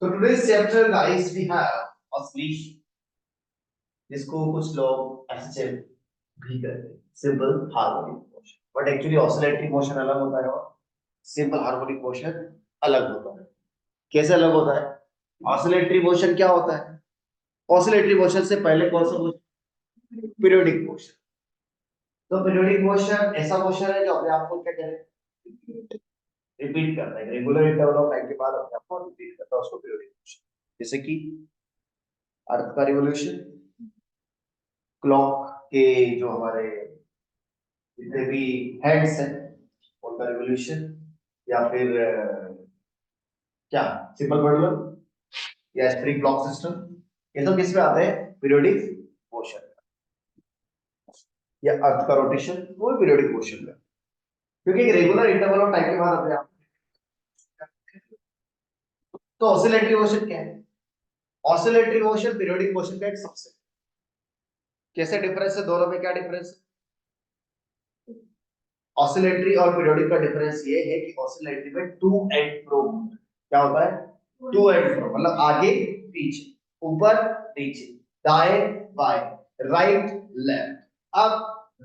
So today's chapter, guys, we have oscillation, जिसको कुछ लोग एसएचएम भी कहते हैं, simple harmonic motion. But actually oscillatory motion अलग होता है और सिंपल हार्मोनिक मोशन अलग होता है। कैसे अलग होता है? ऑसिलेटरी मोशन क्या होता है? ऑसिलेटरी मोशन से पहले कौन सा मोशन? Periodic motion. तो पीरियोडिक मोशन ऐसा मोशन है जो अपने आप को क्या करे, रिपीट करता है, रेगुलर इंटरवल ऑफ टाइम के बाद अपने आप को रिपीट करता है, उसको पीरियोडिक मोशन। जैसे कि अर्थ का रिवॉल्यूशन, क्लॉक के जो हमारे जितने भी हेड्स हैं उनका रिवॉल्यूशन, या फिर क्या सिंपल पेंडुलम या स्प्रिंग क्लॉक सिस्टम, ये सब किस में आते हैं? Periodic motion. या अर्थ का रोटेशन, वो पीरियोडिक मोशन में, क्योंकि रेगुलर इंटरवल ऑफ टाइम के बाद अपने आप। तो ऑसिलेटरी मोशन क्या है? ऑसिलेटरी मोशन पीरियोडिक मोशन का एक सबसेट। कैसे डिफरेंस है दोनों में? क्या डिफरेंस है? ऑसिलेटरी और पीरियोडिक का डिफरेंस ये है कि ऑसिलेटरी में टू एंड फ्रो क्या होता है? टू एंड फ्रो मतलब आगे पीछे, ऊपर नीचे, दाएं बाएं, राइट लेफ्ट, अप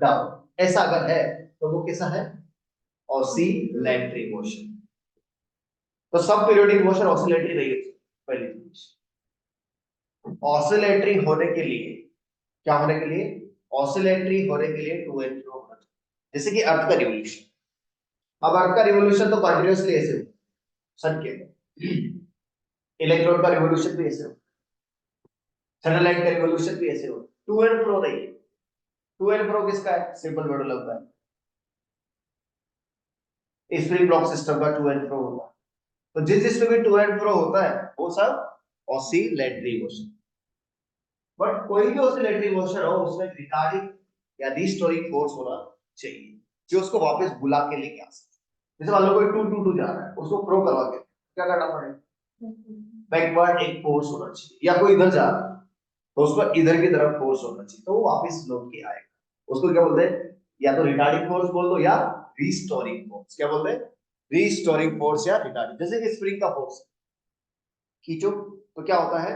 डाउन, ऐसा अगर है तो वो कैसा है? Oscillatory motion. तो सब पीरियोडिक मोशन ऑसिलेटरी नहीं है। पहली चीज, ऑसिलेटरी होने के लिए क्या होने के लिए? ऑसिलेटरी होने के लिए टू एंड फ्रो होना चाहिए। जैसे कि अर्थ का रिवॉल्यूशन, अब अर्थ का रिवॉल्यूशन तो कंटिन्यूअसली ऐसे हो, सन के इलेक्ट्रॉन का रिवॉल्यूशन भी ऐसे हो, सैटेलाइट का रिवॉल्यूशन भी ऐसे हो, टू एंड फ्रो नहीं है। टू एंड फ्रो किसका है? सिंपल पेंडुलम का है। स्प्रिंग ब्लॉक सिस्टम का टू एंड फ्रो होता है। तो जिस जिसमें भी टू एंड फ्रो होता है वो सब ऑसिलेटरी मोशन। बट कोई भी ऑसिलेटरी मोशन हो उसमें रिटार्डिंग या रीस्टोरिंग फोर्स होना चाहिए, जो उसको वापस बुला के लेके आ सके। जैसे मान लो कोई 2 जा रहा है, उसको फ्रो करवा के क्या करना पड़ेगा? बैकवर्ड एक फोर्स होना चाहिए। या कोई इधर जा रहा है तो उसको इधर की तरफ फोर्स होना चाहिए, तो वो वापस लौट के आएगा। उसको क्या बोलते हैं? या तो रिटार्डिंग फोर्स बोल दो या रीस्टोरिंग फोर्स। क्या बोलते हैं? रीस्टोरिंग फोर्स या रिटार्डिंग। जैसे कि स्प्रिंग का फोर्स खींचो तो क्या होता है?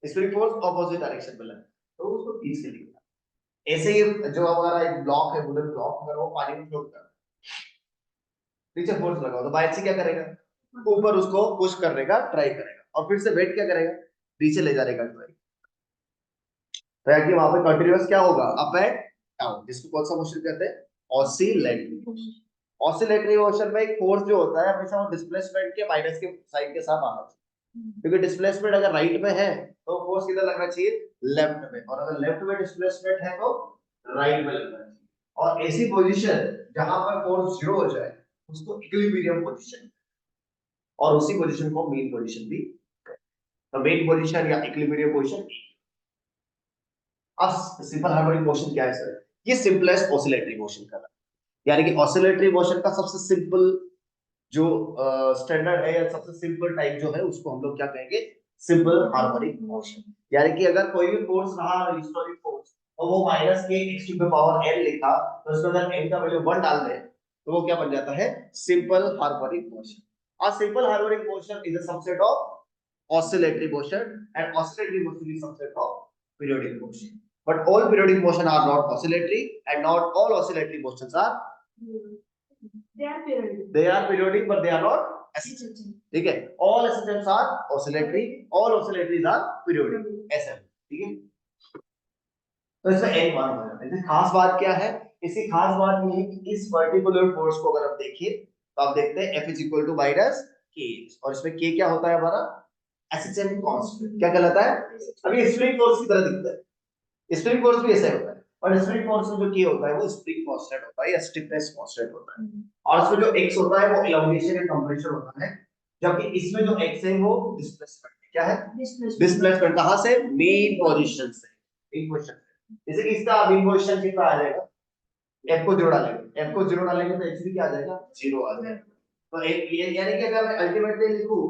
स्प्रिंग फोर्स ऑपोजिट डायरेक्शन में लगता है तो उसको खींच के लेके। ऐसे ही जो हमारा एक ब्लॉक है, वुडन ब्लॉक, अगर वो पानी में फ्लोट कर रहा है, नीचे फोर्स लगाओ तो बाहर से क्या करेगा? ऊपर उसको पुश करने का ट्राई करेगा, और फिर से वेट क्या करेगा? नीचे ले जाने का ट्राई। तो यानी वहां पे कंटीन्यूअस क्या होगा? अप एंड डाउन, जिसको कौन सा मोशन कहते हैं? ऑसिलेटरी। ऑसिलेटरी मोशन में एक फोर्स जो होता है हमेशा वो डिस्प्लेसमेंट के माइनस के साइन के साथ आना चाहिए, क्योंकि डिस्प्लेसमेंट अगर राइट में है तो फोर्स किधर लगना चाहिए? लेफ्ट में। और अगर लेफ्ट में डिस्प्लेसमेंट है तो राइट में लगना चाहिए। और ऐसी पोजीशन जहां पर फोर्स जीरो हो जाए उसको इक्विलिब्रियम पोजीशन, और उसी पोजीशन को मेन पोजीशन भी कहते हैं। तो मेन पोजीशन या इक्विलिब्रियम पोजीशन। अब सिंपल हार्मोनिक मोशन क्या है सर? ये सिंपलेस्ट ऑसिलेटरी मोशन का, यानी कि ऑसिलेटरी मोशन का सबसे सिंपल जो स्टैंडर्ड है या सबसे सिंपल टाइप जो है उसको हम लोग क्या कहेंगे? Simple harmonic motion. यानी कि अगर कोई भी फोर्स रहा हिस्टोरिक फोर्स और वो माइनस के X to the power n लिखा, तो उसके अंदर n का वैल्यू 1 डाल दे तो वो क्या बन जाता है? Simple harmonic motion. और simple harmonic motion is a subset of oscillatory motion, and oscillatory motion is subset of periodic motion. But all periodic motion are not oscillatory, and not all oscillatory motions are, they are periodic but they are not SHM. ठीक है? All SHMs are oscillatory, all oscillatories are periodic, ऐसा ठीक है? तो इसमें एक बात हो जाता है। खास बात क्या है? इसकी खास बात ये है कि इस पर्टिकुलर फोर्स को अगर आप देखिए तो आप देखते हैं F is equal to minus K, और इसमें K क्या होता है हमारा? SHM constant. क्या कहलाता है? अभी स्प्रिंग फोर्स की तरह दिखता है। स्प्रिंग फोर्स भी ऐसा ही होता है, और स्प्रिंग फोर्स में जो K होता है वो स्प्रिंग कांस्टेंट होता है या स्टिफनेस कांस्टेंट होता है, और इसमें जो x होता है वो इलांगेशन या कंप्रेशन होता है, जबकि इसमें जो x है वो डिस्प्लेसमेंट है। क्या है? डिस्प्लेसमेंट। कहां से? मेन पोजीशन से। मेन पोजीशन से। जैसे कि इसका मेन पोजीशन कितना आ जाएगा? f को 0 डालेंगे, f को 0 डालेंगे तो x भी क्या आ जाएगा? 0 आ जाएगा। तो एक ये यानी कि अगर मैं अल्टीमेटली लिखूं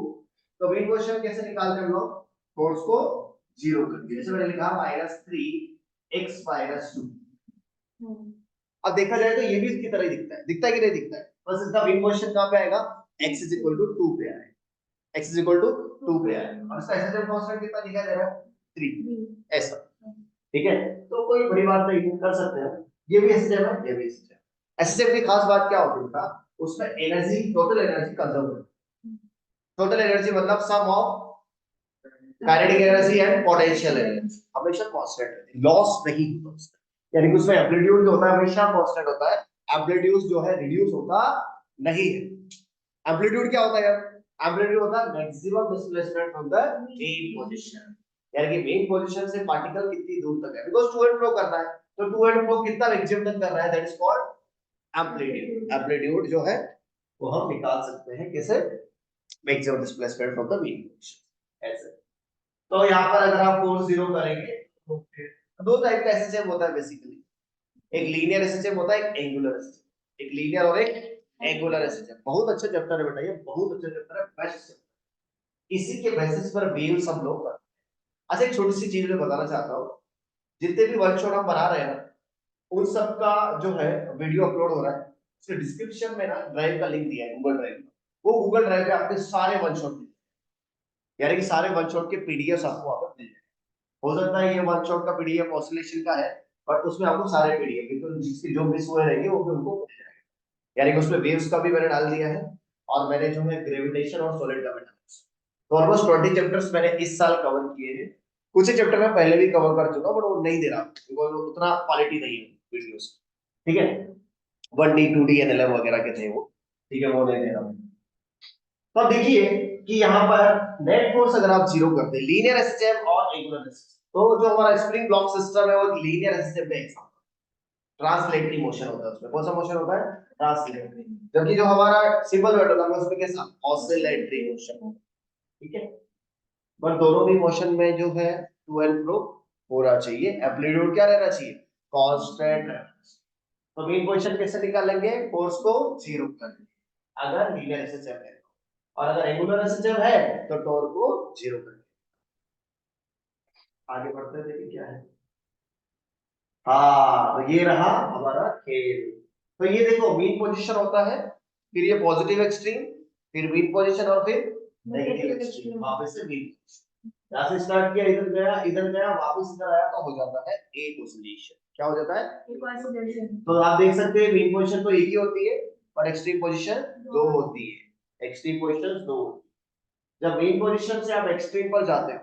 तो मेन पोजीशन कैसे निकालते हैं हम लोग? फोर्स को 0 करके, जैसे मैंने लिखा -3x - 2। अब देखा जाए तो ये भी इसकी तरह ही दिखता है कि नहीं दिखता है? बस इसका मेन पोजीशन कहां पे आएगा? x = 2 पे आएगा। x इज इक्वल टू 2 पे आया और इसका एसएसएम कांस्टेंट कितना दिखाई दे रहा है 3 ऐसा। ठीक है, तो कोई बड़ी बात नहीं है, कर सकते हैं। ये भी एसएसएम है, ये भी एसएसएम। एसएसएम की खास बात क्या होती है का, उसमें एनर्जी, टोटल एनर्जी कंजर्व होती है। टोटल एनर्जी मतलब sum of kinetic energy and potential energy हमेशा कांस्टेंट रहती है, लॉस नहीं होता उसमें। यानी कि उसमें एम्पलीट्यूड जो होता है हमेशा कांस्टेंट होता है, एम्पलीट्यूड जो है रिड्यूस होता नहीं है। एम्पलीट्यूड क्या होता है यार? एम्पलीट्यूड होता है maximum displacement from the mean position, यानी कि मेन पोजीशन से पार्टिकल कितनी दूर तक है, बिकॉज़ टू एंड फ्रो कर रहा है, तो टू एंड फ्रो कितना मैक्सिमम तक कर रहा है, that is called amplitude. Amplitude जो है वो हम निकाल सकते हैं कैसे, maximum displacement from the mean position ऐसे। तो यहाँ पर अगर आप फोर्स जीरो करेंगे तो दो टाइप का एसएचएम होता है बेसिकली, एक लीनियर एसएचएम होता है, एक एंगुलर एसएचएम, एक लीनियर और एक एंगुलर एसएचएम। बहुत अच्छा चैप्टर है बेटा, ये बहुत अच्छा चैप्टर है, बेस्ट चैप्टर। इसी के बेसिस पर वेव्स हम लोग करते हैं। अच्छा एक छोटी सी चीज मैं बताना चाहता हूँ, जितने भी वर्कशॉप हम बना रहे हैं ना, उन सब का जो है वीडियो अपलोड हो रहा है, उसके डिस्क्रिप्शन में ना ड्राइव का लिंक दिया है, गूगल ड्राइव। वो गूगल ड्राइव पे आपके सारे वर्कशॉप, यानी कि सारे वर्कशॉप के पीडीएफ आपको वहां पर मिल जाएंगे। हो सकता है ये वन शॉट का पीडीएफ ऑसिलेशन का है, बट उसमें आपको सारे पीडीएफ बिल्कुल जिसके जो मिस हुए रहेंगे वो भी उनको मिल जाएगा। यानी कि उसमें वेव्स का भी मैंने डाल दिया है, और मैंने जो है ग्रेविटेशन और सॉलिड का भी डाला है। तो ऑलमोस्ट 20 चैप्टर्स मैंने इस साल कवर किए हैं। कुछ ही चैप्टर मैं पहले भी कवर कर चुका हूं, बट वो नहीं दे रहा बिकॉज़ उतना क्वालिटी नहीं है वीडियोस। ठीक है, 1D 2D एनएलएम वगैरह के थे वो, ठीक है, वो नहीं दे रहा हूं। तो अब देखिए कि यहाँ पर नेट फोर्स अगर आप जीरो करते हैं, लीनियर एसएचएम और एंगुलर एसएचएम, तो जो हमारा स्प्रिंग ब्लॉक सिस्टम है वो लीनियर एसएचएम का एग्जांपल, ट्रांसलेटरी मोशन होता है उसमें। कौन सा मोशन होता है? ट्रांसलेटरी। जबकि जो हमारा सिंपल वेट होता है उसमें कैसा? Oscillatory motion. ठीक है, पर दोनों भी मोशन में जो है टू एंड फ्रो होना चाहिए, एम्पलीट्यूड क्या रहना चाहिए? कांस्टेंट रहना चाहिए। तो मेन क्वेश्चन कैसे निकालेंगे? फोर्स को जीरो करेंगे अगर लीनियर एसएचएम है, और अगर एंगुलर एसएचएम है तो टॉर्क को जीरो करेंगे। आगे बढ़ते हैं, देखिए क्या है। हाँ, तो ये रहा हमारा खेल। तो ये देखो मीन पोजीशन होता है, फिर ये पॉजिटिव एक्सट्रीम, फिर मीन पोजीशन, और फिर नेगेटिव एक्सट्रीम, वापस से मीन। यहां से स्टार्ट किया, इधर गया वापस इधर आया, तो हो जाता है एक ऑसिलेशन। क्या हो जाता है? एक ऑसिलेशन। तो आप देख सकते हैं मीन पोजीशन तो एक ही होती है, पर एक्सट्रीम पोजीशन दो होती है। एक्सट्रीम पोजीशन दो होती है। जब मीन पोजीशन से आप एक्सट्रीम पर जाते हो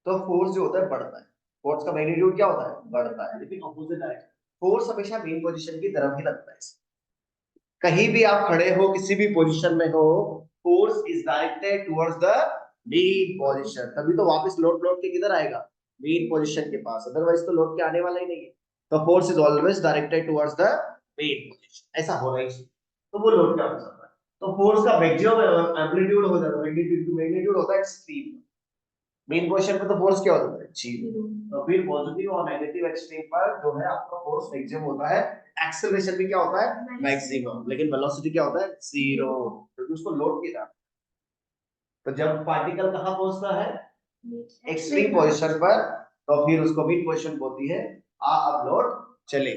तो फोर्स जो होता है बढ़ता है, फोर्स का मैग्नीट्यूड क्या होता है? बढ़ता है, लेकिन ऑपोजिट डायरेक्शन। फोर्स हमेशा मेन पोजीशन की तरफ ही लगता है। कहीं भी आप खड़े हो, किसी भी पोजीशन में हो, force is directed towards the mean position. तभी तो वापस लौट के किधर आएगा? मेन पोजीशन के पास, अदरवाइज तो लौट के आने वाला ही नहीं है। तो force is always directed towards the mean position, ऐसा होना ही चाहिए, तो वो लौट के आ जाता है। तो फोर्स का मैक्सिमम एम्पलीट्यूड हो जाता है, मैग्नीट्यूड होता है एक्सट्रीम। मेन पोजीशन पे तो फोर्स क्या होता है? जीरो। तो फिर पॉजिटिव और नेगेटिव एक्सट्रीम पर जो है आपका फोर्स मैक्सिमम होता है, एक्सेलरेशन भी क्या होता है? मैक्सिमम। लेकिन वेलोसिटी क्या होता है? जीरो, क्योंकि उसको लोड किया जाता है। तो जब पार्टिकल कहां पहुंचता है? एक्सट्रीम पोजीशन पर, तो फिर उसको मीन पोजीशन बोलती है अब लौट चले,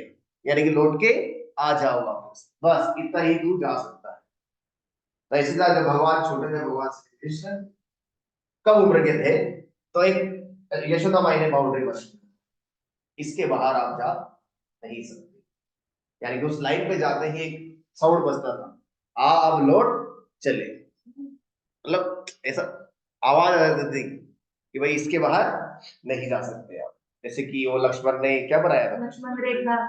यानी कि लौट के आ जाओ वापस, बस इतना ही दूर जा सकता है। तो इसी तरह जब भगवान छोटे थे, भगवान श्री कृष्ण कम उम्र के थे, तो एक यशोदा माई ने बाउंड्री बनाई, इसके बाहर आप जा नहीं सकते। यानी कि उस लाइन पे जाते ही एक साउंड बजता था, अब लौट चले, मतलब ऐसा आवाज आ जाती थी कि भाई इसके बाहर नहीं जा सकते आप। जैसे कि वो लक्ष्मण ने क्या बनाया था?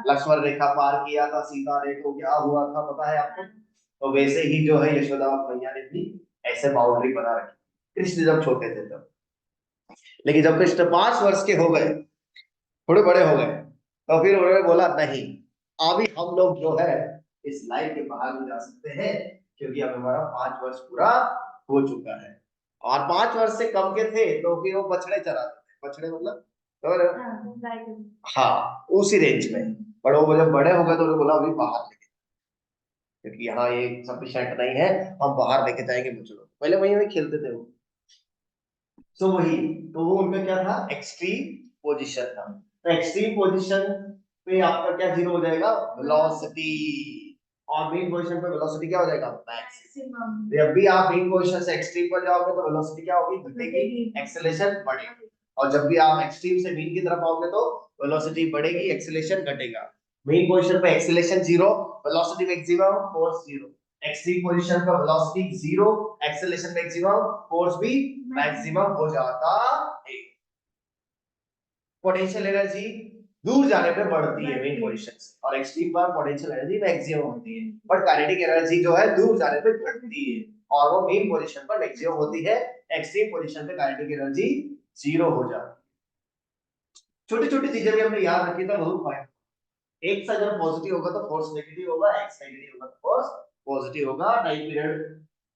लक्ष्मण रेखा पार किया था, सीता देखो क्या हुआ था, पता है आपको? तो वैसे ही जो है यशोदा मैया ने भी ऐसे बाउंड्री बना रखी, कृष्ण जब छोटे थे तब। लेकिन जब कृष्ण 5 वर्ष के हो गए, थोड़े बड़े हो गए, तो फिर उन्होंने बोला नहीं, अभी हम लोग जो है इस लाइन के बाहर नहीं जा सकते हैं, क्योंकि अब हमारा 5 वर्ष पूरा हो चुका है। और 5 वर्ष से कम के थे तो फिर वो बछड़े चराते थे, बछड़े मतलब हाँ उसी रेंज में। पर वो जब बड़े हो गए तो उन्होंने बोला अभी बाहर लेके, क्योंकि यहाँ ये सफिशिएंट नहीं है, हम बाहर लेके जाएंगे बछड़ों। पहले वही वही खेलते थे वो। सो वही, तो वो उनका क्या था? एक्सट्रीम पोजीशन था। तो एक्सट्रीम पोजीशन पे आपका क्या जीरो हो जाएगा? वेलोसिटी। और मेन पोजीशन पे वेलोसिटी क्या हो जाएगा, मैक्सिमम। जब भी आप मेन पोजीशन से एक्सट्रीम पर जाओगे तो वेलोसिटी क्या होगी, घटेगी, एक्सेलरेशन बढ़ेगी। और जब भी आप एक्सट्रीम से मीन की तरफ आओगे तो वेलोसिटी बढ़ेगी, एक्सेलरेशन घटेगा। मेन पोजीशन पे acceleration 0, velocity maximum, force 0। Extreme position पर वेलोसिटी 0, एक्सेलरेशन मैक्सिमम, फोर्स भी मैक्सिमम हो जाता है। पोटेंशियल एनर्जी दूर जाने पे बढ़ती है मेन पोजीशन से, और एक्सट्रीम पर पोटेंशियल एनर्जी मैक्सिमम होती है। बट काइनेटिक एनर्जी जो है दूर जाने पे घटती है और वो मेन पोजीशन पर मैक्सिमम होती है। एक्सट्रीम पोजीशन पे काइनेटिक एनर्जी 0 हो जाती है। छोटी छोटी चीजें भी हमने याद रखी तो बहुत फायदा। एक्स अगर पॉजिटिव होगा तो फोर्स नेगेटिव होगा, एक्स नेगेटिव होगा तो फोर्स पॉजिटिव होगा। टाइम पीरियड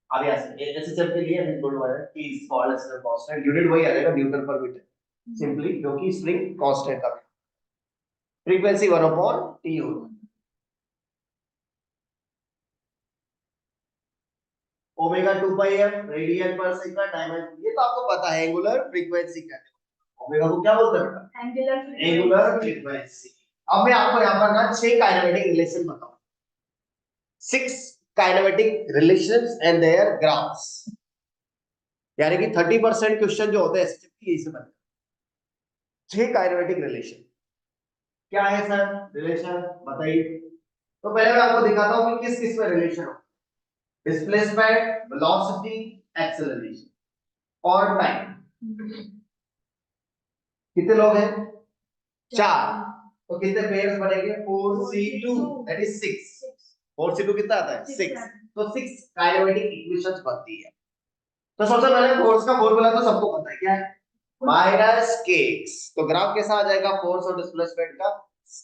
आगे आ सकते हैं एसएचएफ के लिए हमने बोला है कि is called as constant, unit वही आ जाएगा न्यूटन पर मीटर सिंपली, क्योंकि स्प्रिंग कांस्टेंट का फ्रीक्वेंसी 1 अपॉन टी होगा। ओमेगा 2 पाई एम रेडियन पर सेकंड डायमेंशन, ये तो आपको पता है एंगुलर फ्रीक्वेंसी क्या है। ओमेगा को क्या बोलते हैं, एंगुलर फ्रीक्वेंसी। अब मैं आपको यहां पर ना 6 काइनेमेटिक रिलेशन बताऊंगा, 6 kinematic relations and their graphs. यानी कि 30% क्वेश्चन जो होते हैं एसएचएफ की यही से बनते हैं। 6 काइनेमेटिक रिलेशन क्या है सर, रिलेशन बताइए। तो पहले मैं आपको दिखाता हूं कि किस किस में रिलेशन हो, डिस्प्लेसमेंट, वेलोसिटी, एक्सेलरेशन और टाइम। कितने लोग हैं, 4। तो कितने पेयर्स बनेंगे, 4c2 दैट इज 6। 4c2 कितना आता है, 6। तो 6 काइनेमेटिक इक्वेशंस बनती है। तो सबसे पहले फोर्स का फॉर्मूला तो सबको पता है, क्या है, माइनस kx। तो ग्राफ कैसा आ जाएगा, फोर्स और डिस्प्लेसमेंट का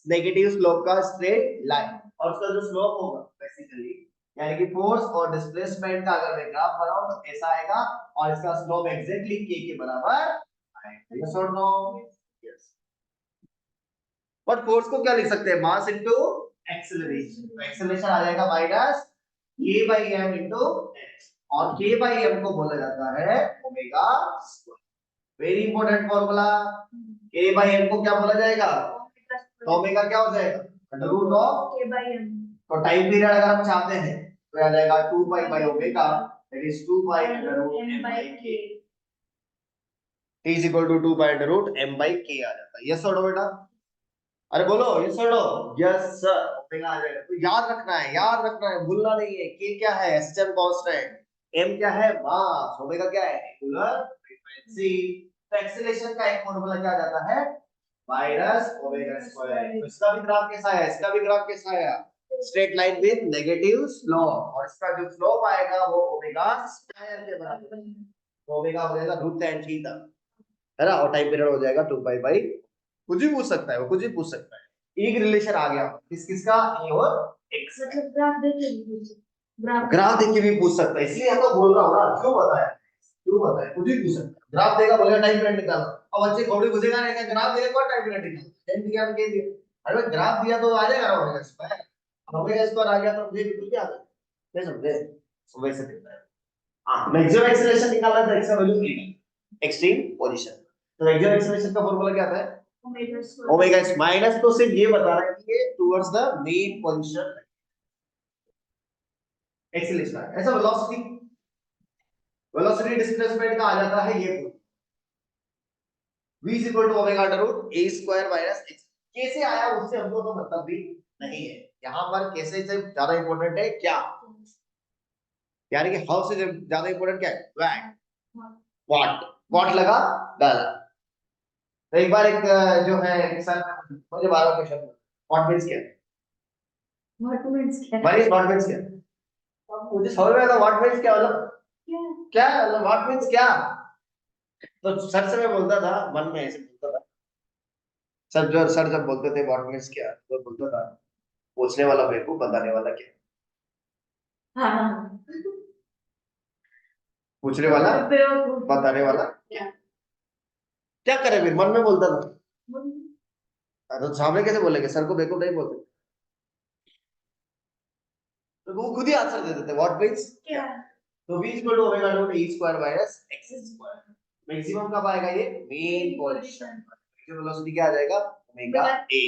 नेगेटिव स्लोप का स्ट्रेट लाइन, और उसका जो स्लोप होगा बेसिकली, यानी कि फोर्स और डिस्प्लेसमेंट का अगर मैं ग्राफ बनाऊं तो ऐसा आएगा, और इसका स्लोप एग्जैक्टली k के बराबर आएगा। यस और नो, यस। और फोर्स को क्या लिख सकते हैं, मास इनटू एक्सेलरेशन। तो एक्सेलरेशन आ जाएगा minus k by m into h, और k बाई m को बोला जाता है omega square. Very important formula, k by m को क्या बोला जाएगा, तो ओमेगा क्या हो जाएगा, under root of k by m। तो टाइम पीरियड अगर हम चाहते हैं तो आ जाएगा 2 pi by omega, that is 2 pi under root m by k। t is equal to 2 pi under root m by k आ जाता है। यस और नो बेटा, अरे बोलो यस और नो, यस सर, ओमेगा आ जाएगा। तो याद रखना है, याद रखना है, भूलना नहीं है। k क्या है, एसएचएम कांस्टेंट, m क्या है, मास, ओमेगा क्या है, एंगुलर फ्रीक्वेंसी। तो एक्सेलरेशन का एक फार्मूला क्या आ जाता है, माइनस ओमेगा स्क्वायर। तो इसका भी ग्राफ कैसा है, इसका भी ग्राफ कैसा आया, straight line with negative slope, और इसका जो स्लोप आएगा वो ओमेगा स्क्वायर के बराबर है। तो ओमेगा हो जाएगा रूट tan थीटा, है ना, और टाइम पीरियड हो जाएगा 2 पाई बाई, कुछ भी पूछ सकता है वो, कुछ भी पूछ सकता है। एक रिलेशन आ गया किस किसका, ए और एक्स। मतलब ग्राफ देख के भी पूछ सकता है, इसलिए मैं तो बोल रहा हूँ ना, क्यों बताया, क्यों बताया, कुछ भी पूछ सकता है। ग्राफ देगा बोलेगा टाइम पीरियड निकालना, अब बच्चे थोड़ी पूछेगा नहीं, ग्राफ देगा कौन टाइम पीरियड निकालना, टाइम दिया के दिया, अरे ग्राफ दिया तो आ जाएगा ना ओमेगा स्क्वायर। अब ओमेगा स्क्वायर आ गया तो मुझे बिल्कुल क्या आ जाएगा, नहीं समझे, वैसे दिखता है। हां, मैक्सिमम एक्सेलरेशन निकालना था, एक्स का वैल्यू एक्सट्रीम पोजीशन। तो मैक्सिमम एक्सेलरेशन का फार्मूला क्या आता है, ओमेगा स्क्वायर माइनस, तो सिर्फ ये बता रहा है कि ये towards the mean position acceleration. ऐसा वेलोसिटी, वेलोसिटी डिस्प्लेसमेंट का आ जाता है ये v is equal to omega under root a square minus x। कैसे आया उससे हमको तो मतलब भी नहीं है, यहाँ पर कैसे से ज्यादा इंपॉर्टेंट है क्या, यानी कि हाउ से ज्यादा इंपॉर्टेंट क्या है, व्हाट, व्हाट, व्हाट लगा डाला। तो एक बार एक जो है एक सर मुझे 12 क्वेश्चन, व्हाट मींस क्या है, व्हाट मींस क्या, भाई व्हाट मींस क्या, अब मुझे समझ में आया व्हाट मींस क्या, मतलब क्या मतलब व्हाट मींस क्या। तो सर से मैं बोलता था, मन में ऐसे बोलता था, सर जब बोलते थे व्हाट मींस क्या, तो बोलता था पूछने वाला बेवकूफ, बताने वाला क्या, हाँ पूछने वाला बताने वाला क्या, क्या करे, फिर मन में बोलता था। तो सामने कैसे बोलेंगे, सर को बेवकूफ नहीं बोलते, तो वो खुद ही आंसर दे देते व्हाट मींस क्या। तो v equal to omega dot e square minus x square. Maximum कब आएगा, ये मेन पोजीशन, मैक्सिमम वेलोसिटी क्या आ जाएगा, ओमेगा a।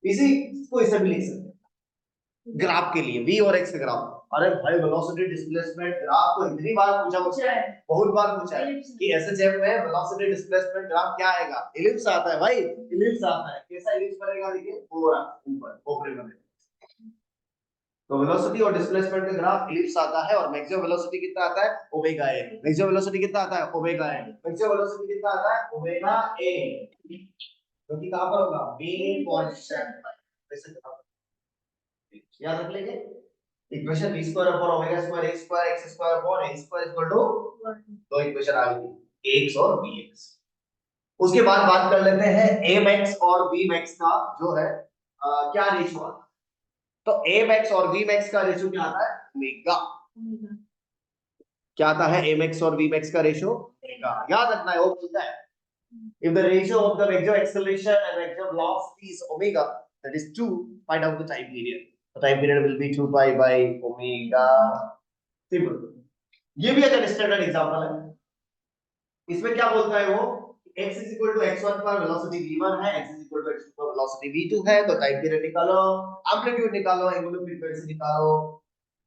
इसी को इसे भी लिख सकते हैं, ग्राफ के लिए v और x के ग्राफ। अरे भाई वेलोसिटी डिस्प्लेसमेंट ग्राफ तो इतनी बार पूछा मुझसे, बहुत बार पूछा है कि एसएचएफ में वेलोसिटी डिस्प्लेसमेंट ग्राफ क्या आएगा, इलिप्स आता है भाई, इलिप्स आता है। कैसा इलिप्स बनेगा देखिए, पूरा ऊपर ऊपरी बनेगा। तो वेलोसिटी और डिस्प्लेसमेंट का ग्राफ इलिप्स आता है, और मैक्सिमम वेलोसिटी कितना आता है, ओमेगा ए। मैक्सिमम वेलोसिटी कितना आता है, ओमेगा ए। मैक्सिमम वेलोसिटी कितना आता है, ओमेगा ए, जो कि कहां पर होगा, मेन पोजीशन। याद रख लेंगे equation v square upon omega square a square x square upon a square equal to, दो इक्वेशन आ गई ax और bx। उसके बाद बात कर लेते हैं amax और bmax का जो है क्या रेशियो आता है। तो amax और bmax का रेशियो क्या आता है, ओमेगा। क्या आता है amax और bmax का रेशियो, ओमेगा। याद रखना है, वो बोलता है if the ratio of the maximum acceleration and maximum velocity is omega, that is 2, find out the time period. The time period will be 2 pi by omega. Simple. ये भी एक स्टैंडर्ड एग्जांपल है। इसमें क्या बोलता है वो, x is equal to x1 पर वेलोसिटी v1 है, x is equal to x2 पर वेलोसिटी v2 है। तो टाइम पीरियड निकालो, एम्पलीट्यूड निकालो, एंगुलर फ्रीक्वेंसी निकालो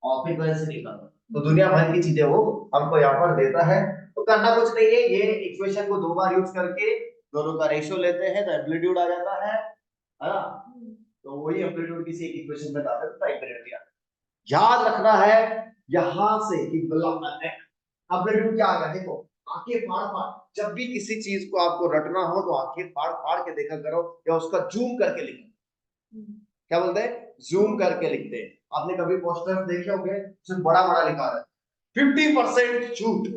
और फ्रीक्वेंसी निकालो। तो दुनिया भर की चीजें वो हमको यहाँ पर देता है। तो करना कुछ नहीं है, ये इक्वेशन को दो बार यूज करके दोनों का रेशियो लेते हैं तो एम्पलीट्यूड आ जाता है ना। तो वही एम्पलीट्यूड किसी एक इक्वेशन में डालते हैं, टाइम पीरियड दिया। याद रखना है यहां से कि एम्पलीट्यूड क्या आ गया, देखो आंखें फाड़ फाड़, जब भी किसी चीज को आपको रटना हो तो आंखें फाड़ फाड़ के देखा करो, या उसका जूम करके लिखो। क्या बोलते हैं, जूम करके लिखते हैं। आपने कभी पोस्टर्स देखे होंगे उसमें बड़ा बड़ा लिखा है 50% झूठ,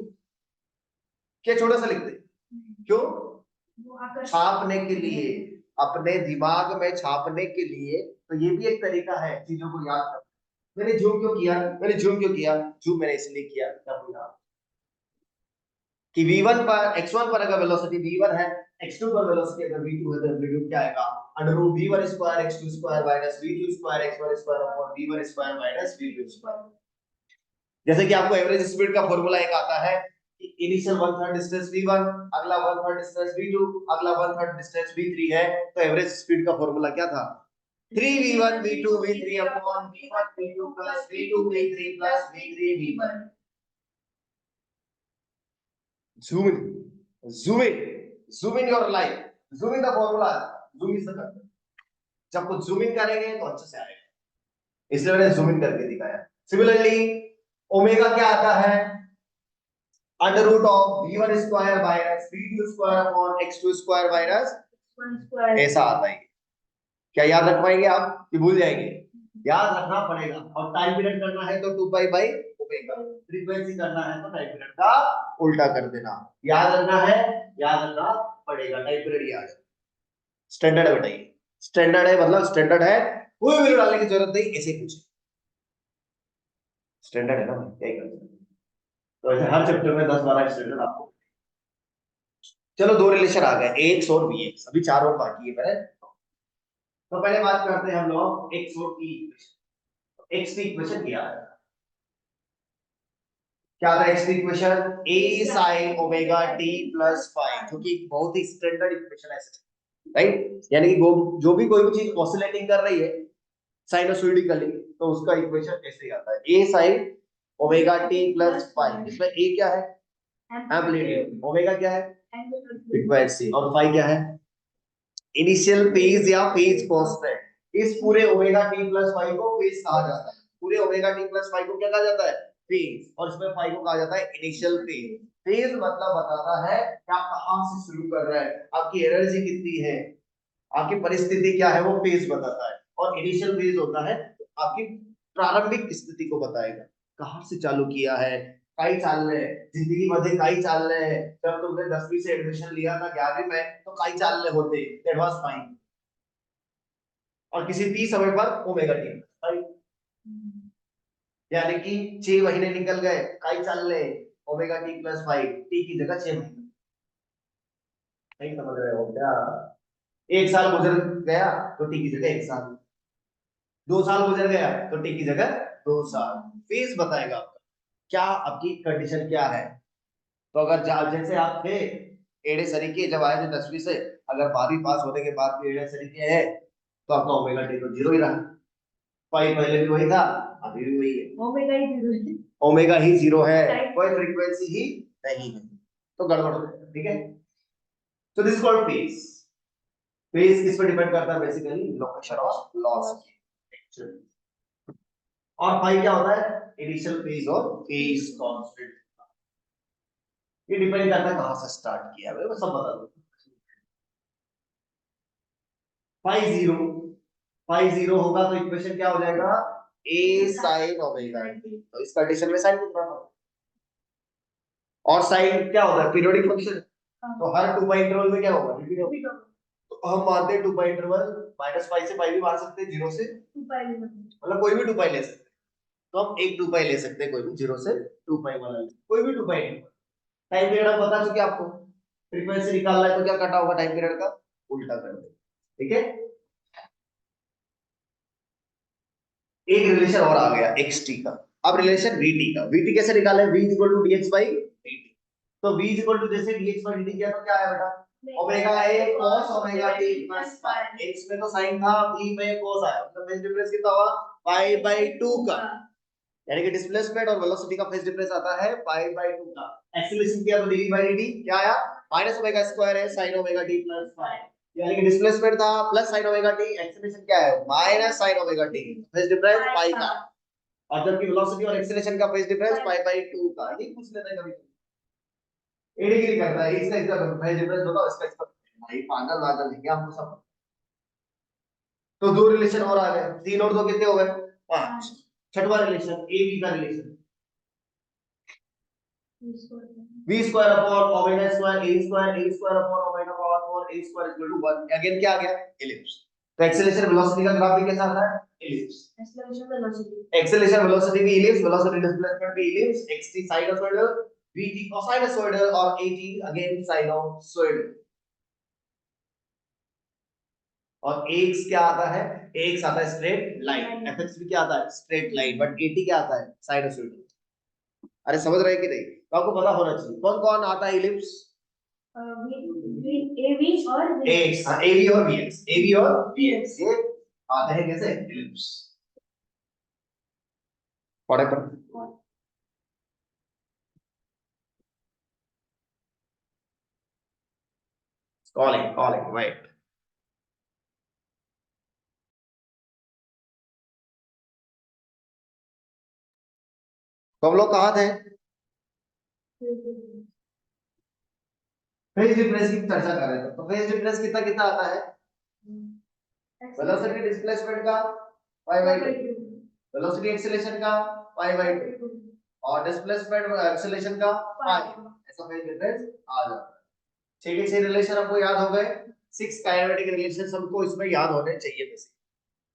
क्या छोटा सा लिखते हैं, क्यों, छापने के लिए, अपने दिमाग में छापने के लिए। तो ये भी एक तरीका है चीजों को याद करना। मैंने जूम क्यों किया, मैंने जूम क्यों किया, जूम मैंने इसलिए किया क्या बोला कि v1 पर x1 पर अगर वेलोसिटी v1 है, x2 पर वेलोसिटी अगर v2 है, तो एम्पलीट्यूड क्या आएगा, under root v1 square x2 square minus v2 square x1 square upon v1 square minus v2 square. जैसे कि आपको एवरेज स्पीड का फॉर्मूला एक आता है, इनिशियल 1/3 डिस्टेंस v1, अगला 1/3 डिस्टेंस v2, अगला 1/3 डिस्टेंस v3 है। तो एवरेज स्पीड का फॉर्मूला क्या था, 3v1 v2 v3 upon v1 v2 plus v2 v3 plus v3 v1। zoom in, zoom in, zoom in your life, zoom in the formula, zoom is the concept। जब कुछ zoom in करेंगे तो अच्छे से आएगा, इसलिए मैंने zoom in करके दिखाया। सिमिलरली ओमेगा क्या आता है, under root of v1 square minus v2 square upon x2 square minus, ऐसा आता है। क्या याद रख पाएंगे आप कि भूल जाएंगे, याद रखना पड़ेगा। और टाइम पीरियड करना है तो 2 पाई बाई ओमेगा, फ्रीक्वेंसी करना है तो टाइम पीरियड का उल्टा कर देना। याद रखना है, याद रखना पड़ेगा, टाइम पीरियड याद। स्टैंडर्ड है बताइए, स्टैंडर्ड है मतलब स्टैंडर्ड है, कोई वैल्यू डालने की जरूरत नहीं, ऐसे ही पूछे। स्टैंडर्ड है ना, क्या कर सकते हैं। तो ऐसे हर चैप्टर में 10-12 स्टैंडर्ड आपको। चलो दो रिलेशन आ गए, एक्स और बी एक्स, अभी चार और बाकी है मेरे। तो पहले बात करते हैं हम लोग एक्स और टी इक्वेशन। एक्स की इक्वेशन क्या है, क्या था एक्स की equation, a sin omega t plus phi, जो कि बहुत ही स्टैंडर्ड इक्वेशन है, राइट। यानी कि जो भी कोई भी चीज ऑसिलेटिंग कर रही है साइनोसॉइडिकली, तो उसका इक्वेशन ऐसे ही आता है, a sin omega t plus phi. इसमें a क्या है, एम्पलीट्यूड, ओमेगा क्या है, फ्रीक्वेंसी, और फाई क्या है, इनिशियल फेज या फेज कांस्टेंट। इस पूरे ओमेगा टी प्लस फाई को फेज कहा जाता है, पूरे ओमेगा टी प्लस फाई को क्या कहा जाता है, फेज। और इसमें फाई को कहा जाता है इनिशियल फेज। फेज मतलब बताता है कि आप कहां से शुरू कर रहे हैं, आपकी एनर्जी कितनी है, आपकी परिस्थिति क्या है, वो फेज बताता है। और इनिशियल फेज होता है आपकी प्रारंभिक स्थिति को बताएगा, कहां से चालू किया है, कई चाल रहे जिंदगी मध्ये कई चाल रहे हैं। जब तुमने 10वीं से एडमिशन लिया था 11वीं में, तो कई चाल रहे होते, दैट वाज फाइन। और किसी टी समय पर ओमेगा टी फाइन, यानी कि 6 महीने निकल गए, कई चाल रहे, ओमेगा टी प्लस 5, टी की जगह 6 महीने। नहीं समझ रहे हो क्या, एक साल गुजर गया तो टी की जगह एक साल, 2 साल गुजर गया तो टी की जगह 2 साल। फेज बताएगा आपका क्या, आपकी कंडीशन क्या है। तो अगर जैसे आप थे एड़े सरीके जब आए थे 10वीं से, अगर 12वीं पास होने के बाद भी एड़े सरीके है, तो आपका ओमेगा टी तो जीरो ही रहा। फाई पहले भी वही था, अभी भी वही है, ओमेगा ही जीरो है। ओमेगा ही जीरो है, Right. कोई फ्रीक्वेंसी ही नहीं है, तो गड़बड़ हो जाएगा, ठीक है। तो दिस कॉल्ड फेज। फेज किस पे डिपेंड करता है? Basically location of loss. और फाई क्या होता है? इनिशियल फेज और फेज कांस्टेंट। ये डिपेंड करता है कहां से स्टार्ट किया है, वो सब बता दो। फाई जीरो, फाई जीरो होगा तो इक्वेशन क्या हो जाएगा? a sin omega. तो इस कंडीशन में साइन कितना होगा? और साइन क्या होता है? Periodic function. तो हर 2 पाई इंटरवल में क्या होगा? रिपीट होगा। तो हम मानते हैं 2 पाई इंटरवल माइनस पाई से पाई भी मान सकते हैं, 0 से 2 पाई मतलब कोई भी 2 पाई ले सकते हैं। तो हम एक 2 पाई ले सकते हैं, कोई भी 0 से 2 पाई वाला ले, कोई भी 2 पाई इंटरवल। टाइम पीरियड हम बता चुके आपको, फ्रीक्वेंसी निकालना है तो क्या करना होगा टाइम पीरियड का? उल्टा कर दे, ठीक है। एक रिलेशन और आ गया xt का। अब रिलेशन vt का। vt कैसे निकाले? v dx dt। तो v जैसे dx dt किया तो क्या आया बेटा? Omega a cos omega t plus pi. x में तो साइन था, v में cos आया, मतलब फेज डिफरेंस कितना हुआ? पाई बाय 2 का। यानी कि डिस्प्लेसमेंट और वेलोसिटी का फेज डिफरेंस आता है पाई बाय 2 का। एक्सीलरेशन किया तो dv बाय dt क्या आया? माइनस ओमेगा स्क्वायर है sin omega t plus pi. यानी कि डिस्प्लेसमेंट था plus sin omega t, acceleration क्या है? Minus sin omega t, phase difference pi का। और जबकि वेलोसिटी और एक्सीलरेशन का फेज डिफरेंस पाई बाय 2 का। ये पूछ लेते हैं कभी, ए डिग्री करता है इसका फेज डिफरेंस बताओ, इसका भाई पागल पागल है क्या हमको सब। तो दो रिलेशन और आ गए, 3 और 2 कितने हो गए? 5। छठवां रिलेशन ए बी का relation, v square upon omega square a square upon omega power 4 a square equal to 1। Again क्या आ गया? एलिप्स। तो एक्सीलरेशन वेलोसिटी का ग्राफ भी कैसा आता है? एलिप्स। एक्सीलरेशन वेलोसिटी भी एलिप्स, वेलोसिटी डिस्प्लेसमेंट भी ellipse, xt sinusoidal, vt cosinusoidal और at अगेन साइनसोइडल। और x क्या आता है? x आता है स्ट्रेट लाइन, fx भी क्या आता है? स्ट्रेट लाइन, बट at क्या आता है? साइनसोइडल। अरे समझ रहे हैं कि नहीं? तो आपको पता होना चाहिए कौन कौन आता है एलिप्स। एवी और एक्स, हाँ एवी और वीएक्स, एवी और वीएक्स ये आते हैं कैसे? एलिप्स। पढ़े पर कॉलिंग राइट। तो हम लोग कहाँ थे? फेज डिफरेंस की चर्चा कर रहे थे। तो फेज डिफरेंस कितना कितना आता है? वेलोसिटी डिस्प्लेसमेंट का पाई बाय 2, वेलोसिटी एक्सीलरेशन का पाई बाय 2 और डिस्प्लेसमेंट और एक्सीलरेशन का पाई। ऐसा फेज डिफरेंस आ जाता है। 6 के 6 रिलेशन आपको याद हो गए। 6 काइनेमेटिक रिलेशंस हमको इसमें याद होने चाहिए basic.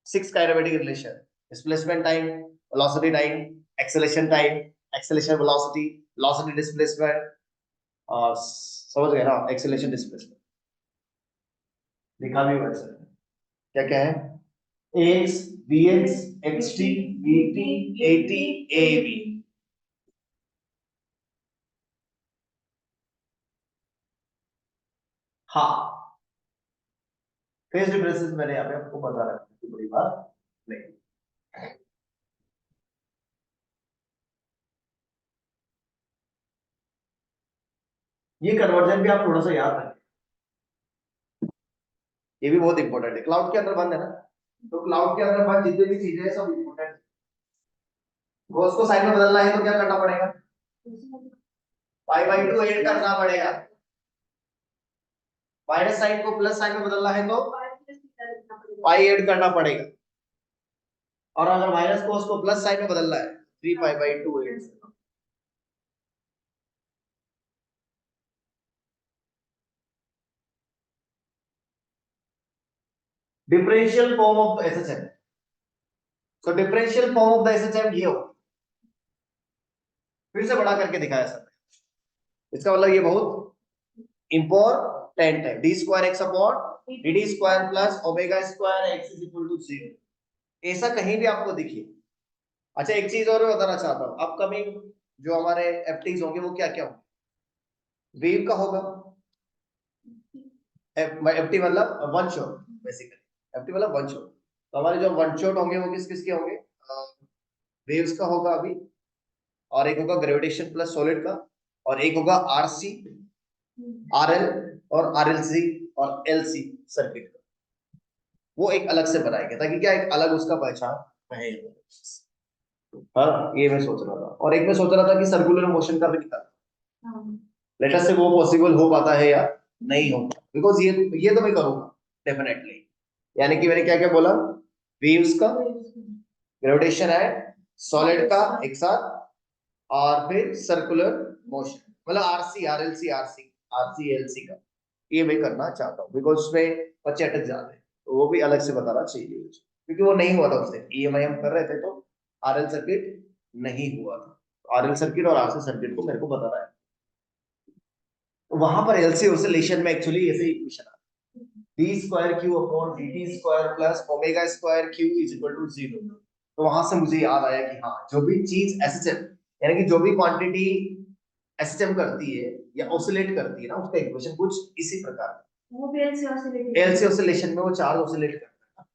6 kinematic relation, displacement time, velocity time, acceleration time, acceleration velocity, velocity displacement और समझ गए ना एक्सीलरेशन डिस्प्लेसमेंट। लिखा भी वैसे क्या क्या है? ax bx xt vt at ab। हाँ फेज डिफरेंसेस मैंने यहाँ पे आपको बता रखा है, बड़ी बात नहीं। ये कन्वर्जन भी आप थोड़ा सा याद रखें, ये भी बहुत इंपॉर्टेंट है। क्लाउड के अंदर बंद है ना, तो क्लाउड के अंदर बंद जितनी भी चीजें हैं सब इंपॉर्टेंट है। वो उसको साइड में बदलना है तो क्या करना पड़ेगा? पाई बाय 2 ऐड करना पड़ेगा। माइनस साइन को प्लस साइन में बदलना है तो पाई ऐड करना पड़ेगा। और अगर माइनस कोस को प्लस साइन में बदलना है 3 pi by 2 add. Differential form of SHM. So differential form of the SHM ये हो, फिर से बड़ा करके दिखाया सर। इसका मतलब ये बहुत इंपॉर्टेंट है। D square X upon D square plus omega square X is equal to 0। ऐसा कहीं भी आपको दिखे। अच्छा एक चीज और मैं बताना चाहता हूँ, अपकमिंग जो हमारे एफटीज होंगे वो क्या क्या होंगे? वेव का होगा, एफटी मतलब वन शॉट बेसिकली, एफटी मतलब वन शॉट। तो हमारे जो वन शॉट होंगे वो किस किस के होंगे, वेव्स का होगा अभी, और एक होगा ग्रेविटेशन प्लस सॉलिड का, और एक होगा आरसी, आरएल और आरएलसी और एलसी सर्किट का। वो एक अलग से बनाएंगे ताकि क्या एक अलग उसका पहचान रहे। हाँ, ये मैं सोच रहा था, और एक मैं सोच रहा था कि सर्कुलर मोशन का भी निकाल, लेट अस से वो पॉसिबल हो पाता है या नहीं होगा, बिकॉज ये तो मैं करूंगा डेफिनेटली। यानी कि मैंने क्या क्या बोला, वेव्स का, ग्रेविटेशन है, सॉलिड का एक साथ, और फिर सर्कुलर मोशन, मतलब RC RLC RC RC LC का, ये मैं करना चाहता हूँ बिकॉज उसमें बच्चे अटक जाते हैं, तो वो भी अलग से बताना चाहिए मुझे, क्योंकि वो नहीं हुआ था उससे, ईएमआई हम कर रहे थे तो आरएल सर्किट नहीं हुआ था, आरएल सर्किट और आरसी सर्किट को मेरे को बताना है। तो वहां पर एलसी ऑसिलेशन में एक्चुअली ऐसे इक्वेशन आता है, D square Q upon D T square plus omega square Q is equal to 0। तो वहां से मुझे याद आया कि हाँ, जो भी चीज एसएचएम, यानी कि जो भी क्वांटिटी एसएचएम करती है या ऑसिलेट करती है ना, उसका इक्वेशन कुछ इसी प्रकार है। वो भी एलसी ऑसिलेशन में वो चार्ज ऑसिलेट करता है,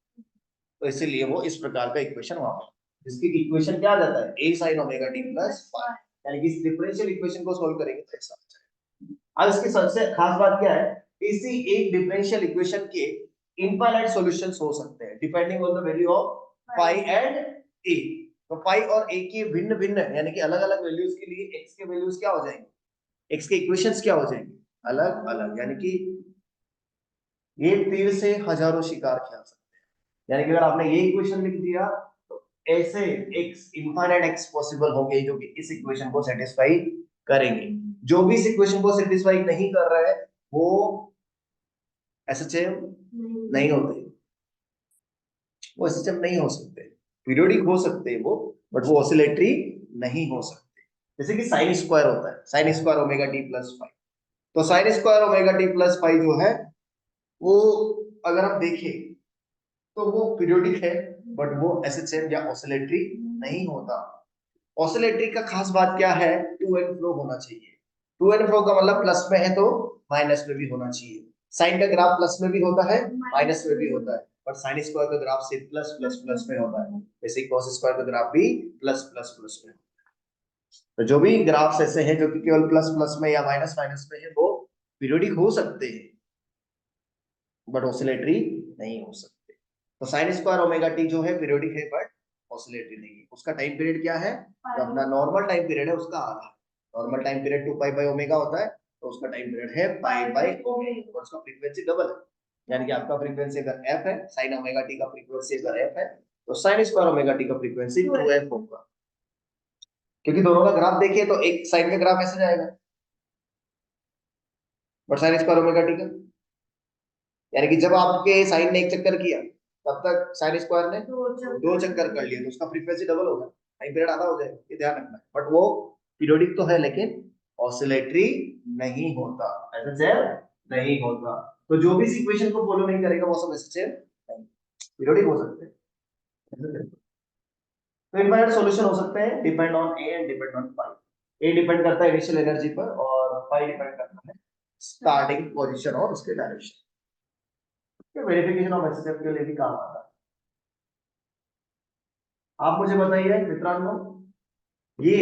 तो इसीलिए वो इस प्रकार का इक्वेशन वहां पर, जिसकी इक्वेशन क्या आ जाता है, a sin omega t plus phi, यानी कि इस डिफरेंशियल इक्वेशन को सॉल्व करेंगे तो ऐसा आ जाएगा। अब इसकी सबसे खास बात क्या है, इसी एक डिफरेंशियल इक्वेशन के इनफाइनाइट सॉल्यूशंस हो सकते हैं depending on the value of phi and a। तो फाई और a के भिन्न भिन्न यानी कि अलग अलग वैल्यूज के लिए x के वैल्यूज क्या हो जाएंगे, x के इक्वेशंस क्या हो जाएंगे, अलग अलग, यानी कि ये तीर से हजारों शिकार खेल सकते हैं। यानी कि अगर आपने ये इक्वेशन लिख दिया तो ऐसे x इनफाइनाइट x पॉसिबल होंगे जो कि इस इक्वेशन को सेटिस्फाई करेंगे। जो भी इस इक्वेशन को सेटिस्फाई नहीं कर रहा है वो एसएचएम नहीं होते, वो एसएचएम नहीं हो सकते, पीरियोडिक हो सकते हैं वो, बट वो ऑसिलेटरी नहीं हो सकते। जैसे कि साइन स्क्वायर होता है, sine square omega T plus five, तो sine square omega T plus five जो है वो अगर आप देखें तो वो पीरियोडिक है, बट वो एसएचएम या ऑसिलेटरी नहीं होता। ऑसिलेटरी का खास बात क्या है, टू एंड फ्रो होना चाहिए। टू एंड फ्रो का मतलब प्लस में है तो माइनस में भी होना चाहिए। साइन का ग्राफ प्लस में भी होता है, माइनस में भी होता है, बट साइन स्क्वायर का ग्राफ सिर्फ प्लस प्लस प्लस में होता है, वैसे कॉस स्क्वायर का ग्राफ भी प्लस प्लस प्लस में। तो जो भी ग्राफ्स ऐसे हैं जो कि केवल प्लस प्लस में या माइनस माइनस में है वो पीरियोडिक हो सकते हैं, बट ऑसिलेटरी नहीं हो सकते। तो साइन स्क्वायर ओमेगा टी जो है पीरियोडिक है बट ऑसिलेटरी नहीं है। उसका टाइम पीरियड क्या है, जो अपना नॉर्मल टाइम पीरियड है उसका आधा। Normal time period 2 pi by omega होता है, तो उसका टाइम पीरियड है पाई बाय ओमेगा, और उसका फ्रीक्वेंसी डबल है। यानी कि आपका फ्रीक्वेंसी अगर f है, sin ओमेगा t का फ्रीक्वेंसी अगर f है, तो sin स्क्वायर ओमेगा t का फ्रीक्वेंसी 2f होगा। क्योंकि दोनों का ग्राफ देखिए तो एक साइन का ग्राफ ऐसे जाएगा, but sin square omega t का, यानी कि जब आपके साइन ने एक चक्कर किया तब तक साइन स्क्वायर ने दो चक्कर कर लिए, तो उसका फ्रीक्वेंसी डबल होगा, टाइम पीरियड आधा हो जाएगा, ये ध्यान रखना है। बट वो पीरियोडिक तो है लेकिन ऑसिलेटरी नहीं होता, एसएचएम नहीं होता। तो जो भी इस इक्वेशन को फॉलो नहीं करेगा वो सब एसएचएम नहीं, पीरियोडिक हो सकते हैं। तो इनफाइनाइट सॉल्यूशन हो सकते हैं, depend on A and depend on phi. A depend करता है इनिशियल एनर्जी पर और फाई डिपेंड करता है स्टार्टिंग पोजीशन और उसके डायरेक्शन। वेरिफिकेशन ऑफ एसएचएम के लिए भी काम आता है। आप मुझे बताइए मित्रांनो, ये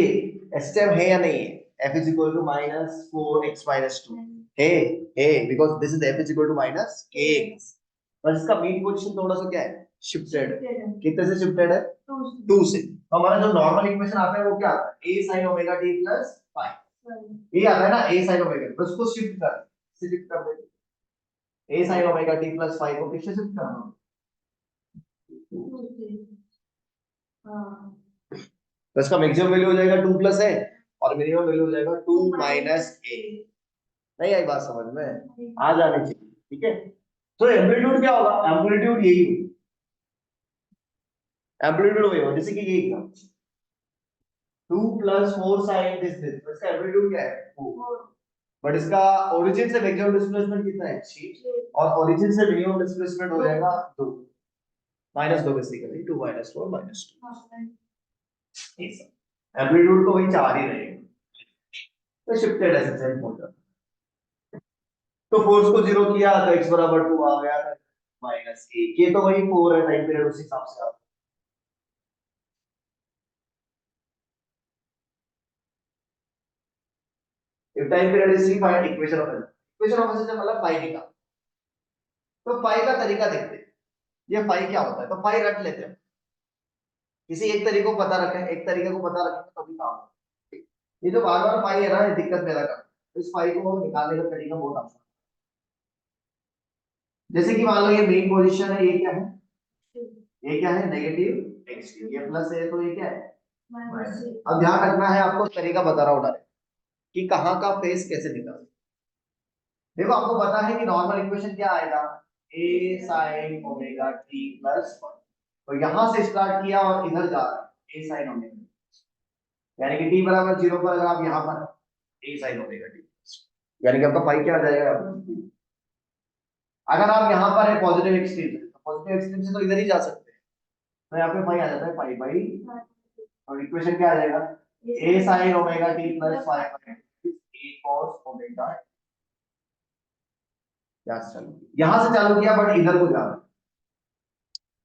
एसएचएम है या नहीं है, f is equal to minus 4x minus 2 है, है because this is f is equal to minus kx, पर इसका मीन पोजीशन थोड़ा सा क्या है, शिफ्टेड है। कितने से शिफ्टेड है, 2 से। तो हमारा जो नॉर्मल इक्वेशन आता है वो क्या आता है, a sin omega t plus phi, ये आता है ना a sin ओमेगा, बस उसको शिफ्ट कर, शिफ्ट कर देंगे a sin omega t plus phi को किससे शिफ्ट करना है, तो इसका मैक्सिमम वैल्यू हो जाएगा 2 प्लस है और मिनिमम वैल्यू हो जाएगा 2 माइनस a। नहीं आई बात समझ में, आ जानी चाहिए, ठीक है। तो एम्पलीट्यूड क्या होगा, एम्पलीट्यूड यही होगा, एम्पलीट्यूड वही होगा जैसे कि ये एग्जाम 2 प्लस 4 साइन दिस, तो इसका एम्पलीट्यूड क्या है 4, बट इसका ओरिजिन से मैक्सिमम डिस्प्लेसमेंट कितना है 6, और ओरिजिन से मिनिमम डिस्प्लेसमेंट हो जाएगा 2 minus 2, basically 2 minus 4 minus 2, amplitude तो वही 4 ही रहेगा, तो शिफ्टेड एसएचएम हो जाता है। तो फोर्स को जीरो किया तो x बराबर 2 आ गया, माइनस के तो वही 4 है टाइम पीरियड, उस हिसाब से आप if time period is 3 find equation of S मतलब पाई निकाल। तो पाई का तरीका देखते हैं, ये पाई क्या होता है, तो पाई रट लेते हैं, किसी एक तरीके को पता रखें, एक तरीके को पता रखें तभी काम होगा। ये जो बार बार पाई है ना, ये दिक्कत पैदा करता है। इस पाई को निकालने का तरीका बहुत आसान है। जैसे कि मान लो ये मेन पोजीशन है, ये क्या है, ये क्या है, नेगेटिव एक्स, ये प्लस है तो ये क्या है माइनस। अब ध्यान रखना है, आपको तरीका बता रहा हूं डायरेक्ट कि कहाँ का फेस कैसे निकाल। देखो आपको पता है कि नॉर्मल इक्वेशन क्या आएगा, a sin omega t plus 1। तो यहां से स्टार्ट किया और इधर जा रहा है a sin ओमेगा, यानी कि t बराबर 0 पर अगर आप यहां पर a sin ओमेगा t, यानी कि आपका पाई क्या आ जाएगा। अगर आप यहां पर है पॉजिटिव एक्सट्रीम से, तो पॉजिटिव एक्सट्रीम से तो इधर ही जा सकते हैं, तो यहाँ पे पाई आ जाता है पाई बाई, और इक्वेशन क्या आ जाएगा a sin omega t plus 5 a cos omega. यहां से चालू किया बट इधर को जा रहा है,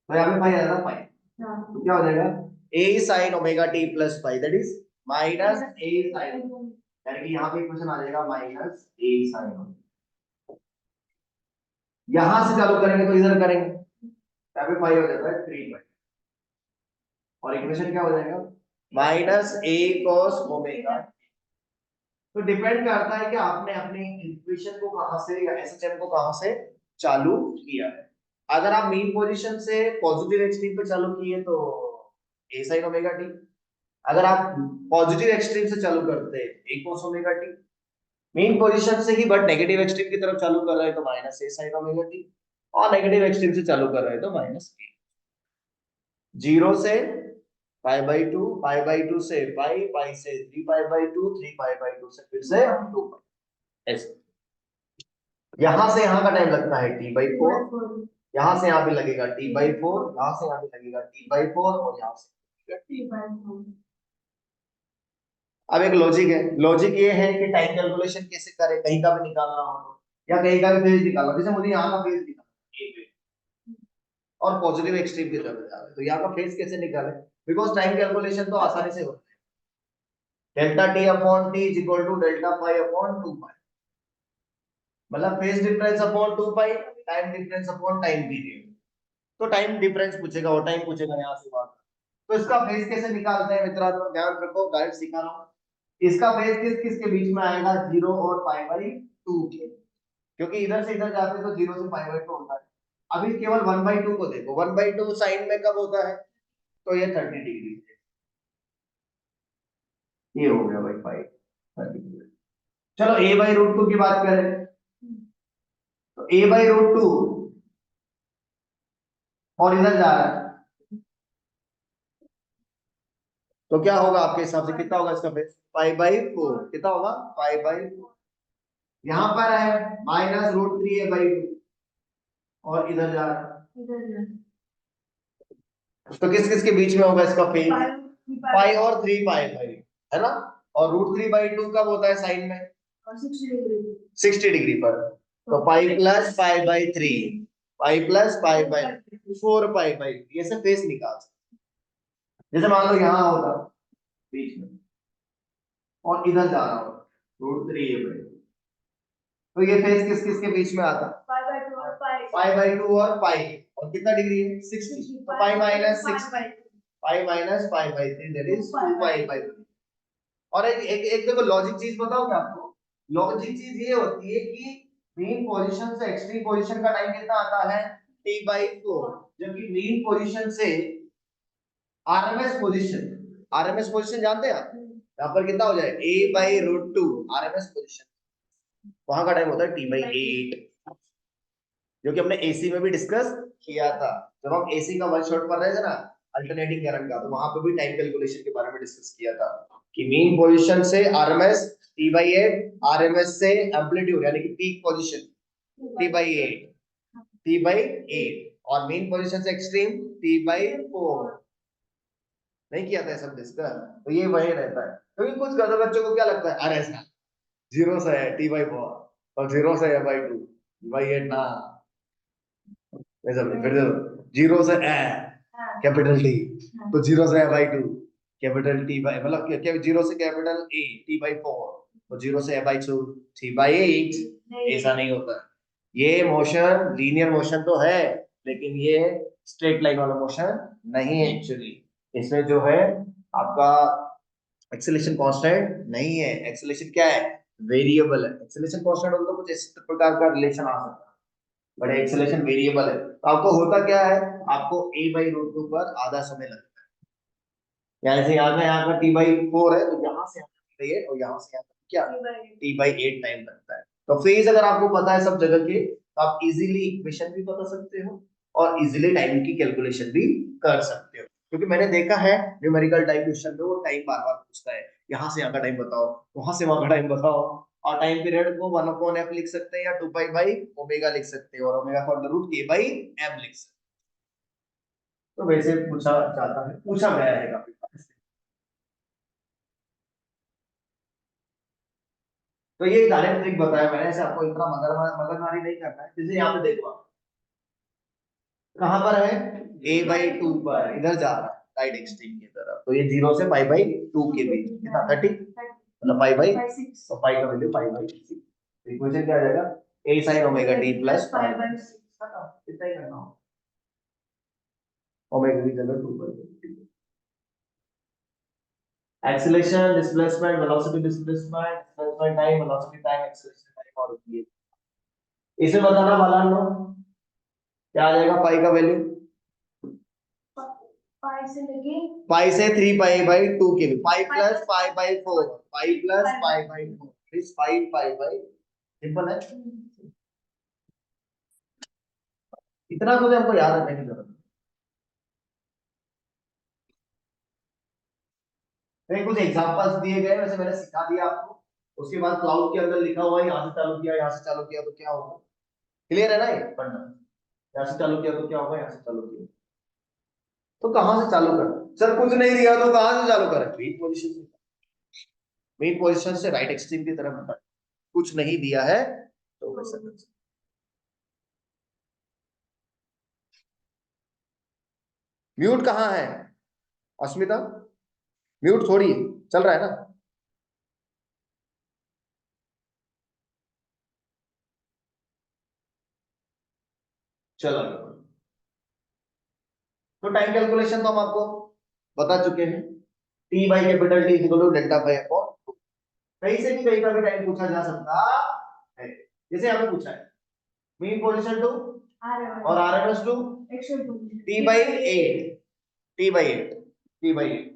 तो यहाँ पे पाई आ जाता है पाई, तो क्या हो जाएगा a sin omega t plus pi that is minus a sin, यानी कि यहाँ पे इक्वेशन आ जाएगा माइनस a sin। यहां से चालू करेंगे तो इधर करेंगे, यहाँ पे पाई हो जाता है 3 पाई, और इक्वेशन क्या हो जाएगा माइनस a cos ओमेगा। तो डिपेंड करता है कि आपने अपने इक्वेशन को कहां से या एसएचएम को कहां से चालू किया है। अगर आप मीन पोजीशन से पॉजिटिव एक्सट्रीम पे चालू किए तो a sin ओमेगा t, अगर आप पॉजिटिव एक्सट्रीम से चालू करते हैं a cos omega t, main position से ही बट नेगेटिव एक्सट्रीम की तरफ चालू कर रहे हैं तो minus a sin omega t, और नेगेटिव एक्सट्रीम से चालू कर रहे हैं तो माइनस a। 0 से पाई बाई 2, पाई बाई 2 से पाई, पाई से 3 पाई बाई 2, 3 पाई बाई 2 से फिर से 2 पाई, ऐसे। यहां से यहां का टाइम लगता है t बाई 4, यहां से यहां पे लगेगा t बाई 4, यहां से यहां पे लगेगा t बाई 4, और यहां से t बाई 4। अब एक लॉजिक है, लॉजिक ये है कि टाइम कैलकुलेशन कैसे करें, कहीं का भी निकालना हो तो, या कहीं का भी फेज निकालना, जैसे मुझे यहाँ का फेज निकालना a पे और पॉजिटिव एक्सट्रीम की तरफ जा रहा है, तो यहाँ का फेज कैसे निकालें, बिकॉज टाइम कैलकुलेशन तो आसानी से होता है, delta t upon t is equal to delta pi upon 2 pi, मतलब phase difference upon 2 pi, time difference upon time period. तो टाइम डिफरेंस पूछेगा और टाइम पूछेगा यहाँ से वहां, तो इसका फेज कैसे निकालते हैं मित्रा, तो ध्यान रखो, डायरेक्ट सिखा रहा हूँ। इसका फेज किस किस के बीच में आएगा, 0 और पाई बाई 2 के, क्योंकि इधर से इधर जाते तो 0 से पाई बाई 2 होता है। अभी केवल 1 बाई 2 को देखो, 1 बाई 2 साइन में कब होता है, तो ये 30 डिग्री, ये हो गया भाई पाई 30 डिग्री। चलो a बाई रूट 2 की बात करें, तो a बाई रूट 2 और इधर जा रहा है, तो क्या होगा आपके हिसाब से, कितना होगा इसका फेज, पाई बाई 4, कितना होगा पाई बाई 4। यहाँ पर है माइनस रूट 3 a बाई 2, और इधर जा रहा है, तो किस किस के बीच में होगा इसका फेज, पाई और 3 पाई बाई, है ना। और रूट 3 बाई 2 कब होता है साइन में, 60 डिग्री पर, तो pi plus pi by 3, pi plus pi by 4 pi by, ये सब फेज निकाल सकते। जैसे मान लो यहाँ होगा बीच में और इधर जा रहा होगा रूट 3 ए बाई, तो ये फेज किस किस के बीच में आता है, पाई बाई 2 और पाई, और कितना डिग्री है 60, तो pi minus 60, pi minus pi by 3 that is 2 pi by 3। और एक एक, एक देखो लॉजिक चीज बताओ क्या आपको, लॉजिक चीज ये होती है कि मीन पोजीशन से एक्सट्रीम पोजीशन का टाइम कितना आता है t बाई 4, जबकि मीन पोजीशन से आरएमएस पोजीशन जानते हैं आप, यहाँ पर कितना हो जाए a by root 2 RMS position, वहां का टाइम होता है t बाई 8, जो कि हमने एसी में भी डिस्कस किया था, जब हम एसी का वन शॉट पढ़ रहे थे ना अल्टरनेटिंग करंट का, तो वहां पे भी टाइम कैलकुलेशन के बारे में डिस्कस किया था कि मीन पोजीशन से आरएमएस t बाई 8, आरएमएस से एम्पलीट्यूड यानी कि peak position t by 8, t by 8, और मीन पोजीशन से एक्सट्रीम t बाई 4। नहीं किया था सब डिस्कस, तो ये वही रहता है, क्योंकि कुछ गधे बच्चों को क्या लगता है, अरे सर 0 से है t बाई 4 और 0 से है बाई 2 बाई 8 ना, फिर जीरो से कैपिटल टी, तो जीरो से by two capital T by, मतलब क्या जीरो से capital A T by four, तो जीरो से by two T by eight. ऐसा नहीं होता, ये मोशन लीनियर मोशन तो है, लेकिन ये स्ट्रेट लाइन वाला मोशन नहीं है एक्चुअली। इसमें जो है आपका एक्सेलेरेशन कांस्टेंट नहीं है, एक्सेलेरेशन क्या है, वेरिएबल है। एक्सेलेरेशन कांस्टेंट होता तो कुछ इस प्रकार का रिलेशन आ सकता है, बट एक्सेलेरेशन वेरिएबल है। तो आपको होता क्या है, आपको a बाई रूट टू पर आधा समय लगता है, यानी से यहाँ का t बाई फोर है, तो यहाँ से यहाँ t बाई एट, और यहाँ से यहाँ तक क्या t बाई एट टाइम लगता है। तो फेज अगर आपको पता है सब जगह के, तो आप इजीली इक्वेशन भी बता सकते हो और इजीली टाइम की कैलकुलेशन भी कर सकते हो, क्योंकि मैंने देखा है न्यूमेरिकल टाइप क्वेश्चन में वो टाइम बार बार पूछता है, यहाँ से यहाँ का टाइम बताओ, वहां से वहां का टाइम बताओ, और टाइम पीरियड को 1 अपॉन f लिख सकते हैं या 2 पाई बाई ओमेगा लिख सकते हैं, और ओमेगा का under root k by m लिख सकते हैं। तो वैसे पूछा जाता है, पूछा गया है काफी बार। तो ये डायरेक्ट ट्रिक बताया मैंने, ऐसे आपको इतना मगजमारी नहीं करना है। जैसे यहाँ पे देखो आप, कहां पर है, a बाई टू पर इधर जा रहा है राइट एक्सट्रीम की तरफ, तो ये जीरो से पाई बाई टू के बीच कितना 30, मतलब पाई बाई, तो पाई का वैल्यू पाई बाई 6। इक्वेशन क्या आ जाएगा, a sin omega t plus pi by 6, इतना ही करना होगा, ओमेगा की जगह 2 पर। Acceleration, displacement, velocity displacement, displacement time, velocity time, acceleration time, और ये इसे बताना वाला नो, क्या आ जाएगा पाई का वैल्यू, पाई से 3 पाई बाई 2 के लिए, pi plus pi by 4, pi plus pi by 4 is 5 pi by, simple है। इतना तो हमको याद रखने की जरूरत है। कुछ एग्जांपल्स दिए गए, वैसे मैंने सिखा दिया आपको, उसके बाद क्लाउड के अंदर लिखा हुआ है, यहाँ से चालू किया, यहाँ से चालू किया तो क्या होगा, क्लियर है ना ये पढ़ना, यहाँ से चालू किया तो क्या होगा, यहाँ से चालू किया तो कहां से चालू कर, सर कुछ नहीं दिया तो कहां से चालू कर, मेन पोजीशन से, मेन पोजीशन से राइट एक्सट्रीम की तरफ बढ़, कुछ नहीं दिया है तो वैसा कर सकते। म्यूट कहाँ है अस्मिता, म्यूट थोड़ी है, चल रहा है ना। चलो, तो टाइम कैलकुलेशन तो हम आपको बता चुके हैं, T by capital T equal to delta by upon, कहीं से भी कहीं का भी टाइम पूछा जा सकता है, जैसे हमें पूछा है मीन पोजीशन टू और RMS to T by eight, T by eight, T by eight,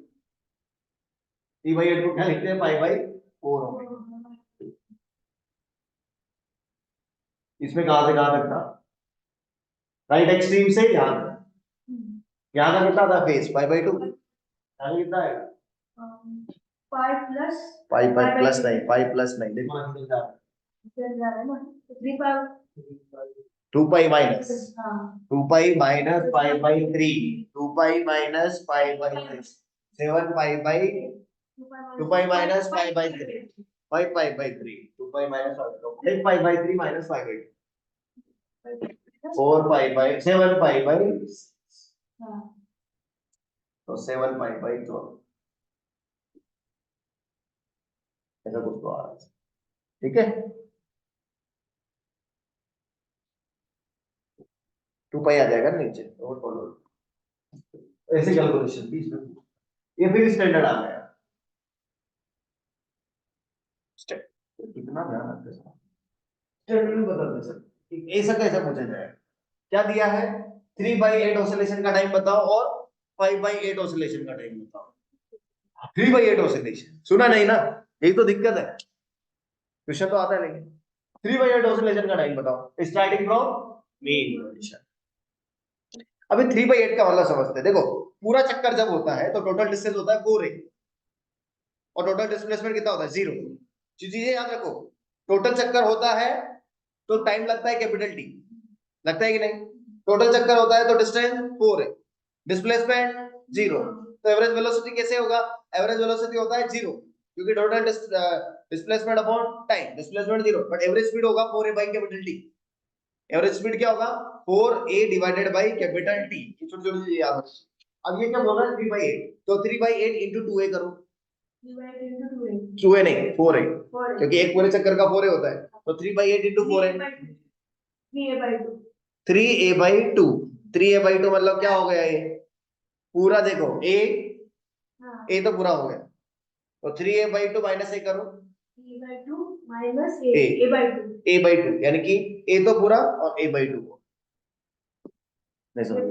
T by eight को क्या लिखते हैं, पाई बाई फोर ओमेगा। इसमें कहां से कहां तक था, राइट एक्सट्रीम से यहां तक, यहां का कितना था फेस, पाई बाई टू, यहां का कितना है, पाई प्लस, पाई पाई प्लस नहीं, पाई प्लस नहीं, देखो ना किधर जा रहा है ना, 3 पाई, 2 pi minus, 2 pi minus pi by 3, 2 pi minus pi by 3, 7 pi by, 2 pi minus pi by 3, 5 pi by 3, 2 pi minus 8 pi by 3 minus 5 by 4 pi by 7 pi by, तो 7 पाई बाई 12, ऐसा कुछ तो आ रहा है, ठीक है। 2 पाई आ जाएगा नीचे, और फॉलो ऐसे कैलकुलेशन बीच में, ये फिर स्टैंडर्ड आ गया, कितना ध्यान रखते हैं, स्टैंडर्ड में बदल दे सर, ऐसा कैसे पूछा जाएगा, क्या दिया है, 3 बाई 8 ऑसिलेशन का टाइम बताओ और 5 बाई 8 ऑसिलेशन का टाइम बताओ, 3 बाई 8 ऑसिलेशन सुना नहीं ना, यही तो दिक्कत है, क्वेश्चन तो आता है लेकिन 3 बाई 8 ऑसिलेशन का टाइम बताओ स्टार्टिंग फ्रॉम मेन पोजीशन। अभी 3 बाई 8 का मतलब समझते हैं, देखो पूरा चक्कर जब होता है तो टोटल डिस्टेंस होता है 4a, और टोटल डिस्प्लेसमेंट कितना होता है 0, चीजें याद रखो, टोटल चक्कर होता है तो टाइम लगता है कैपिटल टी, लगता है कि नहीं, टोटल चक्कर होता है तो डिस्टेंस 4 है, डिस्प्लेसमेंट 0, तो एवरेज वेलोसिटी कैसे होगा, एवरेज वेलोसिटी होता है 0, क्योंकि total displacement upon time, displacement 0 but average speed होगा 4a by capital T, average speed क्या होगा 4a divided by capital T, ये छोटी छोटी चीजें याद रखिए। अब ये क्या बोल रहा है 3/8, तो 3/8 इंटू 2a करो, 2a नहीं 4a, क्योंकि एक पूरे चक्कर का 4a होता है, तो 3/8 इंटू 4a, 3a/2, 3a/2 मतलब क्या हो गया ये पूरा, देखो a तो पूरा हो गया, तो 3a/2 माइनस a करो, a/2 यानी कि a तो पूरा और a/2 नहीं समझ,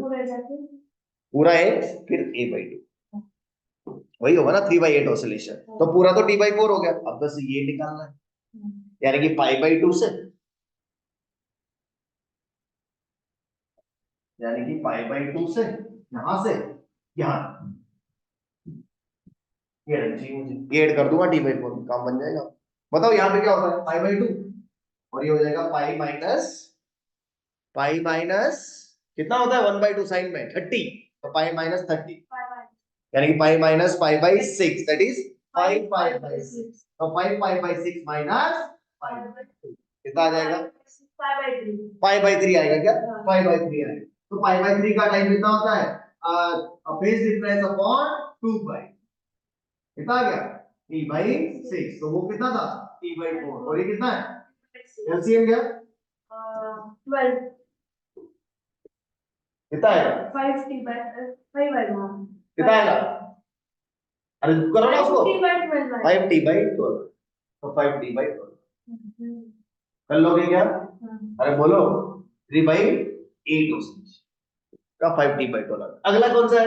पूरा a फिर a/2, वही होगा ना 3/8 ऑसिलेशन, तो पूरा तो t/4 हो गया, अब बस ये निकालना है, यानी कि π/2 से, यानी कि π/2 से यहां से यहां, ये रहना चाहिए मुझे, ये ऐड कर दूंगा t/4, काम बन जाएगा। बताओ यहाँ पे क्या होता है π/2, और ये हो जाएगा पाई माइनस कितना होता है 1/2 साइन में 30, तो पाई माइनस 30, यानी कि पाई माइनस π/6, दैट इज 5π/6, तो 5π/6 माइनस कितना आ जाएगा, π/3 आएगा क्या, π/3 आएगा, तो π/3 का टाइम कितना होता है फेज डिफरेंस अपॉन 2π, कितना आ गया t/6, तो वो कितना था t/4, और ये कितना है एलसीएम क्या 12, कितना आएगा 5t/5 कितना आएगा, अरे करो ना उसको 5t/12, तो 5t/12 कर लोगे क्या, अरे बोलो 3/8 का 5t/12, अगला कौन सा है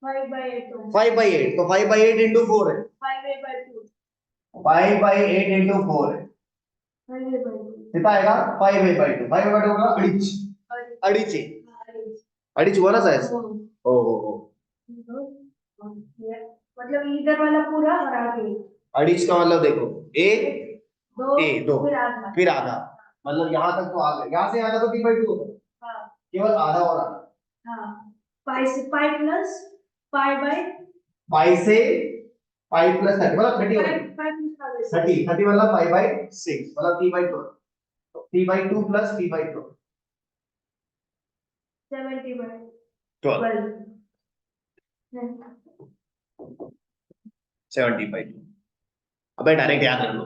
5/8, तो 5/8 इंटू 4 है, 5/8 इंटू 4 है, कितना आएगा 5/2, 5/2 का अड़ीच, अड़ीच अड़ीच हुआ ना साइज, ओ मतलब इधर वाला पूरा और आगे अड़ीच का मतलब देखो एक दो फिर आधा, फिर आधा, मतलब यहाँ तक तो आ गया, यहाँ से आधा तो t/2 होता है, केवल आधा और आधा, पाई से पाई प्लस पाई से पाई प्लस 30 मतलब 30 होगा, 30 मतलब π/6 मतलब t/12, तो t/2 प्लस t/12 70/12, 70/2, अबे डायरेक्ट याद रख लो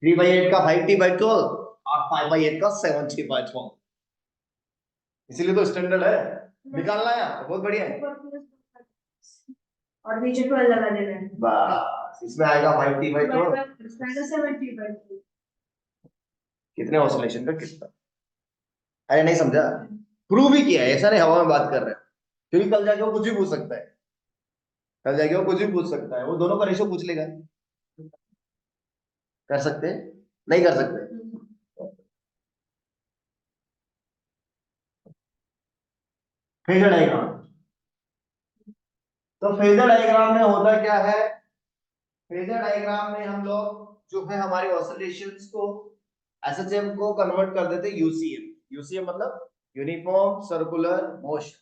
3/8 का 5t/12 और 5/8 का 70/12, इसीलिए तो स्टैंडर्ड है, निकालना है यार, बहुत बढ़िया है, और नीचे 12 लगा देना है, बस इसमें आएगा 5t/12, 70/2, कितने ऑसिलेशन का कितना, अरे नहीं समझा, प्रूव ही किया है, ऐसा नहीं हवा में बात कर रहे हैं, क्योंकि कल जाके वो कुछ भी पूछ सकता है, कल जाके वो कुछ भी पूछ सकता है, वो दोनों का रेशो पूछ लेगा, कर सकते हैं नहीं कर सकते, फेजर डायग्राम, तो फेजर डायग्राम में होता क्या है, फेजर डायग्राम में हम लोग जो है हमारे ऑसिलेशंस को एसएचएम को कन्वर्ट कर देते हैं यूसीएम, यूसीएम मतलब यूनिफॉर्म सर्कुलर मोशन,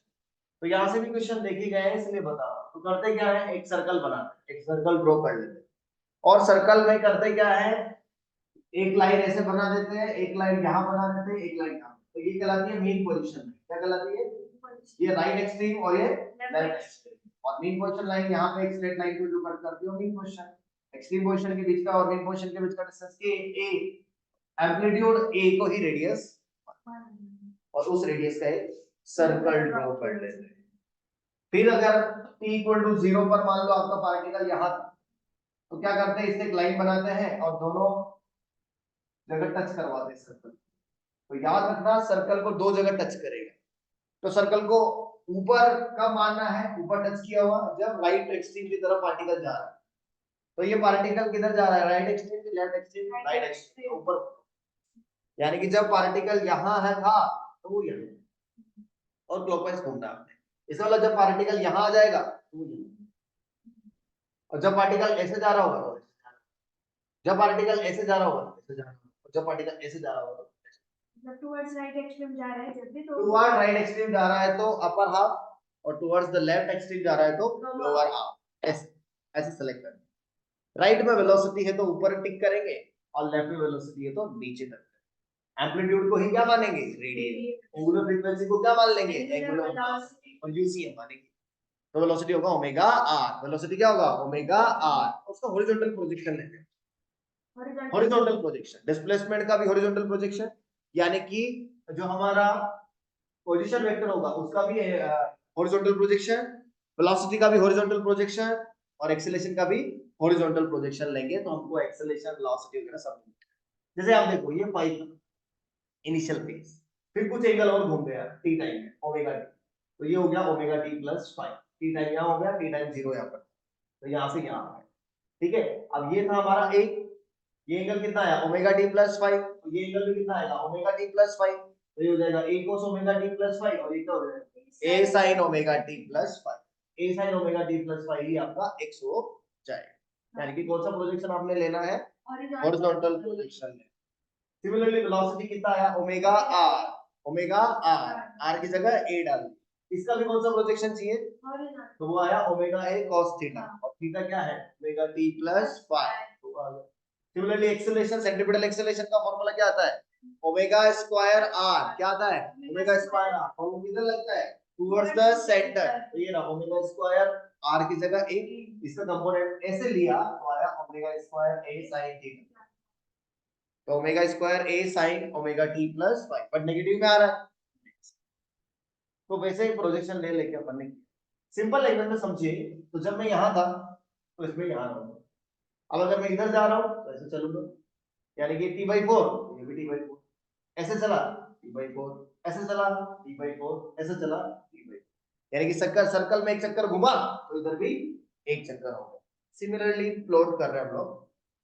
तो यहां से भी क्वेश्चन देखे गए हैं इसलिए बता रहा हूं, तो करते क्या है एक सर्कल बनाते हैं, एक सर्कल ड्रॉ कर लेते हैं, और सर्कल में करते क्या है एक लाइन ऐसे बना देते हैं, एक लाइन यहाँ बना देते हैं, एक लाइन यहाँ, तो ये कहलाती है मीन पोजीशन, क्या कहलाती है, ये राइट एक्सट्रीम और ये लेफ्ट एक्सट्रीम, और मीन पोजीशन लाइन यहाँ पे एक स्ट्रेट लाइन को जो कट करती है मीन पोजीशन, एक्सट्रीम पोजीशन के बीच का और मीन पोजीशन के बीच का डिस्टेंस ए, एम्पलीट्यूड a को ही रेडियस, और उस रेडियस का एक सर्कल ड्रॉ कर लेते हैं, फिर अगर t इक्वल टू 0 पर मान लो आपका पार्टिकल यहाँ था, तो क्या करते हैं इससे एक लाइन बनाते हैं और दोनों जगह टच करवाते हैं सर्कल, तो याद रखना सर्कल को दो जगह टच करेगा, तो सर्कल को ऊपर कब मानना है, ऊपर टच किया हुआ जब राइट एक्सट्रीम की तरफ पार्टिकल जा रहा है, तो ये पार्टिकल किधर जा रहा है राइट एक्सट्रीम की लेफ्ट एक्सट्रीम, राइट एक्सट्रीम ऊपर, यानी कि जब पार्टिकल यहाँ है था तो वो यहाँ, और क्लॉकवाइज घूमना है, इसका मतलब जब पार्टिकल यहाँ आ जाएगा तो वो यहाँ, और जब पार्टिकल ऐसे जा रहा होगा तो जब पार्टिकल ऐसे जा रहा होगा तो ऐसे जा रहा होगा, और जब पार्टिकल ऐसे जा रहा होगा तो टुवर्ड्स राइट एक्सट्रीम जा रहा है जब भी, तो टुवर्ड राइट एक्सट्रीम जा रहा है तो अपर हाफ, और टुवर्ड्स द लेफ्ट एक्सट्रीम जा रहा है तो लोअर हाफ, ऐसे ऐसे सेलेक्ट करें, राइट में वेलोसिटी है तो ऊपर टिक करेंगे और लेफ्ट में वेलोसिटी है तो नीचे तक, एम्पलीट्यूड को ही क्या मानेंगे, रेडियन। एंगुलर फ्रीक्वेंसी को क्या मान लेंगे, एंगुलर वेलोसिटी, और यूसीएम मानेंगे। तो वेलोसिटी होगा ओमेगा आर। वेलोसिटी क्या होगा, ओमेगा आर। उसका हॉरिजॉन्टल प्रोजेक्शन लेते हैं, हॉरिजॉन्टल प्रोजेक्शन। डिस्प्लेसमेंट का भी हॉरिजॉन्टल प्रोजेक्शन, यानी कि जो हमारा पोजीशन वेक्टर होगा उसका भी हॉरिजॉन्टल प्रोजेक्शन, वेलोसिटी का भी हॉरिजॉन्टल प्रोजेक्शन, और एक्सेलरेशन का भी हॉरिजॉन्टल प्रोजेक्शन लेंगे तो हमको एक्सेलरेशन, वेलोसिटी वगैरह सब मिलेगा। जैसे आप देखो ये फाइव इनिशियल फेज, फिर कुछ एंगल और घूम गया टी टाइम में, ओमेगा टी, तो ये हो गया omega T plus 5। T time यहाँ हो गया, टी टाइम 0 यहाँ पर, तो यहाँ से यहाँ है। ठीक है, अब ये था हमारा एक, ये एंगल कितना आया, ओमेगा टी प्लस 5, तो ये एंगल भी कितना आएगा, ओमेगा टी प्लस 5, तो ये हो जाएगा a cos omega T plus 5, और ये क्या हो जाएगा a sin omega T plus 5। a sin omega T plus 5 ही आपका x हो जाएगा। यानी कि कौन सा प्रोजेक्शन आपने लेना है, हॉरिजॉन्टल प्रोजेक्शन है। सिमिलरली वेलोसिटी कितना आया, omega R, omega R, R की जगह a डाल दी। इसका भी कौन सा प्रोजेक्शन चाहिए, तो वो आया ओमेगा a cos थीटा, और थीटा क्या है, omega t plus 5। Similarly acceleration, centripetal acceleration का फार्मूला क्या आता है, ओमेगा स्क्वायर आर, क्या आता है, ओमेगा स्क्वायर आर, और वो किधर लगता है, टुवर्ड्स द सेंटर, तो ये ना ओमेगा स्क्वायर आर की जगह a, इसका कंपोनेंट ऐसे लिया तो आया omega square a sin theta, तो omega square a sin omega t plus 5, but negative में आ रहा है, तो वैसे ही प्रोजेक्शन ले लेके अपन ने, सिंपल लैंग्वेज में समझिए, तो जब मैं यहाँ था तो इसमें यहाँ रहूंगा, अब अगर मैं इधर जा रहा हूँ तो ऐसे चलूंगा, यानी कि t/4, ये भी t/4, ऐसे चला t/4, ऐसे चला t/4, ऐसे चला t/4, यानी कि सर्कल सर्कल में एक चक्कर घुमा तो इधर भी एक चक्कर होगा। सिमिलरली प्लॉट कर रहे हैं हम लोग,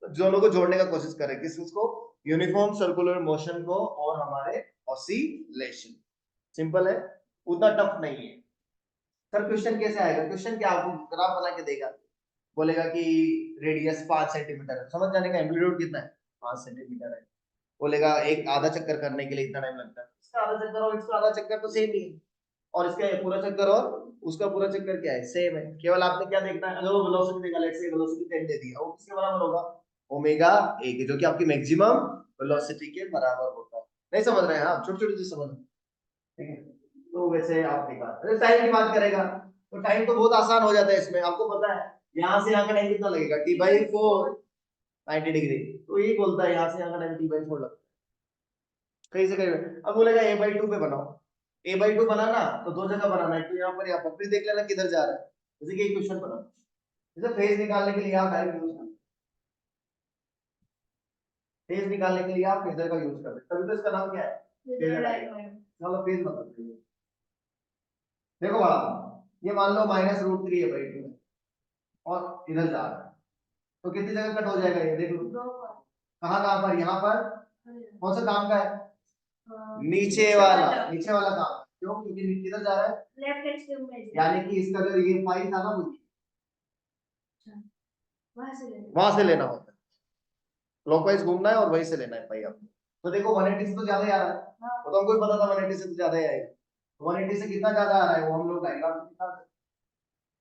तो दोनों को जोड़ने का कोशिश कर रहे हैं, किस उसको, यूनिफॉर्म सर्कुलर मोशन को और हमारे ऑसिलेशन। सिंपल है, उतना टफ नहीं है। सर क्वेश्चन कैसे आएगा, क्वेश्चन क्या आपको ग्राफ बना के देगा, बोलेगा कि रेडियस 5 सेंटीमीटर है, समझ जाने का एम्पलीट्यूड कितना है, 5 सेंटीमीटर है, बोलेगा एक आधा चक्कर करने के लिए इतना टाइम लगता है, इसका आधा चक्कर और इसका आधा चक्कर तो सेम ही है, और इसका पूरा चक्कर और उसका पूरा चक्कर क्या है, सेम है। केवल आपने क्या देखना है, अगर वो वेलोसिटी देगा, लेट्स से वेलोसिटी 10 दे दिया, वो किसके बराबर होगा, ओमेगा ए के, जो कि आपकी मैक्सिमम वेलोसिटी के बराबर होता है। नहीं समझ रहे हैं आप, छोटी छोटी चीज समझ, ठीक है। तो वैसे आप निकाल, टाइम की बात करेगा तो टाइम तो बहुत आसान हो जाता है इसमें, आपको पता है यहाँ से यहाँ का टाइम कितना लगेगा, t/4 90 डिग्री, तो ये बोलता है यहाँ से यहाँ का टाइम t/4 लगता है, कहीं से कहीं। अब बोलेगा a/2 पे बनाओ, a/2 बनाना तो दो जगह बनाना है, तो यहाँ पर फिर देख लेना किधर जा रहा है, जैसे कि एक क्वेश्चन बना, जैसे फेज निकालने के लिए आप डायरेक्ट यूज करते, फेज निकालने के लिए आप फेजर का यूज करते, तभी तो इसका नाम क्या है, फेजर डायग्राम। चलो फेज बताते हैं, देखो बड़ा, ये मान लो -√3a/2 और इधर जा रहा है, तो कितनी जगह कट हो जाएगा ये देख लो, कहाँ कहाँ पर, यहाँ पर, कौन सा काम का है, नीचे वाला, नीचे वाला काम, क्यों, क्योंकि किधर जा रहा है, लेफ्ट एक्सट्रीम में, यानी कि इसका जो ये फाइल था ना मुझे वहां से लेना होता है, क्लॉकवाइज घूमना है और वहीं से लेना है भाई आपको। तो देखो 180 से तो ज्यादा ही आ रहा है, वो तो हमको ही पता था 180 से तो ज्यादा ही आएगा, 180 से कितना ज्यादा आ रहा है वो हम लोग डायग्राम में दिखा सकते हैं।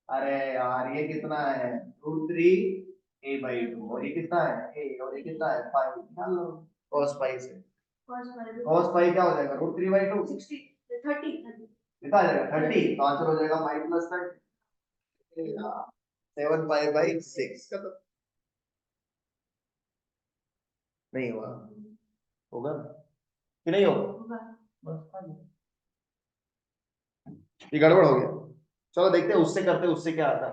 अरे यार ये कितना है, √3a/2, और ये कितना है a, और ये कितना है 5, निकाल लो cos pi से, cos pi क्या हो जाएगा, √3/2, 60 30 कितना आ जाएगा 30, तो आंसर हो जाएगा 5 + 30, 7 pi/6 का, तो नहीं होगा, होगा कि नहीं होगा, बस ये गड़बड़ हो गया। चलो देखते हैं उससे करते, उससे क्या आता है,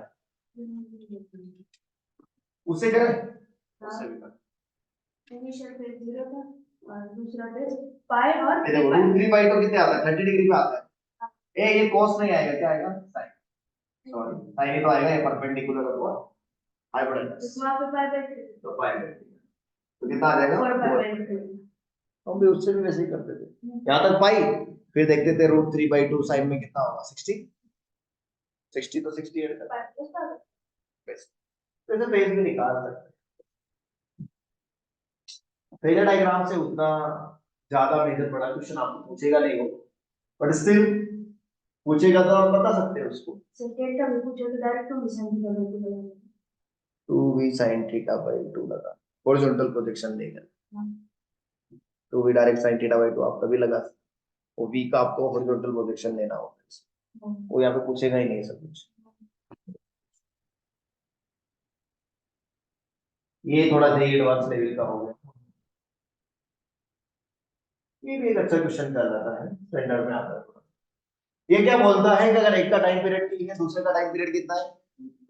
उससे करें, उससे भी करें। इनिशियल फेज 0 था और दूसरा फेज पाई और ये देखो √3/2 कितने आता है, 30 डिग्री पे आता है, ये cos नहीं आएगा, क्या आएगा, sin, सॉरी sin ही तो आएगा, ये परपेंडिकुलर होगा हाइपोटेनस, तो वहां पे पाई तो पाई, तो कितना आ जाएगा 4, हम भी उससे भी वैसे ही करते थे, यहाँ तक पाई, फिर देखते थे √3/2 साइन में कितना होगा, 60, 60 तो 60 ऐड कर, वैसे पेज भी निकाल सकते हैं। फेजर डायग्राम से उतना ज्यादा मेजर बड़ा क्वेश्चन आपको पूछेगा नहीं हो, बट स्टिल पूछेगा तो आप बता सकते हैं उसको, सेकंड का भी पूछो तो डायरेक्ट तुम डिसाइड कर लो, 2v sin θ/2 लगा, हॉरिजॉन्टल प्रोजेक्शन देगा, two V direct sine theta by two आप तभी लगा सकते हो। वी का आपको हॉरिजॉन्टल प्रोजेक्शन लेना होगा, वो यहाँ पे पूछेगा ही नहीं सब कुछ। ये थोड़ा सा एडवांस लेवल का हो गया, ये भी एक अच्छा क्वेश्चन कर रहा है, स्टैंडर्ड में आता है थोड़ा। ये क्या बोलता है कि अगर एक का टाइम पीरियड टी है, दूसरे का टाइम पीरियड कितना है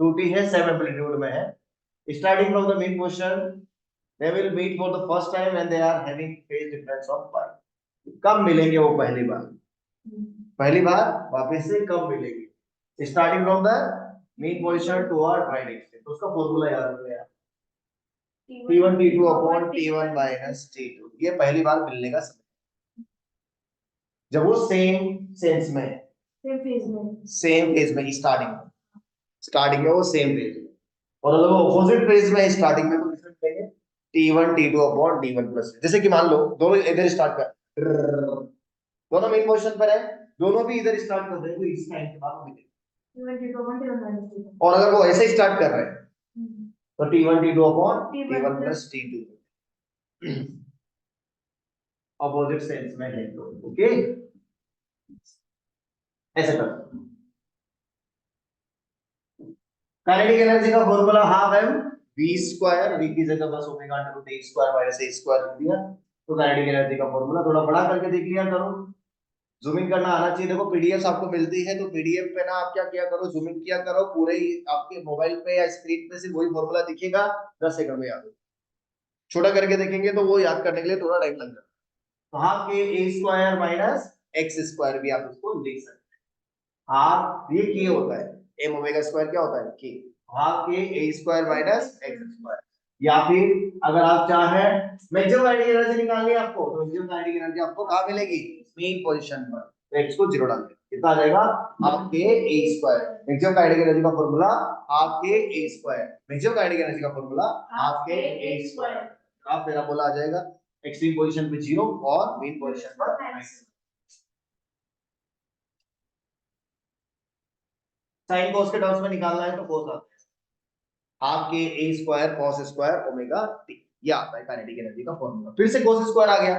2t है, सेम एम्पलीट्यूड में है, starting from the mean position they will meet for the first time when they are having phase difference of pi। कब मिलेंगे वो पहली बार वापस से कब मिलेंगे, starting from the mean position toward right axis. तो उसका फार्मूला याद हो गया, t1 t2 upon t1 minus t2। ये पहली बार मिलने का समय जब वो सेम सेंस में है, सेम फेज में स्टार्टिंग में वो सेम फेज में, और अगर वो ऑपोजिट फेज में स्टार्टिंग में तो किसमें मिलेंगे t1 t2 upon d1 plus. जैसे कि मान लो दोनों इधर स्टार्ट कर, दोनों मेन पोजीशन पर है, दोनों भी इधर स्टार्ट कर रहे हैं, तो इस टाइम के बाद मिलेंगे। और अगर वो ऐसे स्टार्ट कर रहे हैं तो t1 t2 upon t1 plus t2 opposite sense में है तो ओके ऐसे कर। काइनेटिक एनर्जी का formula half M we square, V की जगह बस omega under root A square minus A square लिख दिया। तो काइनेटिक एनर्जी का फॉर्मूला थोड़ा बड़ा करके देख लिया करो, जूम इन करना आना चाहिए। देखो पीडीएफ आपको मिलती है तो पीडीएफ पे ना आप क्या किया करो, जूम इन किया करो, पूरे ही आपके मोबाइल पे या स्क्रीन पे सिर्फ वही फॉर्मूला दिखेगा, 10 सेकंड में याद हो। छोटा करके देखेंगे तो वो याद करने के लिए थोड़ा टाइम लग जाता है। तो हाफ के A square minus x square भी आप इसको लिख सकते हैं। हाफ ये के होता है, एम ओमेगा स्क्वायर क्या होता है के, हाफ के A square minus x square. या फिर अगर आप चाहें मैक्सिमम काइनेटिक एनर्जी निकालनी है आपको, तो मैक्सिमम काइनेटिक एनर्जी आपको कहां मिलेगी मेन पोजीशन पर, तो एक्स को 0 डाल दें, कितना आ जाएगा हाफ के A square. Maximum kinetic energy का फार्मूला हाफ के A square, maximum kinetic energy का फार्मूला हाफ के ए स्क्वायर। आप मेरा बोला आ जाएगा एक्सट्रीम पोजीशन पे 0 और मेन पोजीशन पर साइन कॉस के टर्म्स में निकालना है तो cos आता है हाफ के A square cos square omega T, ये आता है काइनेटिक एनर्जी का फार्मूला। फिर से cos स्क्वायर आ गया,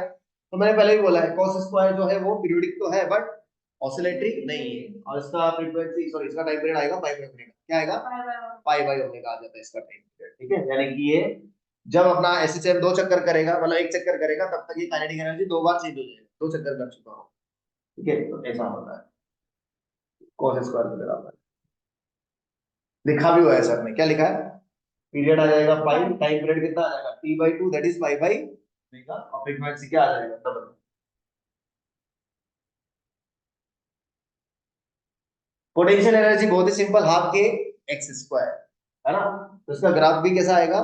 तो मैंने पहले ही बोला है cos स्क्वायर जो है वो पीरियोडिक तो है बट ऑसिलेटरी नहीं है, और इसका फ्रीक्वेंसी सॉरी इसका टाइम पीरियड आएगा पाई बाय ओमेगा, क्या आएगा पाई बाय ओमेगा आ जाता है इसका टाइम पीरियड, ठीक है। यानी कि ये जब अपना एसएचएम 2 चक्कर करेगा, मतलब एक चक्कर करेगा, तब तक ये काइनेटिक एनर्जी 2 बार चेंज हो जाएगी, 2 चक्कर कर चुका हो, ठीक है। तो ऐसा होता है cos स्क्वायर के बराबर, लिखा भी हुआ है सर ने, क्या लिखा है पीरियड आ जाएगा पाई, टाइम पीरियड कितना आ जाएगा t/2 that is pi by omega, और फ्रीक्वेंसी क्या आ जाएगा डबल। पोटेंशियल एनर्जी बहुत ही सिंपल, हाफ के एक्स स्क्वायर है ना, तो इसका ग्राफ भी कैसा आएगा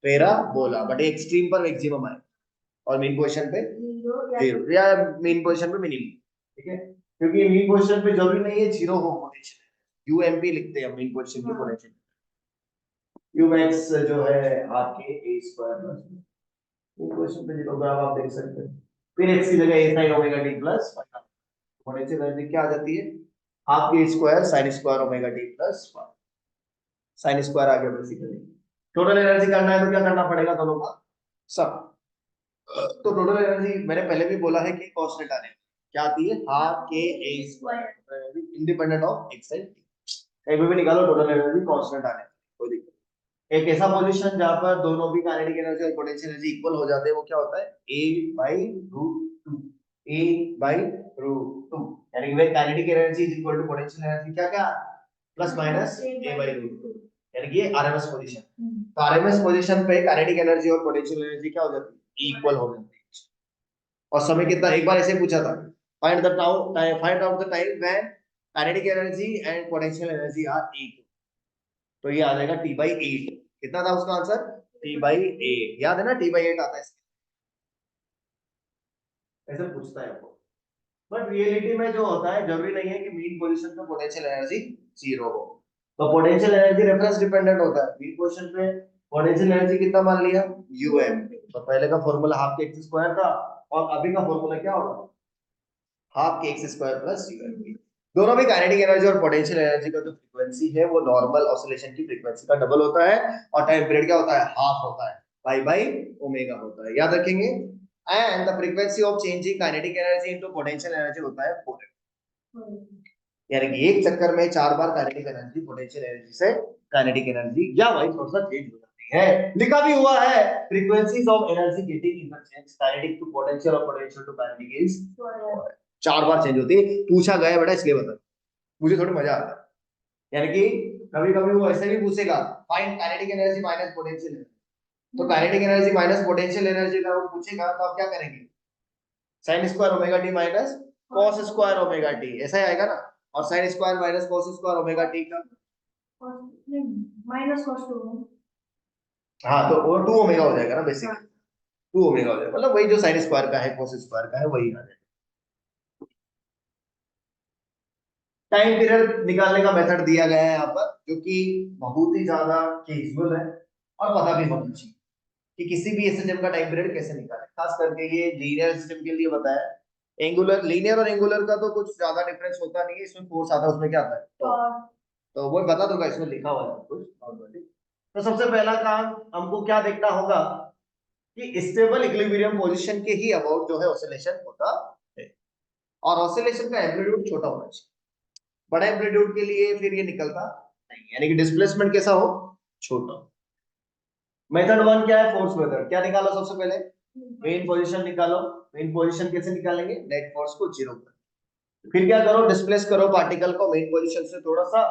पैराबोला, बट एक्सट्रीम पर मैक्सिमम आएगा और मेन पोजीशन पे 0 या मेन पोजीशन पे मिनिमम, ठीक है, क्योंकि मेन पोजीशन पे जरूरी नहीं है 0 हो पोटेंशियल, यूएमपी लिखते हैं मेन पोजीशन की पोटेंशियल, यूमैक्स जो है हाफ के ए स्क्वायर प्लस क्वेश्चन पे 0 ग्राफ आप देख सकते हैं। फिर x की जगह a sin omega t plus potential energy क्या आ जाती है हाफ के square sin square omega t plus sin square आ गया बेसिकली। टोटल एनर्जी करना है तो क्या करना पड़ेगा दोनों का सब, तो टोटल एनर्जी मैंने पहले भी बोला है कि कांस्टेंट आने क्या आती है हाफ के a square independent of x and t, कहीं भी निकालो टोटल एनर्जी कांस्टेंट आने कोई दिक्कत। एक ऐसा पोजीशन जहां पर दोनों भी काइनेटिक एनर्जी और पोटेंशियल एनर्जी इक्वल हो जाते हैं वो क्या होता है a/√2, a/√2, यानी कि kinetic energy is equal to potential energy क्या क्या प्लस माइनस a/√2, यानी कि ये आरएमएस पोजीशन। तो आरएमएस पोजीशन पे काइनेटिक एनर्जी और पोटेंशियल एनर्जी क्या हो जाती है इक्वल हो जाती है। और समय कितना, एक बार ऐसे पूछा था find out the time when kinetic energy and potential energy are equal, तो ये आ जाएगा t/8, कितना था उसका आंसर t/8, याद है ना t/8 आता है ऐसे पूछता है आपको। बट रियलिटी में जो होता है जरूरी नहीं है कि मीन पोजीशन पे पोटेंशियल एनर्जी 0 हो, तो पोटेंशियल एनर्जी रेफरेंस डिपेंडेंट होता है। मीन पोजीशन पे पोटेंशियल एनर्जी कितना मान लिया um, तो पहले का फॉर्मूला हाफ के एक्स स्क्वायर था और अभी का फॉर्मूला क्या होगा हाफ के एक्स स्क्वायर प्लस um। दोनों में काइनेटिक एनर्जी और पोटेंशियल एनर्जी का जो फ्रीक्वेंसी है वो नॉर्मल ऑसिलेशन की फ्रीक्वेंसी का डबल होता है, और टाइम पीरियड क्या होता है हाफ होता है, पाई बाय ओमेगा होता है, याद रखेंगे। And the frequency of changing kinetic energy into potential energy होता है 4. यानी कि एक चक्कर में 4 बार काइनेटिक एनर्जी पोटेंशियल एनर्जी से काइनेटिक एनर्जी या वाइस वर्सा चेंज हो जाती है. लिखा भी हुआ है frequencies of energy getting interchange kinetic to potential और पोटेंशियल टू काइनेटिक इज 4 बार चेंज होती है. पूछा गया है बेटा इसलिए बता, मुझे थोड़ी मजा आता है. यानी कि कभी कभी वो ऐसे भी पूछेगा find kinetic energy minus potential energy, तो kinetic energy minus potential energy का वो पूछेगा तो आप क्या करेंगे, sin square omega T minus cos square omega T, ऐसा ही आएगा ना. और sin square minus cos square omega T का माइनस cos 2. हाँ तो वो 2 ओमेगा हो जाएगा ना बेसिकली, 2 ओमेगा हो जाएगा, मतलब वही जो sin स्क्वायर का है cos स्क्वायर का है वही आ जाएगा. टाइम पीरियड निकालने का मेथड दिया गया है यहाँ पर जो कि बहुत ही ज्यादा कैजुअल है और पता भी होना चाहिए कि किसी भी एसएचएम का टाइम पीरियड कैसे निकालें. खास करके ये लीनियर सिस्टम के लिए बताया. एंगुलर लीनियर और एंगुलर का तो कुछ ज्यादा डिफरेंस होता नहीं है, इसमें फोर्स आता है उसमें क्या आता है तो वो बता दूंगा, इसमें लिखा हुआ है कुछ नॉर्मली. तो सबसे पहला काम हमको क्या देखना होगा कि स्टेबल इक्विलिब्रियम पोजीशन के ही अबाउट जो है ऑसिलेशन होता है और ऑसिलेशन का एम्पलीट्यूड छोटा होना चाहिए. बड़ा एम्पलीट्यूड के लिए फिर ये निकलता नहीं, यानी कि डिस्प्लेसमेंट कैसा हो, छोटा. मेथड 1 क्या है, फोर्स मेथड. क्या निकालो सबसे पहले, मेन पोजीशन निकालो. मेन पोजीशन कैसे निकालेंगे, नेट फोर्स को 0 कर, फिर क्या करो, डिस्प्लेस करो पार्टिकल को मेन पोजीशन से थोड़ा सा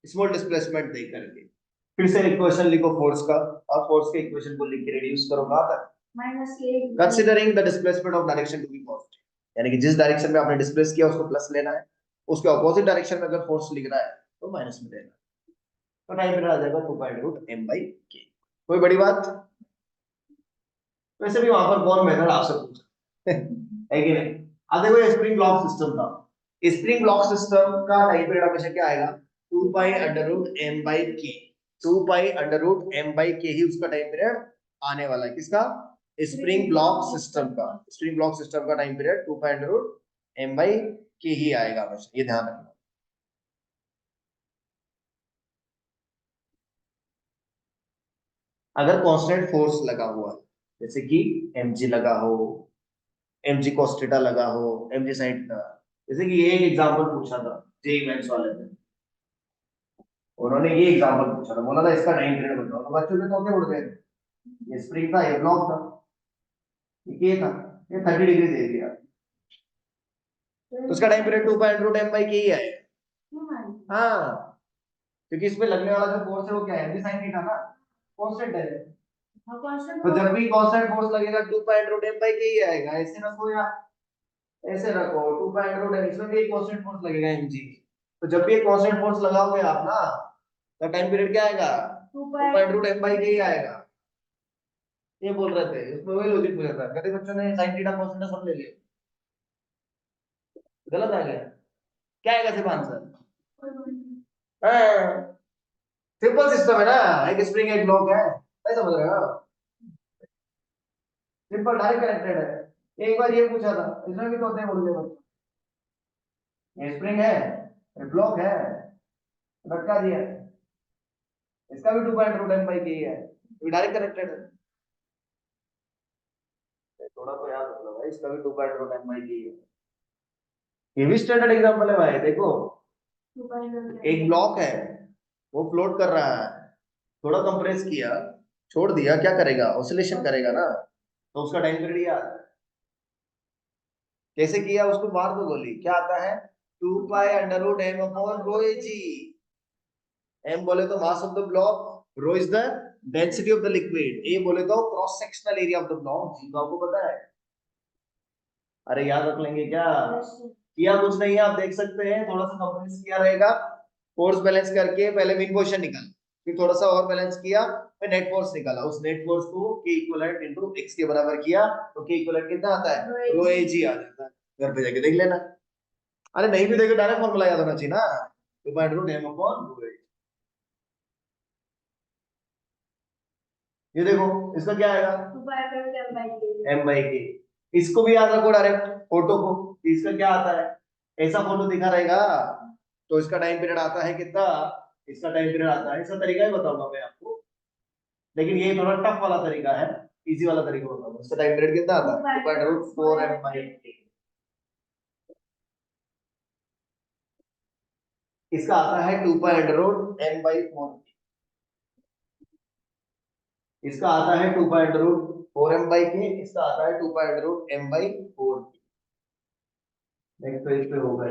स्मॉल डिस्प्लेसमेंट दे करके. फिर से इक्वेशन लिखो फोर्स का और फोर्स के इक्वेशन को लिख के रिड्यूस करो कहां तक, considering the displacement of direction to be positive. यानी कि जिस डायरेक्शन में आपने डिस्प्लेस किया उसको प्लस लेना है, उसके ऑपोजिट डायरेक्शन में अगर फोर्स लिख रहा है तो माइनस में लेना. तो टाइम पीरियड आ जाएगा 2.√m/k. कोई बड़ी बात. वैसे भी वहां पर कौन मेथड आपसे पूछा है कि नहीं. अब देखो स्प्रिंग ब्लॉक सिस्टम था. स्प्रिंग ब्लॉक सिस्टम का टाइम पीरियड हमेशा क्या आएगा, 2π√m/k. 2π√m/k ही उसका टाइम पीरियड आने वाला है. किसका, स्प्रिंग ब्लॉक सिस्टम का. स्प्रिंग ब्लॉक सिस्टम का टाइम पीरियड 2π√m/k ही आएगा हमेशा, ये ध्यान रखना. अगर कांस्टेंट फोर्स लगा हुआ है जैसे कि mg लगा हो, mg cos थीटा लगा हो, mg sin थीटा, जैसे कि ये एक एग्जांपल पूछा था जेई मेंस वाले ने, उन्होंने ये एग्जांपल पूछा था, बोला था इसका टाइम पीरियड बताओ, तो बच्चों ने तो क्या उड़ गए. ये स्प्रिंग था, ये ब्लॉक था, ये था, ये 30 डिग्री दे दिया तो उसका टाइम पीरियड 2.√m/k ही आएगा. हाँ क्योंकि इसमें लगने वाला जो फोर्स है वो क्या है, mg sin थीटा ना, कांस्टेंट है. तो जब भी कांस्टेंट फोर्स लगेगा 2.√m/k ही आएगा. ऐसे रखो या ऐसे रखो 2.√m, इसमें भी एक कांस्टेंट फोर्स लगेगा mg. तो जब भी एक कांस्टेंट फोर्स लगाओगे आप ना तो टाइम पीरियड क्या आएगा, 2.√m/k ही आएगा. ये बोल रहे थे, इसमें वही लॉजिक पूछा था, कहते बच्चों ने sin थीटा cos थीटा सब ले लिया, गलत आ गया. क्या आएगा सिर्फ आंसर, सिंपल सिस्टम है ना, एक स्प्रिंग एक ब्लॉक है, नहीं समझ रहे हो, सिंपल डायरेक्ट कनेक्टेड है. एक बार ये पूछा था, इसमें भी तो होते हैं बोल दिया बच्चों, ये स्प्रिंग है, ये ब्लॉक है, लटका दिया, इसका भी 2.√m/k ही है, ये डायरेक्ट कनेक्टेड है. थोड़ा तो याद रखना भाई, इसका भी 2.√m/k ही है. ये भी स्टैंडर्ड एग्जांपल है भाई. देखो एक ब्लॉक है, वो फ्लोट कर रहा है, थोड़ा कंप्रेस किया, छोड़ दिया, क्या करेगा, ऑसिलेशन करेगा ना, तो उसका टाइम पीरियड याद है. कैसे किया उसको मार दो गोली, क्या आता है, 2π√m/ρg. m बोले तो mass of the block, ρ is the density of the liquid, a बोले तो cross sectional area of the block, G तो आपको पता है. अरे याद रख लेंगे क्या, किया कुछ नहीं है, आप देख सकते हैं थोड़ा सा कंप्रेस किया रहेगा, फोर्स बैलेंस करके पहले मीन पोजीशन निकाल, फिर थोड़ा सा और बैलेंस किया, फिर नेट फोर्स निकाला, उस नेट फोर्स को k इक्विवेलेंट इनटू x के बराबर किया तो k इक्विवेलेंट कितना आता है, ρag आ जाता है. घर पे जाके देख लेना. अरे नहीं भी देखो डायरेक्ट फॉर्मूला याद होना चाहिए ना, 2.√m/ρh. ये देखो इसका क्या आएगा, 2π/m/k. इसको भी याद रखो डायरेक्ट फोटो को, इसका क्या आता है, ऐसा फोटो दिखा रहेगा तो इसका टाइम पीरियड आता है कितना, इसका टाइम पीरियड आता है, इसका तरीका ही बताऊंगा मैं आपको, लेकिन ये थोड़ा टफ वाला तरीका है. इजी वाला तरीका बताओ, इसका टाइम पीरियड कितना आता है 2.4m/k। इसका आता है 2.m/4, इसका आता है 2.4m/k, इसका आता है 2.m/4। नेक्स्ट पेज पे होगा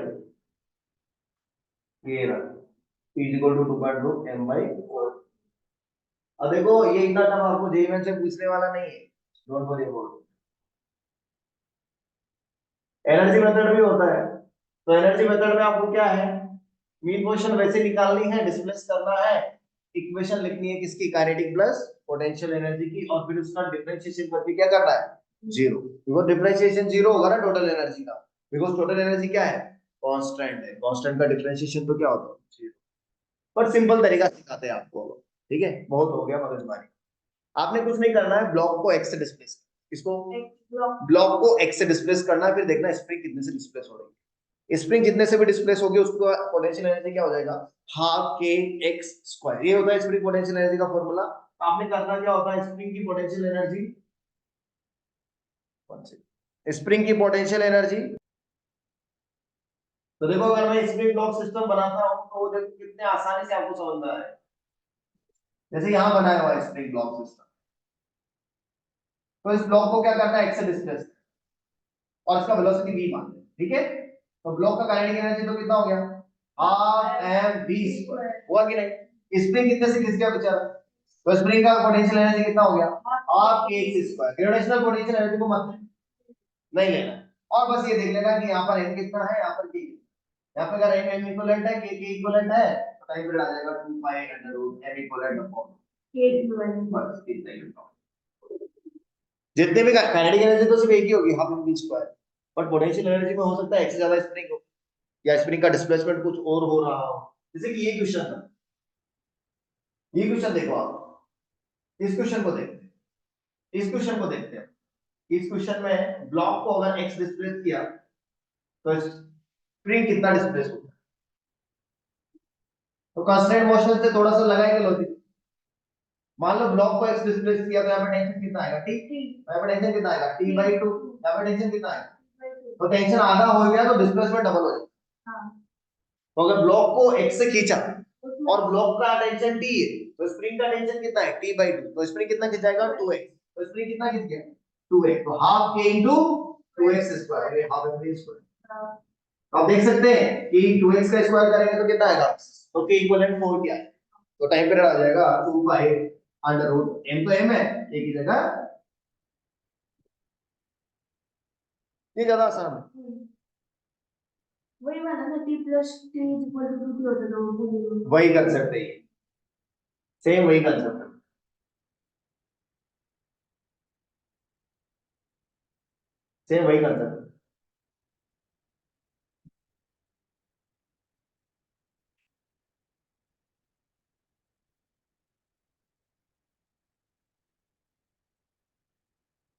ये रहा, इज इक्वल टू 2.2m/4। अब देखो ये इतना टर्म आपको जेईई में से पूछने वाला नहीं है, don't worry about. Energy method भी होता है, तो एनर्जी मेथड में आपको क्या है, मीन पोजीशन वैसे निकालनी है, डिस्प्लेस करना है, इक्वेशन लिखनी है किसकी, काइनेटिक प्लस पोटेंशियल एनर्जी की, और फिर उसका डिफरेंशिएशन करके क्या करना है, जीरो। बिकॉज़ डिफरेंशिएशन जीरो होगा ना टोटल एनर्जी का, बिकॉज़ टोटल एनर्जी क्या है, कांस्टेंट है, कांस्टेंट का डिफरेंशिएशन तो क्या होता है, जीरो। पर सिंपल तरीका सिखाते हैं आपको, ठीक है, बहुत हो गया मगजमारी। आपने कुछ नहीं करना है, ब्लॉक को एक्स से डिस्प्लेस, इसको ब्लॉक को एक्स से डिस्प्लेस करना है, फिर देखना स्प्रिंग कितने से डिस्प्लेस हो रही है। स्प्रिंग जितने से भी डिस्प्लेस होगी उसको पोटेंशियल एनर्जी क्या हो जाएगा, हाफ के एक्स स्क्वायर। ये होता है स्प्रिंग पोटेंशियल एनर्जी का फॉर्मूला। आपने करना क्या होता है, स्प्रिंग की पोटेंशियल एनर्जी, स्प्रिंग की पोटेंशियल एनर्जी, तो देखो अगर मैं स्प्रिंग ब्लॉक सिस्टम बनाता हूं तो वो देखो कितने आसानी से आपको समझ में आ रहा है। जैसे यहां बनाया हुआ है स्प्रिंग ब्लॉक सिस्टम, तो इस ब्लॉक को क्या करना है, एक्स से डिस्प्लेस और इसका वेलोसिटी v मान लें, ठीक है। तो ब्लॉक का काइनेटिक एनर्जी तो कितना हो गया, हाफ एम वी स्क्वायर, हुआ कि नहीं। स्प्रिंग कितने से खिंच गया बेचारा, तो स्प्रिंग का पोटेंशियल एनर्जी कितना हो गया, हाफ के x square. Gravitational potential energy को मत नहीं लेना, और बस ये देख लेना कि यहाँ पर n कितना है, यहाँ पर k, यहाँ पे अगर m इक्विवेलेंट है, k इक्विवेलेंट है, तो टाइम पीरियड आ जाएगा 2 pi under root m equivalent upon k equivalent, बस इतना ही होगा। जितने भी काइनेटिक एनर्जी तो सिर्फ एक ही होगी, half V square, but potential energy में हो सकता है एक से ज्यादा स्प्रिंग हो, या स्प्रिंग का डिस्प्लेसमेंट कुछ और हो रहा हो। जैसे कि ये क्वेश्चन था, ये क्वेश्चन देखो आप, इस क्वेश्चन को देखते हैं, इस क्वेश्चन को देखते हैं। इस क्वेश्चन में ब्लॉक को अगर x डिस्प्लेस किया तो स्प्रिंग कितना डिस्प्लेस होता है, तो कांस्टेंट मोशन से थोड़ा सा लगाएंगे लॉजिक। मान लो ब्लॉक को x डिस्प्लेस किया तो यहाँ पे टेंशन कितना आएगा, t, यहाँ पे टेंशन कितना आएगा, t/2, यहाँ पे टेंशन कितना आएगा, तो टेंशन आधा हो गया तो डिस्प्लेसमेंट डबल हो जाएगा। तो अगर ब्लॉक को x से खींचा और ब्लॉक का टेंशन t है, तो स्प्रिंग का टेंशन कितना है, t/2, तो स्प्रिंग कितना खींच जाएगा, 2x, तो स्प्रिंग कितना खींच गया, 2x, तो half k into 2x square, ये हाफ m स्क्वायर। तो आप देख सकते हैं कि 2x का स्क्वायर करेंगे तो कितना आएगा, तो k इक्विवेलेंट 4 क्या है, तो टाइम पीरियड आ जाएगा 2 पाई अंडर रूट m, तो m है एक ही जगह, ये ज्यादा आसान है। वही माना ना t plus t is equal to 2t होता था वो, वही कंसेप्ट है, सेम वही कंसेप्ट है, सेम वही कंसेप्ट है।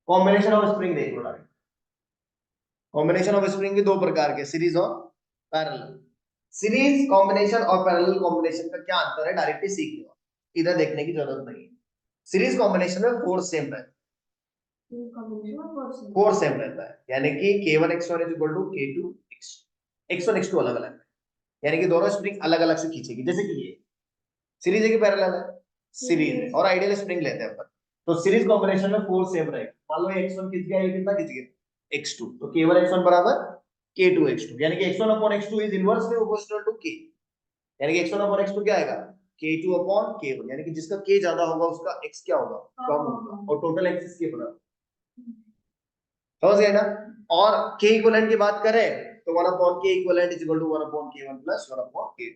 कॉम्बिनेशन ऑफ स्प्रिंग देख लो डायरेक्ट, कॉम्बिनेशन ऑफ स्प्रिंग के दो प्रकार के, सीरीज और पैरेलल। सीरीज कॉम्बिनेशन और पैरेलल कॉम्बिनेशन का क्या अंतर है, डायरेक्टली सीख लो, इधर देखने की जरूरत नहीं है। सीरीज कॉम्बिनेशन में फोर्स सेम रहता है, फोर्स सेम रहता है, यानी कि k1x1 is equal to k2x, x1 x2 अलग अलग है, यानी कि दोनों स्प्रिंग अलग अलग से खींचेगी। जैसे कि ये सीरीज है कि पैरेलल है, सीरीज है, और आइडियल स्प्रिंग लेते हैं अपन, तो सीरीज कॉम्बिनेशन में फोर्स सेम रहेगा। मान लो x1 खींच गया, ये कितना खींच गया, x2, तो k1x1 बराबर k2x2, यानी कि x1 upon x2 is inversely proportional to k, यानी कि x1 upon x2 क्या आएगा, k2 upon k1, यानी कि जिसका k ज्यादा होगा उसका x क्या होगा, कम होगा, और टोटल x इसके बराबर, समझ गए ना। और k इक्विवेलेंट की बात करें तो 1 upon k equivalent is equal to 1 upon k1 plus 1 upon k2।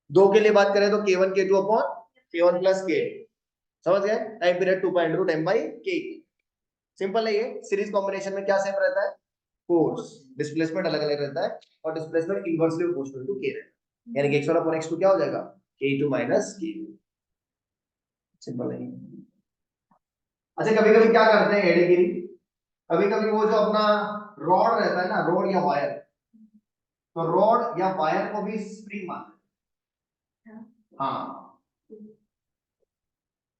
दो के लिए बात करें तो k1 k2 upon k1 plus k2, समझ गए। टाइम पीरियड 2.√m/k, सिंपल है ये। सीरीज कॉम्बिनेशन में क्या सेम रहता है, फोर्स, डिस्प्लेसमेंट अलग अलग रहता है, और displacement inversely proportional to k रहता है, यानी कि x1 upon x2 क्या हो जाएगा, k2 minus k2, सिंपल है। अच्छा कभी कभी क्या करते हैं एडेगिरी, कभी कभी वो जो अपना रॉड रहता है ना, रॉड या वायर, तो रॉड या वायर को भी स्प्रिंग मानते हैं, हाँ,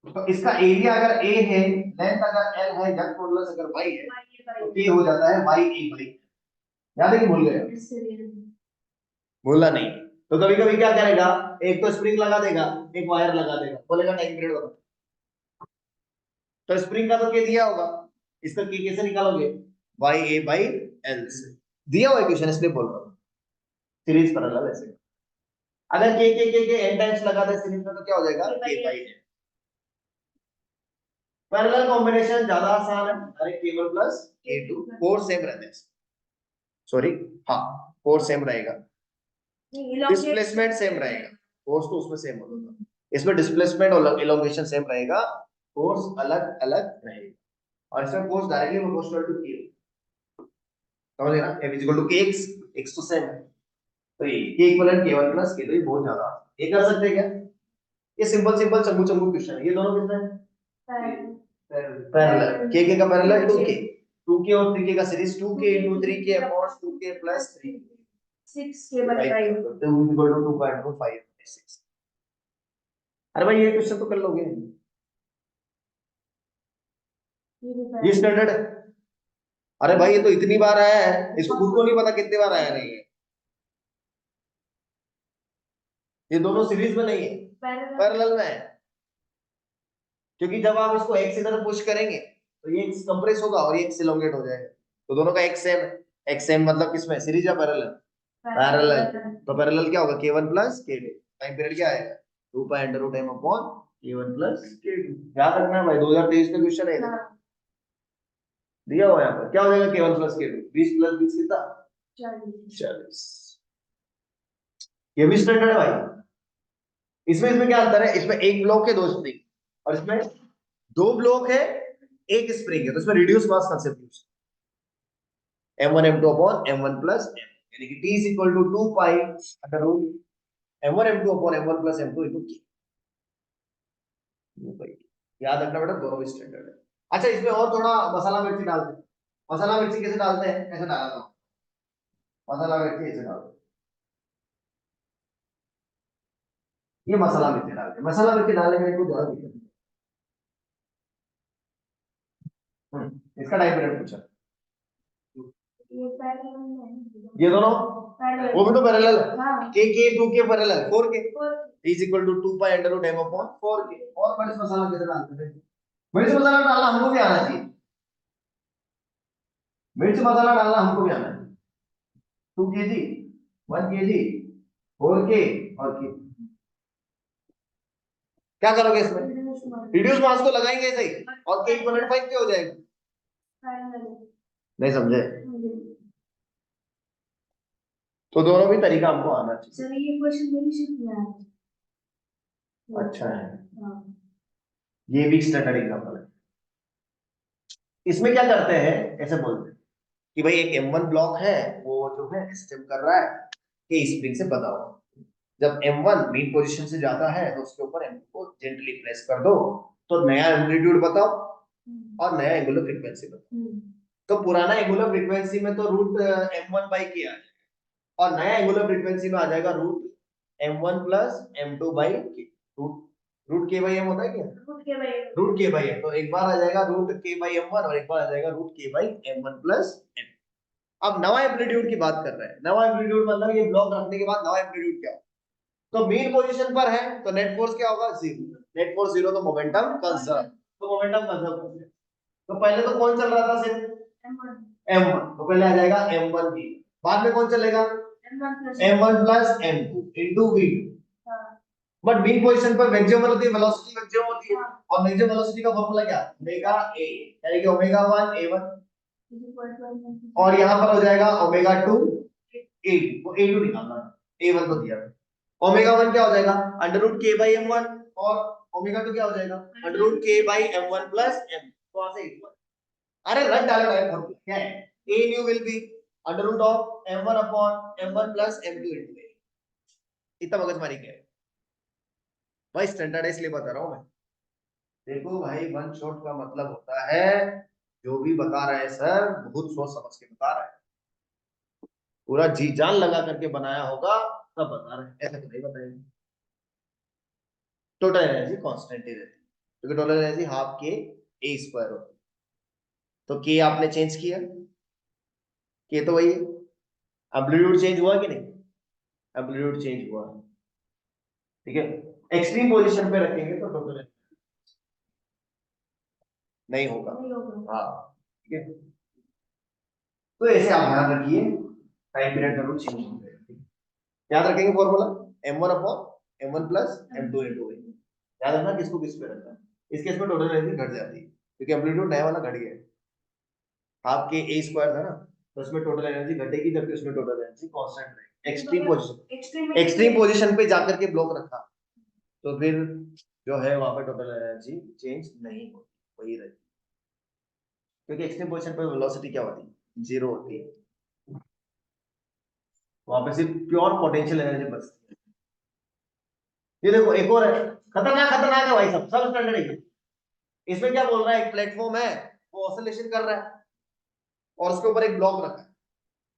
तो इसका एरिया अगर ए है, लेंथ अगर एल है, जंग मॉडुलस अगर वाई है, तो के हो जाता है वाई ए बाई। याद है कि भूल गए? भूला नहीं। तो कभी कभी क्या करेगा, एक तो स्प्रिंग लगा देगा, एक वायर लगा देगा, बोलेगा टाइम पीरियड बता। तो स्प्रिंग का तो के दिया होगा, इसका के कैसे निकालोगे, वाई ए बाई एल से। दिया हुआ इक्वेशन इसलिए बोल रहा हूँ, सीरीज पैरेलल ऐसे। अगर के एन टाइम्स लगा दे सीरीज में तो क्या हो जाएगा, के बाई एन। पैरेलल कॉम्बिनेशन ज्यादा आसान है, अरे k1 plus k2, four same रहते हैं, सॉरी, हाँ फोर सेम रहेगा, डिस्प्लेसमेंट सेम रहेगा, फोर्स तो उसमें सेम होगा, इसमें डिस्प्लेसमेंट और इलोंगेशन सेम रहेगा, फोर्स अलग अलग रहेगा, और इसमें force directly proportional to k, समझ ना, f equal to kx, x तो सेम है, तो ये k equal k1 plus k2, ये बहुत ज्यादा ये कर सकते हैं क्या, ये simple simple Changu Changu question है, ये दोनों कितने हैं, पैरेलल, k का पैरेलल 2k, 2k और 3k का series 2k into 3k upon 2k plus 3k, 6k by 5 तो इक्वल टू 2.25, अरे भाई ये क्वेश्चन तो कर लोगे, ये स्टैंडर्ड है। अरे भाई ये तो इतनी बार आया है, इसको खुद को नहीं पता कितनी बार आया नहीं है, ये दोनों सीरीज में नहीं है, पैरेलल में है, क्योंकि जब आप इसको x इधर पुश करेंगे तो ये x कंप्रेस होगा और ये x इलोंगेट हो जाएगा, तो दोनों का x सेम है, x सेम मतलब किसमें, सीरीज या पैरेलल, पैरेलल, तो पैरेलल क्या होगा, k1 plus k2, time period क्या आएगा, 2 pi under root m upon k1 plus k2, याद रखना है भाई, 2023 का क्वेश्चन है इधर दिया हुआ है, यहाँ पर क्या हो जाएगा, k1 प्लस k2, 20 प्लस 20 कितना, 40, ये भी स्टैंडर्ड है भाई। इसमें इसमें क्या अंतर है, इसमें एक ब्लॉक है, दो स्प्रिंग, और इसमें दो ब्लॉक है, एक स्प्रिंग है, तो इसमें reduce mass concept use, m1 m2 upon m1 plus m, यानी कि t is equal to 2 pi under root m1 m2 upon m1 plus m2 into k, भाई याद रखना बेटा, दोनों भी स्टैंडर्ड है। अच्छा इसमें और थोड़ा मसाला मिर्ची डालते हैं, मसाला मिर्ची कैसे डालते हैं, ऐसे डाला था, मसाला मिर्ची ऐसे डालते हैं, ये मसाला मिर्ची डालते हैं, मसाला मिर्ची डालने में कोई ज्यादा दिक्कत नहीं। इसका टाइप पीरियड पूछा, ये दोनों वो भी तो पैरेलल है, के 2k parallel 4k is equal to 2 pi under root m upon 4k। और मिर्च मसाला कैसे डालते हैं, मिर्च मसाला डालना हमको भी आना चाहिए, मिर्च मसाला डालना हमको भी आना है, 2 kg 1 kg 4k और k, क्या करोगे इसमें, रिड्यूस मास को लगाएंगे ऐसे ही, और k 1.5 के हो जाएगा, नहीं समझे, तो दोनों भी तरीका हमको आना चाहिए। सर ये क्वेश्चन मेरी शिफ्ट में आया अच्छा है, हाँ ये भी स्टैंडर्ड एग्जांपल है। इसमें क्या करते हैं, ऐसे बोलते हैं कि भाई एक M1 ब्लॉक है, वो जो है स्टेम कर रहा है कि स्प्रिंग से बंधा हुआ, जब M1 मेन पोजीशन से जाता है तो उसके ऊपर M2 को जेंटली प्रेस कर दो, तो नया एम्पलीट्यूड बताओ और नया एंगुलर फ्रीक्वेंसी बताओ, तो पुराना एंगुलर फ्रीक्वेंसी में तो रूट M1 बाई के आ जाएगा, और नया एंगुलर फ्रीक्वेंसी में आ जाएगा root M1 plus M2 by k, root root k by m होता है क्या, रूट के बाई एम, तो एक बार आ जाएगा रूट के बाई M1 और एक बार आ जाएगा root k by M1 plus M। अब नवा एम्पलीट्यूड की बात कर रहे हैं, नवा एम्पलीट्यूड मतलब ये ब्लॉक रखने के बाद नवा एम्पलीट्यूड क्या हो, तो मेन पोजीशन पर है तो नेट फोर्स क्या होगा, जीरो, नेट फोर्स जीरो, तो मोमेंटम कंजर्व, तो मोमेंटम कंजर्व कर दिया। तो पहले तो कौन चल रहा था सिर्फ m1, तो पहले आ जाएगा m1 भी, बाद में कौन चलेगा m1 plus m2 into v2, but main position पर मैक्सिमम होती है, वेलोसिटी मैक्सिमम होती है, और मैक्सिमम वेलोसिटी का फार्मूला क्या, ओमेगा a, यानी कि ओमेगा 1 a1, और यहां पर हो जाएगा ओमेगा 2 a2, वो a2 निकालना है, a1 तो दिया है, ओमेगा 1 क्या हो जाएगा under root k by m1, और ओमेगा 2 क्या हो जाएगा under root k by m1 plus m, तो वहां से इक्वल, अरे रट डालो डायरेक्ट फॉर्मूला क्या है, a new will be under root of m1 upon m1 plus m2 into a, इतना मगजमारी क्या है भाई, स्टैंडर्ड है इसलिए बता रहा हूं मैं। देखो भाई वन शॉट का मतलब होता है जो भी बता रहे हैं सर बहुत सोच समझ के बता रहे हैं, पूरा जी जान लगा करके बनाया होगा तब बता रहे हैं, ऐसे तो नहीं बताएंगे, टोटल एनर्जी कांस्टेंट ही रहती है, क्योंकि टोटल एनर्जी हाफ के ए स्क्वायर होती है। तो के आपने चेंज किया, के तो वही है, एम्पलीट्यूड चेंज हुआ कि नहीं, एम्पलीट्यूड चेंज हुआ, ठीक है। एक्सट्रीम पोजीशन पे रखेंगे तो टोटल नहीं होगा, नहीं होगा। हाँ ठीक है। तो ऐसे आप ध्यान रखिए, टाइम पीरियड का रूल चेंज हो गया। याद रखेंगे formula m1 upon m1 plus m2 into a। याद रखना किसको किस पे रखना है। इस केस में टोटल एनर्जी घट जाती है क्योंकि एम्पलीट्यूड नया वाला घट गया है, हाफ के a स्क्वायर था ना, तो उसमें टोटल एनर्जी घटेगी जबकि उसमें टोटल एनर्जी कांस्टेंट रहेगी। एक्सट्रीम पोजीशन पे जाकर के ब्लॉक रखा तो फिर जो है वहां पे टोटल एनर्जी चेंज नहीं होती, वही रहती, क्योंकि एक्सट्रीम पोजीशन पे वेलोसिटी क्या होती है, जीरो होती है, वहां पे सिर्फ प्योर पोटेंशियल एनर्जी बचती है। ये देखो एक और है, खतरनाक खतरनाक है भाई, सब स्टैंडर्ड है। इसमें क्या बोल रहा है, एक प्लेटफॉर्म है वो ऑसिलेशन कर रहा है और उसके ऊपर एक ब्लॉक रखा है।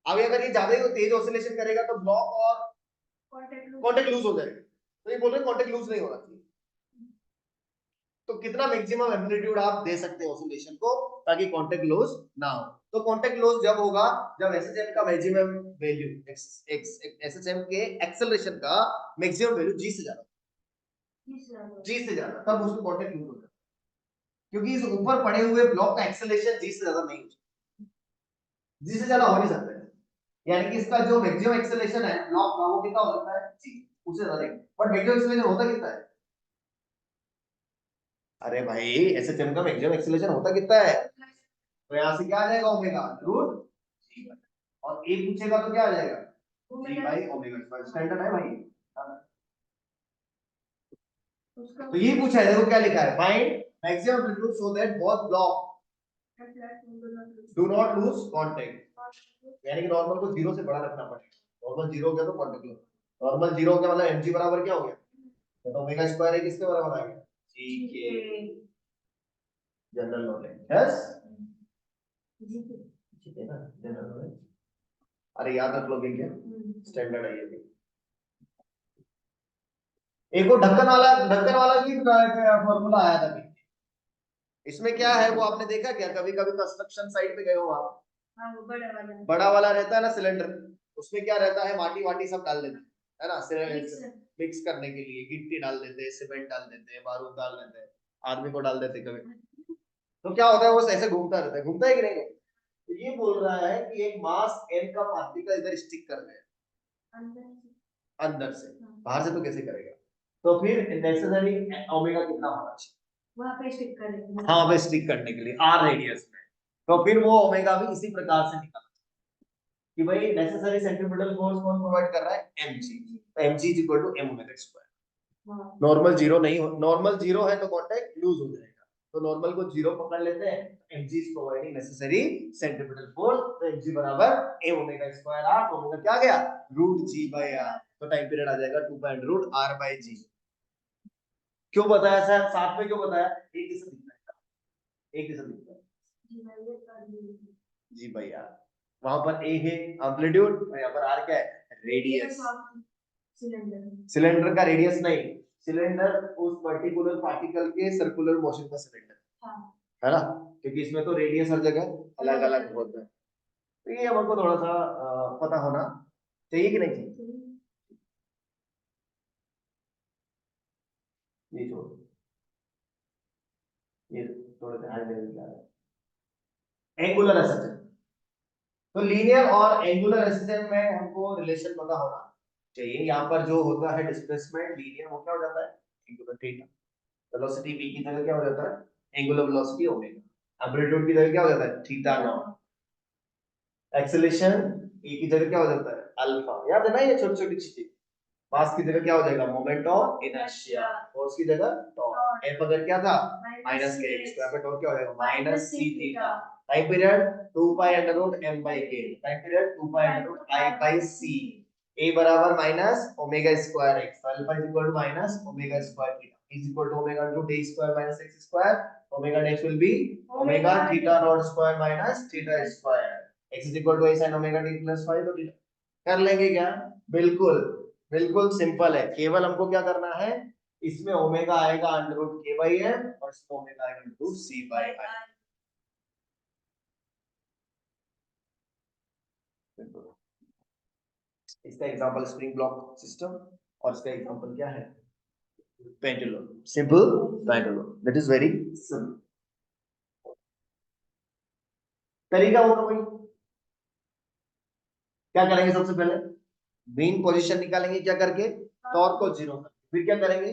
अभी अगर ये ज्यादा ही तेज ऑसिलेशन करेगा तो ब्लॉक और कांटेक्ट लूज हो जाएगा, तो ये बोल रहे हैं कांटेक्ट लूज नहीं होना चाहिए। तो कितना मैक्सिमम एम्पलीट्यूड आप दे सकते हैं ऑसिलेशन को ताकि कांटेक्ट लॉस ना हो। तो कांटेक्ट लॉस जब होगा जब एसएचएम का मैक्सिमम वैल्यू एसएचएम के एक्सेलरेशन का मैक्सिमम वैल्यू जी से ज्यादा तब उसको कांटेक्ट लॉस होगा, क्योंकि इस ऊपर पड़े हुए ब्लॉक का एक्सेलरेशन जी से ज्यादा नहीं हो सकता, जी से ज्यादा हो नहीं सकता है। यानी कि इसका जो मैक्सिमम एक्सेलरेशन है ब्लॉक का वो कितना हो सकता है, जी, उससे ज्यादा नहीं। बट मैक्सिमम एक्सेलरेशन होता कितना है, अरे भाई एसएचएम का मैक्सिमम एक्सेलरेशन होता कितना है, तो यहाँ से क्या आ जाएगा ओमेगा रूट जी, और ए पूछेगा तो क्या आ जाएगा जी बाई ओमेगा स्क्वायर, स्टैंडर्ड है भाई। तो ये पूछा है, देखो क्या लिखा है, find maximum amplitude so that both block do not lose contact. यानी कि नॉर्मल को जीरो से बड़ा रखना पड़ेगा, नॉर्मल जीरो हो गया तो कांटेक्ट लूज, नॉर्मल जीरो हो गया मतलब mg बराबर क्या हो गया, तो ओमेगा स्क्वायर है किसके बराबर आ गया, जी के। जनरल नॉलेज, यस ठीक है ना, जनरल नॉलेज, अरे याद रख लोगे क्या, स्टैंडर्ड है ये भी। एक वो ढक्कन वाला भी फॉर्मूला आया था, इसमें क्या है वो आपने देखा क्या, कभी कभी कंस्ट्रक्शन साइट पे गए हो आप, हाँ, वो बड़ा वाला रहता है ना सिलेंडर, उसमें क्या रहता है, माटी वाटी सब डाल देते हैं, है ना, मिक्स करने के लिए गिट्टी डाल देते हैं, सीमेंट डाल देते हैं, बारूद डाल देते हैं, आदमी को डाल देते हैं कभी, तो क्या होता है वो ऐसे घूमता रहता है, घूमता है कि नहीं, तो ये बोल रहा है कि एक मास m का पार्टिकल इधर स्टिक कर रहे हैं अंदर से, बाहर से तो कैसे करेगा, तो फिर नेसेसरी ओमेगा कितना होना चाहिए, वहां पे स्टिक करेंगे, हाँ वहां पे स्टिक करने के लिए r रेडियस में, तो फिर वो ओमेगा भी इसी प्रकार से निकलता कि भाई नेसेसरी सेंट्रीफ्यूगल फोर्स कौन प्रोवाइड कर रहा है, mg, तो mg is equal to m omega square. Normal zero नहीं हो, नॉर्मल जीरो है तो कांटेक्ट लूज हो जाएगा, तो नॉर्मल को जीरो पकड़ लेते हैं, mg is providing necessary centrifugal force, तो mg बराबर m ओमेगा स्क्वायर r, तो ओमेगा क्या आ गया रूट g बाय r, तो टाइम पीरियड आ जाएगा 2 point root r by g। क्यों बताया सर, साथ में क्यों बताया, एक जैसा दिखता है, एक जैसा दिखता है जी भाई यार, वहां पर ए है एम्पलीट्यूड और यहाँ पर आर क्या है, रेडियस, सिलेंडर का रेडियस नहीं, सिलेंडर उस पर्टिकुलर पार्टिकल के सर्कुलर मोशन का सिलेंडर है ना, क्योंकि इसमें तो रेडियस हर जगह अलग अलग होता है, तो ये हमको थोड़ा सा पता होना चाहिए कि नहीं चाहिए, ये छोड़, ये थोड़ा सा हाई लेवल का है, एंगुलर एसएचएम, तो लीनियर और एंगुलर एसएचएम में हमको रिलेशन पता होना चाहिए। यहाँ पर जो होता है डिस्प्लेसमेंट लीनियर वो क्या हो जाता है, एंगुलर थीटा, वेलोसिटी v की जगह क्या हो जाता है, एंगुलर वेलोसिटी ओमेगा, एम्पलीट्यूड की जगह क्या हो जाता है, थीटा नॉट, एक्सेलरेशन e की जगह क्या हो जाता है, अल्फा, याद है ना ये छोटी छोटी चीजें, मास की जगह क्या हो जाएगा, मोमेंट ऑफ इनर्शिया, फोर्स की जगह टॉर्क, f अगर क्या था माइनस के x, तो यहाँ पे टॉर्क क्या हो जाएगा minus c theta, time period 2 pi under root m by k, time period 2 pi under root i by c, a बराबर माइनस ओमेगा स्क्वायर x, तो alpha is equal to minus omega square theta is equal to omega root a square minus x square, omega next will be omega theta not square minus theta square, x is equal to a sin omega t plus phi, तो कर लेंगे क्या, बिल्कुल बिल्कुल simple है, केवल हमको क्या करना है, इसमें ओमेगा आएगा under root k by m और इसमें ओमेगा आएगा under root c by I. इसका एग्जांपल स्प्रिंग ब्लॉक सिस्टम और इसका एग्जांपल क्या है, pendulum, simple pendulum, that is very simple. तरीका होगा वही, क्या करेंगे सबसे पहले मेन पोजीशन निकालेंगे, क्या करके टॉर्क को जीरो करके, फिर क्या करेंगे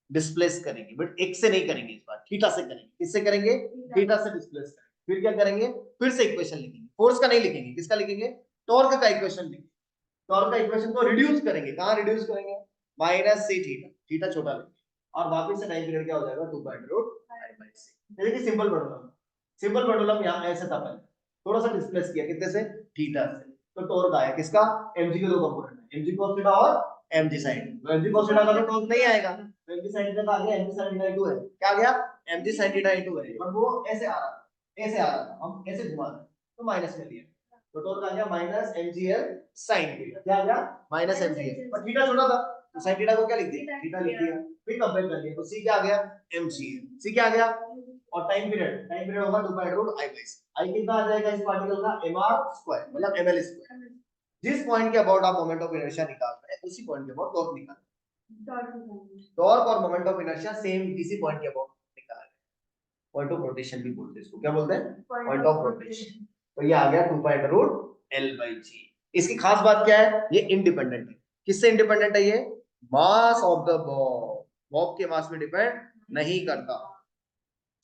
डिस्प्लेस करेंगे, बट एक से नहीं करेंगे, इस बार थीटा से करेंगे। किससे करेंगे, थीटा से डिस्प्लेस करेंगे। फिर क्या करेंगे, फिर से इक्वेशन लिखेंगे, फोर्स का नहीं लिखेंगे, किसका लिखेंगे, टॉर्क का इक्वेशन लिखेंगे। टॉर्क का इक्वेशन को रिड्यूस करेंगे, कहां रिड्यूस करेंगे, माइनस सी थीटा, थीटा छोटा लेंगे और वापस से टाइम पीरियड क्या हो जाएगा 2 बाय रूट आई बाय सी। देखिए सिंपल पेंडुलम, सिंपल पेंडुलम यहां ऐसे था, पहले थोड़ा सा डिस्प्लेस किया, कितने से, थीटा से, तो टॉर्क आया किसका, mg के दो कंपोनेंट है, mg cos थीटा और mg sin। तो mg cos थीटा का तो टॉर्क नहीं आएगा, तो mg sin थीटा का आ गया mg sin थीटा इनटू है, क्या आ गया mg sin थीटा इनटू है, बट वो ऐसे आ रहा था, ऐसे आ रहा था, हम ऐसे घुमा रहे तो माइनस में लिया, तो टॉर्क आ गया माइनस mgl sin थीटा, क्या आ गया माइनस mgl, पर थीटा छोटा था तो sin थीटा को क्या लिख दिया, थीटा लिख दिया, फिर कंपेयर कर लिया, तो c क्या आ गया mgl, c क्या आ गया, और टाइम पीरियड होगा 2 बाय रूट आई बाय सी। आई कितना आ जाएगा इस पार्टिकल का, mr स्क्वायर मतलब ml स्क्वायर। जिस पॉइंट के अबाउट आप मोमेंट ऑफ इनर्शिया निकाल रहे हैं उसी पॉइंट के अबाउट टॉर्क निकालना, टॉर्क और मोमेंट ऑफ इनर्शिया सेम इसी पॉइंट के अबाउट निकालना है। पॉइंट ऑफ रोटेशन भी बोलते हैं इसको, क्या बोलते हैं, पॉइंट ऑफ रोटेशन। तो ये आ गया 2 pi under root L by G. इसकी खास बात क्या है, ये इंडिपेंडेंट है, किससे इंडिपेंडेंट है, ये मास ऑफ द बॉब, बॉब के मास में डिपेंड नहीं करता।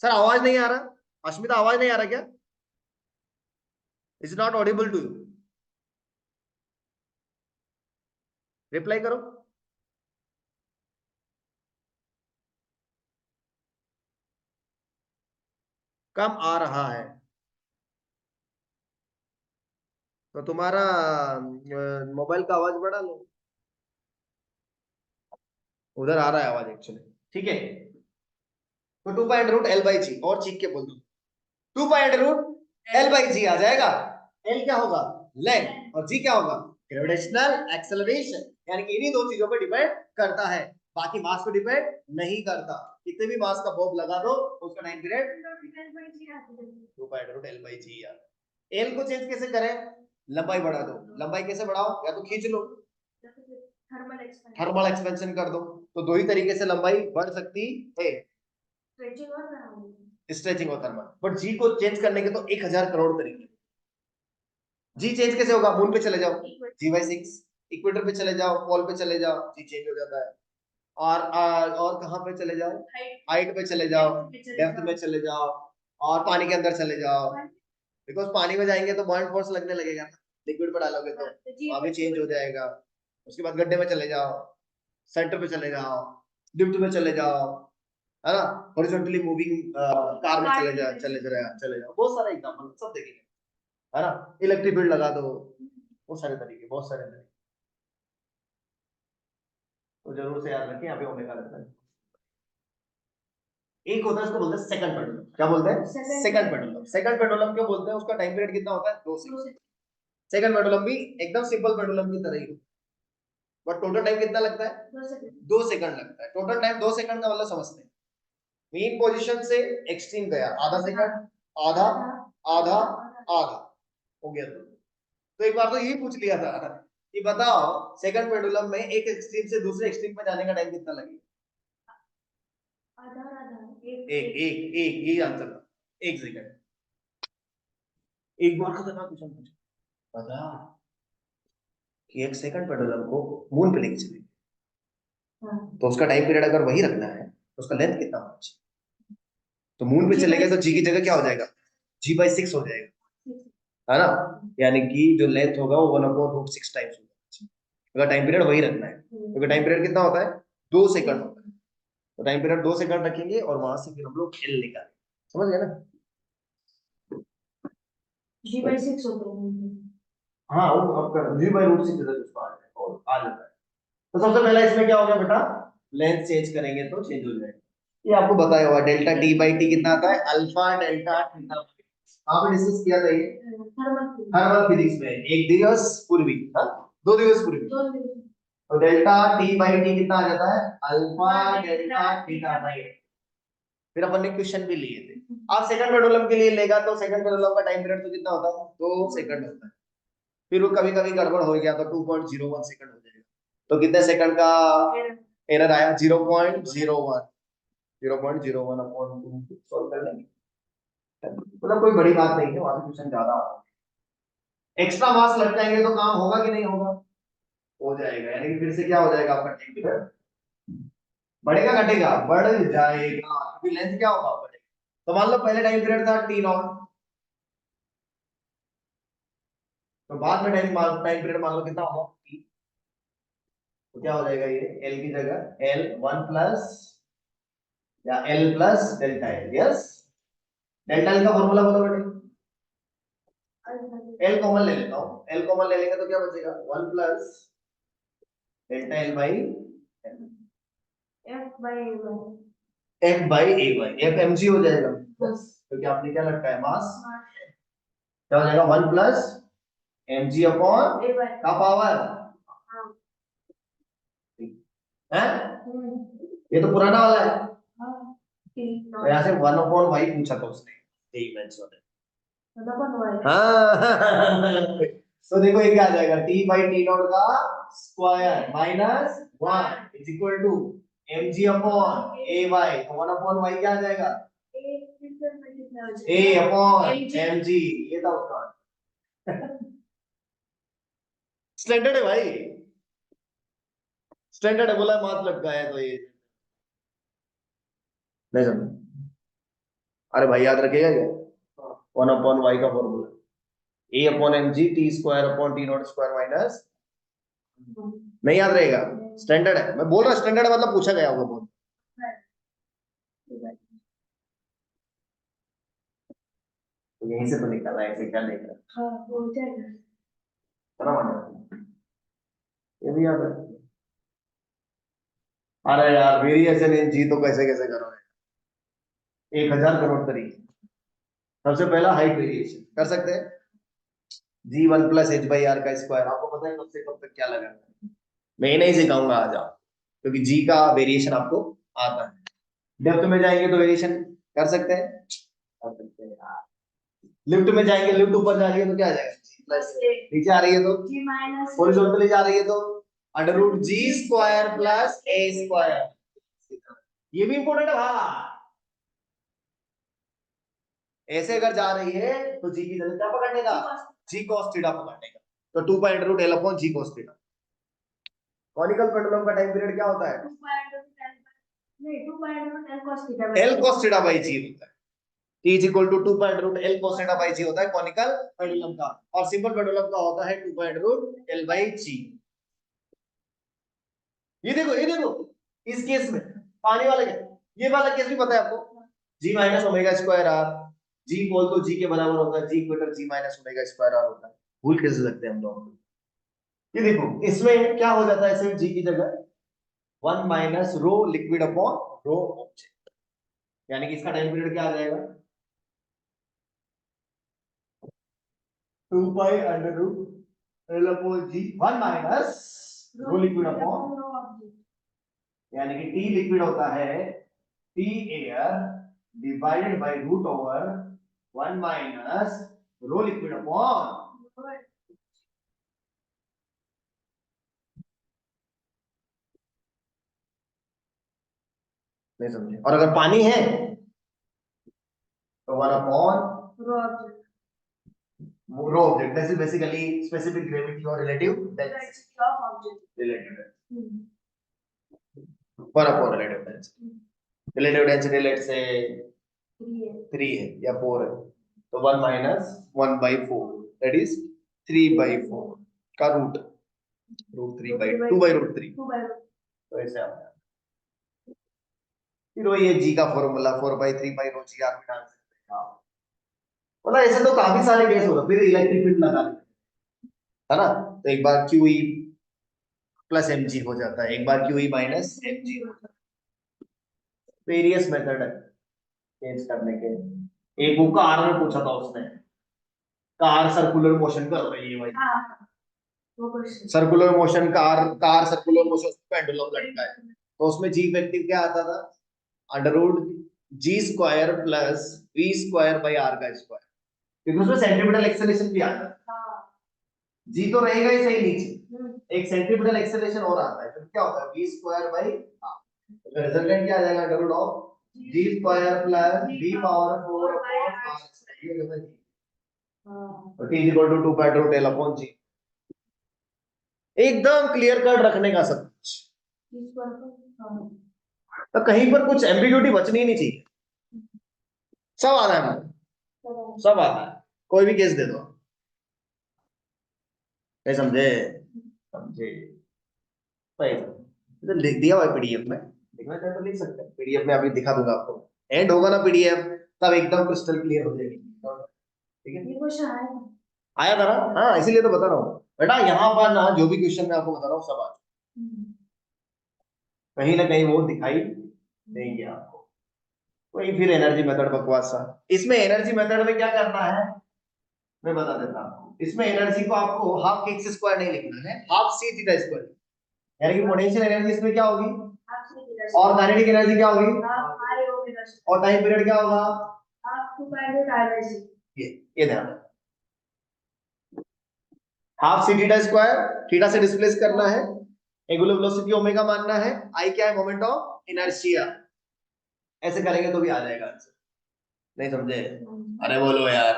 सर आवाज नहीं आ रहा, अश्मिता आवाज नहीं आ रहा क्या, is not audible to you, reply करो। कम आ रहा है तो तुम्हारा मोबाइल का आवाज बढ़ा लो, उधर आ रहा है आवाज एक्चुअली, ठीक है। तो 2 pi under root L by G, और चीख के बोल दो 2 pi under root L by G आ जाएगा। एल क्या होगा, लेंथ, और जी क्या होगा, ग्रेविटेशनल एक्सेलरेशन, यानी कि इन्हीं दो चीजों पर डिपेंड करता है, बाकी मास पे डिपेंड नहीं करता। कितने भी मास का बॉब लगा दो उसका time period 2 pi under root L by G यार। एल को चेंज कैसे करें, लंबाई बढ़ा दो, लंबाई कैसे बढ़ाओ, या तो खींच लो, थर्मल एक्सपेंशन कर दो, तो दो ही तरीके से लंबाई बढ़ सकती है, स्ट्रेचिंग और थर्मल। बट जी को चेंज करने के तो 1000 करोड़ तरीके। जी चेंज कैसे होगा, मून पे चले जाओ जी बाई 6, इक्वेटर पे चले जाओ, पोल पे चले जाओ, जी चेंज हो जाता है। और कहां पे चले जाओ, हाइट पे चले जाओ, डेप्थ में चले जाओ, और पानी के अंदर चले जाओ, बिकॉज पानी में जाएंगे तो बॉइंट फोर्स लगने लगेगा, लिक्विड पे डालोगे तो वहां भी चेंज हो जाएगा। उसके बाद गड्ढे में चले जाओ, सेंटर पे चले जाओ, लिफ्ट में चले जाओ, है ना, हॉरिजॉन्टली मूविंग कार में चले जाओ, बहुत सारे एग्जांपल सब देखेंगे, है ना, इलेक्ट्रिक फील्ड लगा दो, बहुत सारे तरीके, बहुत सारे तरीके, तो जरूर से याद रखें, यहाँ पे ओमेगा लगता है। एक होता है उसको बोलते हैं सेकंड पेंडुलम, क्या बोलते हैं, सेकंड पेंडुलम। सेकंड पेंडुलम क्यों बोलते हैं, उसका टाइम पीरियड कितना होता है, 2 सेकंड। सेकंड पेंडुलम भी एकदम सिंपल पेंडुलम की तरह ही, बट टोटल टाइम कितना लगता है, 2 सेकंड लगता है। टोटल टाइम 2 सेकंड का मतलब समझते हैं, मेन पोजीशन से एक्सट्रीम गया आधा सेकंड, आधा आधा आधा, हो गया। तो एक बार तो यही पूछ लिया था कि बताओ सेकंड पेंडुलम में एक एक्सट्रीम से दूसरे एक्सट्रीम पे जाने का टाइम कितना लगेगा, एक एक एक यही आंसर था, 1 सेकंड। एक बार खतरनाक क्वेश्चन पूछा, बता कि एक सेकंड पेंडुलम को मून पे लेके चले तो उसका टाइम पीरियड अगर वही रखना है तो उसका लेंथ कितना होना चाहिए, तो मून पे चले गए तो जी की जगह क्या हो जाएगा, जी बाई 6 हो जाएगा, है ना, यानी कि जो लेंथ होगा वो 1/√6 टाइम्स होगा, अगर टाइम पीरियड वही रखना है। क्योंकि टाइम पीरियड कितना होता है, 2 सेकंड होता है, तो टाइम पीरियड 2 सेकंड रखेंगे और वहां से फिर हम लोग एल निकालेंगे, समझ गए ना, जी बाई 6 होता है, हाँ वो आपका जी बाई रूट 6 जैसा कुछ आ जाएगा और आ जाता है। तो सबसे पहला इसमें क्या हो गया बेटा, लेंथ चेंज करेंगे तो चेंज हो जाएगा, ये आपको बताया हुआ डेल्टा टी बाई टी कितना आता है, अल्फा डेल्टा थीटा, आपने डिस्कस किया था ये थर्मल फिजिक्स में, एक दिवस पूर्वी, हाँ 2 दिवस पूर्वी, तो डेल्टा टी बाई टी कितना आ जाता है, अल्फा डेल्टा थीटा बाई। फिर अपन ने क्वेश्चन भी लिए थे। आप सेकंड पेंडुलम के लिए लेगा तो सेकंड पेंडुलम का टाइम पीरियड तो कितना होता है, 2 सेकंड होता है। फिर वो कभी कभी गड़बड़ हो गया तो 2.01 सेकंड हो जाएगा। तो कितने सेकंड का एरर आया, 0.01, 0.01 अपॉन 2 सॉल्व कर लेंगे। मतलब कोई बड़ी बात नहीं है, वहां क्वेश्चन ज्यादा आता है। एक्स्ट्रा मार्क्स लग जाएंगे तो काम होगा कि नहीं होगा, हो जाएगा। यानी कि फिर से क्या हो जाएगा आपका टाइम पीरियड, बढ़ेगा घटेगा, बढ़ जाएगा, क्योंकि लेंथ क्या होगा, बढ़ेगा। तो मान लो पहले टाइम पीरियड था टी नॉट, तो बाद में टाइम पीरियड मान लो कितना होगा t, तो क्या हो जाएगा, ये l की जगह l 1 प्लस या l plus delta l। Yes, delta l का फॉर्मूला बोलो बेटे, l कॉमन ले लेता हूँ, l कॉमन ले लेंगे तो क्या बचेगा, 1 plus delta l by f by a by f mg हो जाएगा। बस, क्योंकि आपने क्या लगता है मास, क्या हो जाएगा 1 प्लस mg अपॉन का पावर है, ये तो पुराना वाला है। तो यहाँ से 1 अपॉन y पूछा था उसने, यही मैच वाला। हाँ तो देखो ये क्या आ जाएगा, t बाई टी नॉट का square minus 1 is equal to mg upon a by, तो 1 अपॉन y क्या आ जाएगा, a अपॉन mg, ये था उसका स्टैंडर्ड है भाई, स्टैंडर्ड है, बोला मार्क्स लग गया है तो ये नहीं समझ। अरे भाई याद रखेगा क्या, 1 अपॉन y का formula a upon mg t square upon t not square minus, नहीं याद रहेगा, स्टैंडर्ड है, मैं बोल रहा स्टैंडर्ड मतलब पूछा गया होगा बहुत। तो यहीं से तो निकला है, ऐसे क्या देख रहा है, ये भी याद है। अरे यार वेरिएशन इन जी तो कैसे कैसे करोगे, 1000 करोड़ तरीके। सबसे पहला हाइट वेरिएशन कर सकते हैं, जी 1 प्लस एच बाई आर का स्क्वायर, आपको पता है कब से कब तक क्या लगा, मैं ही नहीं सिखाऊंगा आ जाओ, क्योंकि जी का वेरिएशन आपको आता है। डेप्थ में जाएंगे तो वेरिएशन कर सकते हैं, कर सकते हैं यार। लिफ्ट में जाएंगे, लिफ्ट ऊपर जा रही है तो क्या आ जाएगा, जी प्लस, नीचे आ रही है तो जी माइनस, हॉरिजॉन्टली जा रही है तो under root g square plus ए स्क्वायर। ये भी इंपॉर्टेंट है हाँ, ऐसे अगर जा रही है तो जी की जगह क्या पकड़ने का, जी cos थीटा पकड़ने का, तो 2 pi under root L upon G cos theta. Conical pendulum का टाइम पीरियड क्या होता है, L cos theta by G होता है, T is equal to 2 pi under root L cos theta by G होता है कॉनिकल पेंडुलम का, और सिंपल पेंडुलम का होता है 2 pi under root L by G. ये देखो इस केस में पानी वाला क्या, ये वाला केस भी पता है आपको, G minus omega square R, G बोल तो जी के बराबर होता है, G equal G minus omega square R होता है, भूल कैसे लगते हैं हम लोग। ये देखो इसमें क्या हो जाता है, सिर्फ जी की जगह 1 minus rho liquid upon rho object, यानी कि इसका टाइम पीरियड क्या आ जाएगा, 2 pi under root L upon G 1 minus rho liquid upon, यानी कि टी लिक्विड होता है T air divided by root over 1 minus rho liquid upon, नहीं समझे, और अगर पानी है तो 1 upon rho object, this is basically specific gravity और relative density of object, relative 1 upon relative density, relative density let say 3 है या 4 है, तो 1 minus 1 by 4 that is 3 by 4 का root, root 3 by 2 by root 3, तो ऐसे आता है। फिर वो ये जी का formula 4 by 3 by rho G R में डाल सकते हैं आप, मतलब ऐसे तो काफी सारे केस होगा, फिर इलेक्ट्रिक फील्ड लगा है ना, तो एक बार Q E plus M G हो जाता है, एक बार Q E minus M G हो जाता है, वेरियस मेथड है चेंज करने के। एक वो कार में पूछा था उसने, कार सर्कुलर मोशन कर रही है भाई, वो question circular motion, car circular motion, pendulum लटका है, तो उसमें जी इफेक्टिव क्या आता था, under root g square plus v square by r का स्क्वायर, क्योंकि उसमें सेंट्रीपिटल एक्सेलरेशन भी आता है। हाँ जी तो रहेगा ही सही नीचे, हम्म, एक सेंट्रीपिटल एक्सेलरेशन और आता है, फिर क्या होता है वी स्क्वायर बाई आर, तो रिजल्टेंट क्या आ जाएगा, under root of G square plus V power 4 upon R square, ये होगा जी, हाँ तो t equal to 2 pi root l upon G. एकदम क्लियर कट रखने का सब कुछ, इस पर हाँ तो कहीं पर कुछ एम्बिग्यूटी बचनी ही नहीं चाहिए, सब आता है हमको, तो सब आता है, कोई भी केस दे दो, नहीं समझे, समझे, सही तो लिख दिया हुआ है पीडीएफ में, लिखना चाहे तो लिख सकते हैं, पीडीएफ में अभी दिखा दूंगा आपको, एंड होगा ना पीडीएफ तब एकदम क्रिस्टल क्लियर हो जाएगी, ठीक है। ये क्वेश्चन आया था। आया था ना, हाँ इसीलिए तो बता रहा हूँ बेटा, यहाँ पर ना जो भी क्वेश्चन मैं आपको बता रहा हूँ सब आता हम्म, है, कहीं ना कहीं वो दिखाई देंगे आपको। वही फिर एनर्जी मेथड बकवास सा, इसमें एनर्जी मेथड में क्या करना है मैं बता देता हूँ, इसमें एनर्जी को आपको हाफ के एक्स स्क्वायर नहीं लिखना है, हाफ सी थीटा स्क्वायर, यानी कि पोटेंशियल एनर्जी इसमें क्या होगी आपसे भी दस और काइनेटिक एनर्जी क्या होगी आप आए हो मेरा और टाइम पीरियड क्या होगा, आपको पहले डालने से ये ध्यान रखना, half c theta square, theta से डिस्प्लेस करना है, एंगुलर वेलोसिटी ओमेगा मानना है, आई क्या है मोमेंट ऑफ इनर्शिया, ऐसे करेंगे तो भी आ जाएगा आंसर, नहीं समझे, अरे बोलो यार,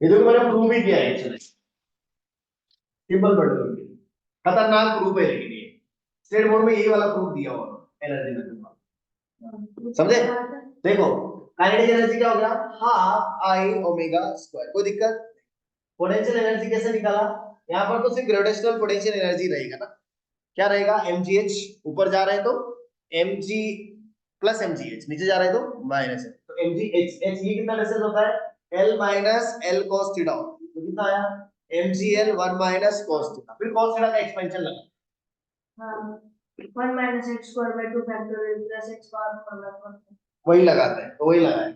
ये तो मैंने प्रूव ही किया है एक्चुअली, सिंपल पेट्रोल की खतरनाक प्रूफ है, लेकिन ये स्टेट बोर्ड में यही वाला प्रूफ दिया हुआ एनर्जी में, समझे, देखो काइनेटिक एनर्जी क्या हो गया हाफ आई ओमेगा स्क्वायर, कोई दिक्कत, पोटेंशियल एनर्जी कैसे निकाला, यहाँ पर तो सिर्फ ग्रेविटेशनल पोटेंशियल एनर्जी रहेगा ना, क्या रहेगा mgh, ऊपर जा रहे हैं तो mg प्लस mgh, नीचे जा रहे हैं तो माइनस है, तो mgh h ये कितना डिस्टेंस होता है l minus l cos theta, तो कितना आया mgl 1 माइनस cos थीटा, फिर cos थीटा का एक्सपेंशन लगा, हाँ 1 minus x square by 2 factorial plus x power 4 by 4 वही लगाते हैं, तो वही लगाए,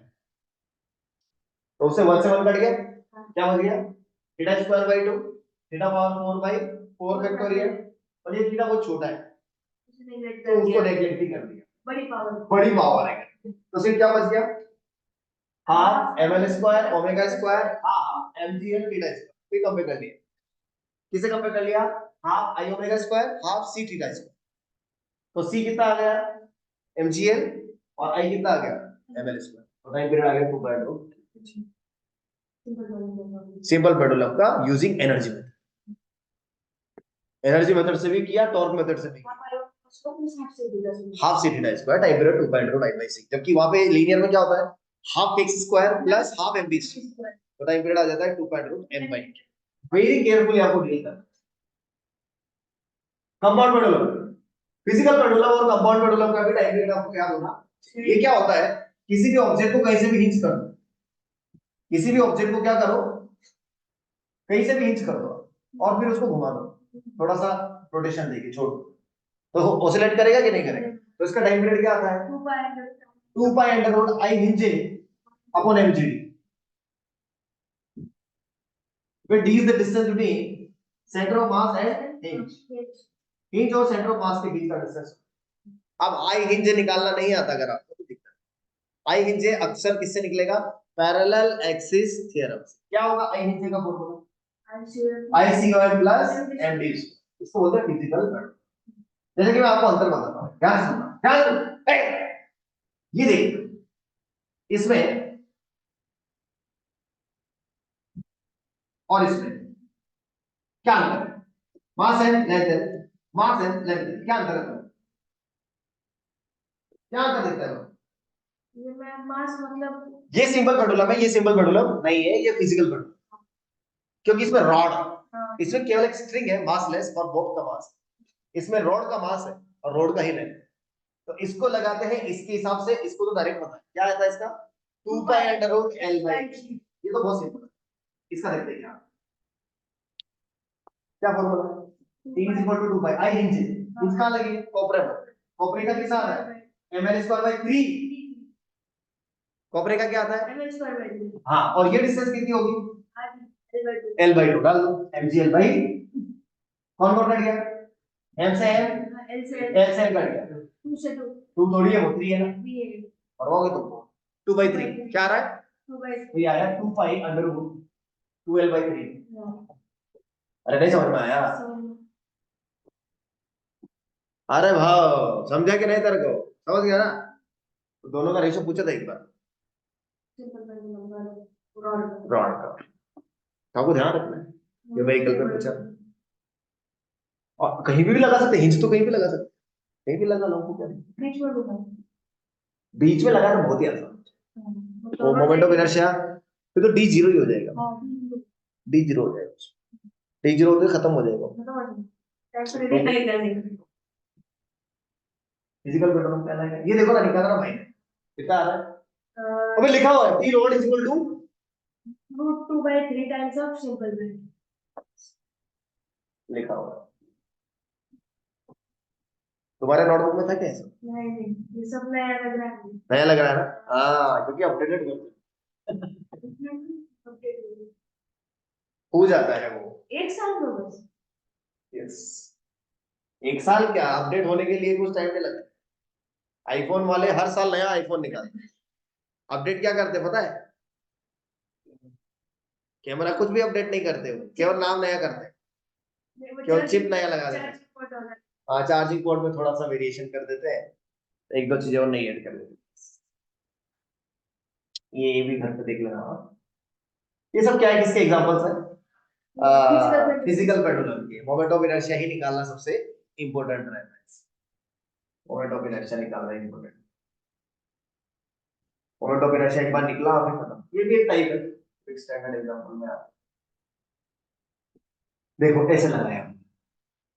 तो उससे 1 से 1 कट गया, क्या बच गया theta square by 2, theta power 4 by 4 factorial, और ये थीटा बहुत छोटा है तो उसको नेगलेक्ट ही कर दिया, बड़ी पावर है, तो फिर क्या बच गया half ml square omega square half mgl theta square, फिर कंपेयर कर लिया, किसे कंपेयर कर लिया half i omega square half c theta square, तो c कितना आ गया mgl और i कितना आ गया ml स्क्वायर, तो टाइम पीरियड आ गया 2/2, सिंपल पेंडुलम का using energy method, energy method से भी किया टॉर्क मेथड से भी किया, half c theta square time period 2/2 time by 6, जबकि वहां पे लीनियर में क्या होता है half x square plus half mv square, तो टाइम पीरियड आ जाता है 2/2 m बाय, वेरी केयरफुली आपको डील करना, कंपाउंड पेंडुलम, फिजिकल पेंडुलम और कंपाउंड पेंडुलम का भी टाइम पीरियड आपको याद होना, ये क्या होता है किसी भी ऑब्जेक्ट को कहीं से भी हिंज कर दो, किसी भी ऑब्जेक्ट को क्या करो कहीं से भी हिंज कर दो और फिर उसको घुमा दो, थोड़ा सा रोटेशन देके छोड़ दो, तो ऑसिलेट करेगा कि नहीं करेगा, तो इसका टाइम पीरियड क्या आता है 2 pi under root I hinge upon mgd, where d is the distance between center of mass and hinge, hinge और center of mass के बीच का डिस्टेंस, अब आई हिंज निकालना नहीं आता अगर आपको तो दिक्कत, आई हिंज अक्सर किससे निकलेगा पैरेलल एक्सिस थ्योरम से, क्या होगा आई हिंज का formula I square plus md, इसको बोलते हैं फिजिकल पेंडुलम, जैसे कि मैं आपको अंतर बताता हूं, ध्यान सुनना, ध्यान सुनना, ये देखिए इसमें और इसमें क्या अंतर है, mass and length, mass and length क्या अंतर है, क्या अंतर दिखता है, ये मैं मास मतलब ये सिंपल पेंडुलम है, ये सिंपल पेंडुलम नहीं है, ये फिजिकल पेंडुलम, क्योंकि इसमें रॉड है, हाँ इसमें केवल एक स्ट्रिंग है मासलेस और बोथ का मास, इसमें रॉड का मास है और रॉड का ही लेंथ, तो इसको लगाते हैं इसके हिसाब से, इसको तो डायरेक्ट पता है क्या आता है इसका 2 pi under root l by, ये तो बहुत सिंपल है, इसका देखते हैं क्या फॉर्मूला है, t is equal to 2 pi I hinge, इसका लगे कॉपर पर, कॉपर का कितना आता है ml स्क्वायर बाय 3, कॉपर का क्या आता है ml स्क्वायर बाय 3, हाँ, और ये डिस्टेंस कितनी होगी एल बाई टू डाल दो, एम जी एल बाई, कौन कौन कट गया, एम से एम, एल से एल से एम कट गया, 2 से 2 टू थोड़ी है वो 3 है ना, 3 है, और वो तुमको 2/3 क्या आ रहा है, 2/3 तो ये आया 2 पाई अंडर रूट 2l/3। अरे नहीं समझ में आया, अरे भाव समझा कि नहीं तेरे को, समझ गया ना, तो दोनों का रेशो पूछा था एक बार रॉड का, तो आपको ध्यान रखना है ये व्हीकल पे पूछा, और कहीं भी लगा सकते, हिंज तो कहीं भी लगा सकते, कहीं भी लगा लो, क्या बीच में लगा तो बहुत ही आसान, वो मोमेंट ऑफ इनर्शिया फिर तो डी जीरो ही हो जाएगा, डी जीरो हो जाएगा, डी जीरो होते खत्म हो जाएगा, फिजिकल पेट्रोल कहलाएगा, ये देखो ना निकाला ना भाई ने, कितना आ रहा है, अबे लिखा हुआ है P rod is equal to √2/3 times of simple weight, लिखा हुआ है, तुम्हारे नोटबुक में था क्या ऐसा, नहीं ये सब नया लग रहा है, नया लग रहा है ना, हाँ क्योंकि अपडेटेड हो जाता है वो, 1 साल में बस, यस, एक साल क्या, अपडेट होने के लिए कुछ टाइम नहीं लगता, आईफोन वाले हर साल नया आईफोन निकालते हैं, अपडेट क्या करते हैं पता है, कैमरा कुछ भी अपडेट नहीं करते हो, केवल नाम नया करते हैं, केवल चिप नया लगा देते हैं, हाँ चार्जिंग पोर्ट में थोड़ा सा वेरिएशन कर देते हैं, एक दो चीजें और नहीं ऐड कर देते, ये भी घर पे देख लेना, ये सब क्या है, किसके एग्जांपल्स है, फिजिकल पेंडुलम के, मोमेंट ऑफ इनर्शिया ही निकालना सबसे इंपॉर्टेंट रहता है, मोमेंट ऑफ इनर्शिया निकालना इंपॉर्टेंट, मोमेंट ऑफ इनर्शिया एक बार निकला फिर खत्म, ये भी एक टाइप है, एक स्टैंडर्ड एग्जांपल में आप देखो ऐसे लगाया,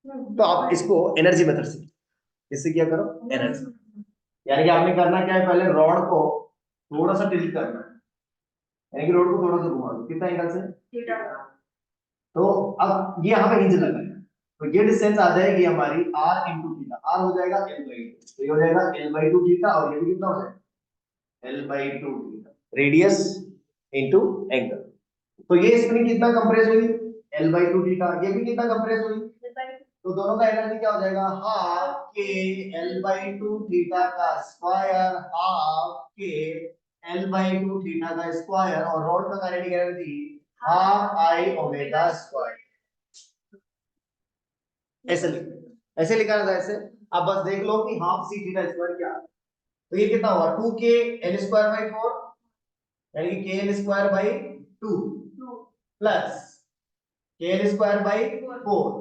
तो आप इसको एनर्जी मेथड से, इससे क्या करो एनर्जी, यानी कि आपने करना क्या है, पहले रॉड को थोड़ा सा टिल्ट करना है, यानी कि रॉड को थोड़ा सा घुमा दो, कितना एंगल से थीटा, तो अब ये यहाँ पे हिंज लगा है, तो ये डिस्टेंस आ जाएगी हमारी r into थीटा, r हो जाएगा l/2, तो ये हो जाएगा l/2 थीटा, और ये भी कितना हो जाएगा l/2 theta, radius into angle, तो ये स्प्रिंग कितना कंप्रेस हुई l/2 थीटा, ये भी कितना कंप्रेस हुई, तो दोनों का एनर्जी क्या हो जाएगा, हाफ के l/2 थीटा का स्क्वायर, हाफ के l/2 थीटा का स्क्वायर, और रॉड का kinetic energy half I omega square, ऐसे लिखा था ऐसे, अब बस देख लो कि हाफ सी थीटा स्क्वायर क्या है, तो ये कितना हुआ 2k l²/4, यानी कि k l²/2 plus k l²/4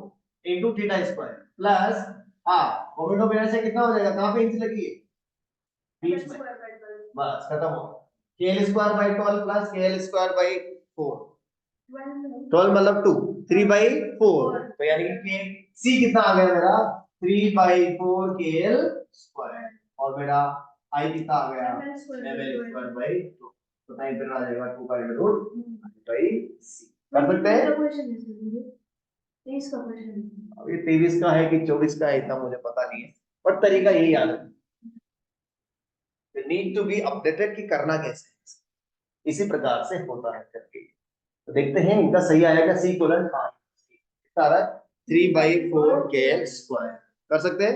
into theta square plus half, moment of inertia कितना हो जाएगा, कहां पे इंच लगी है, बीच में, बस खत्म हो, k l²/12 plus k l²/4, 12 मतलब 2, 3/4, तो यानी कि c कितना आ गया मेरा 3/4 kl स्क्वायर, और मेरा i कितना आ गया ml²/2, तो टाइम पे आ जाएगा 2/√c, कर सकते हैं, अब ये 23 का है कि 24 का है इतना मुझे पता नहीं है, पर तरीका यही याद है, नीड टू बी अपडेटेड कि करना कैसे है, इसी प्रकार से होता है करके, तो देखते हैं इनका सही आएगा सी कोलन, कितना आ रहा है 3/4 kl स्क्वायर, कर सकते हैं,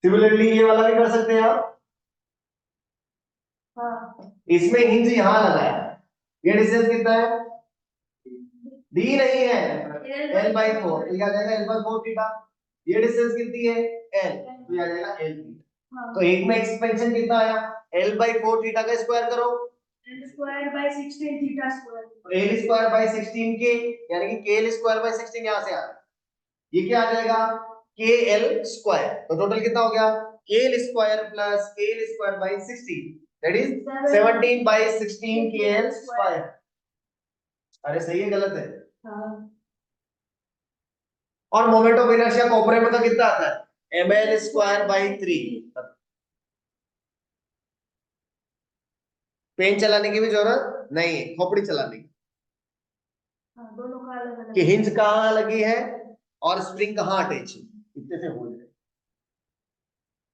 सिमिलरली ये वाला भी कर सकते हैं आप, इसमें हिंज यहां लगाया, ये डिस्टेंस कितना है, डी नहीं है l/4, तो यह आ जाएगा l/4 थीटा, ये डिस्टेंस कितनी है l, तो यह आ जाएगा l थीटा, तो एक में एक्सपेंशन कितना आया l/4 थीटा का स्क्वायर करो, l²/16 थीटा स्क्वायर, तो l²/16 के, यानी कि k l²/16 यहां से आ रहा है, ये क्या आ जाएगा kl स्क्वायर, तो टोटल कितना हो गया kl square plus kl square by 16, that is 17/16 kl square, अरे सही है गलत है, और मोमेंट ऑफ इनर्शिया कॉपरेम का कितना आता है ml²/3, पेन चलाने की भी जरूरत नहीं है, खोपड़ी चलाने की, दोनों का अलग-अलग, कि हिंज कहां लगी है और स्प्रिंग कहां अटैच है, इतने से हो जाए,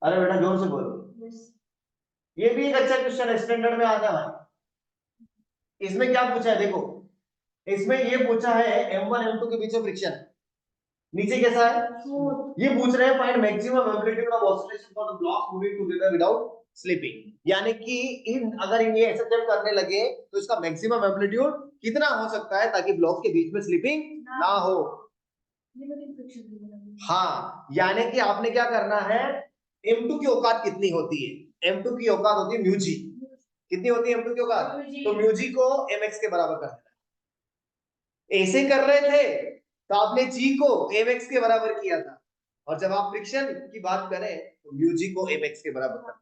अरे बेटा जोर से बोलो, ये भी एक अच्छा क्वेश्चन है, स्टैंडर्ड में आता है भाई। इसमें क्या पूछा है देखो, इसमें ये पूछा है M1 M2 के बीच में फ्रिक्शन, नीचे कैसा है, ये पूछ रहे हैं find maximum amplitude of oscillation for the blocks moving together without slipping, यानी कि इन अगर ये ऐसे जब करने लगे तो इसका मैक्सिमम एम्पलीट्यूड कितना हो सकता है ताकि ब्लॉक के बीच में स्लिपिंग ना हो। हाँ, यानी कि आपने क्या करना है, M2 की औकात कितनी होती है, M2 की औकात होती है म्यू जी, कितनी होती है M2 की औकात, तो म्यू जी को mx के बराबर कर देना। ऐसे कर रहे थे तो आपने जी को mx के बराबर किया था, और जब आप फ्रिक्शन की बात करें तो म्यू जी को mx के बराबर कर,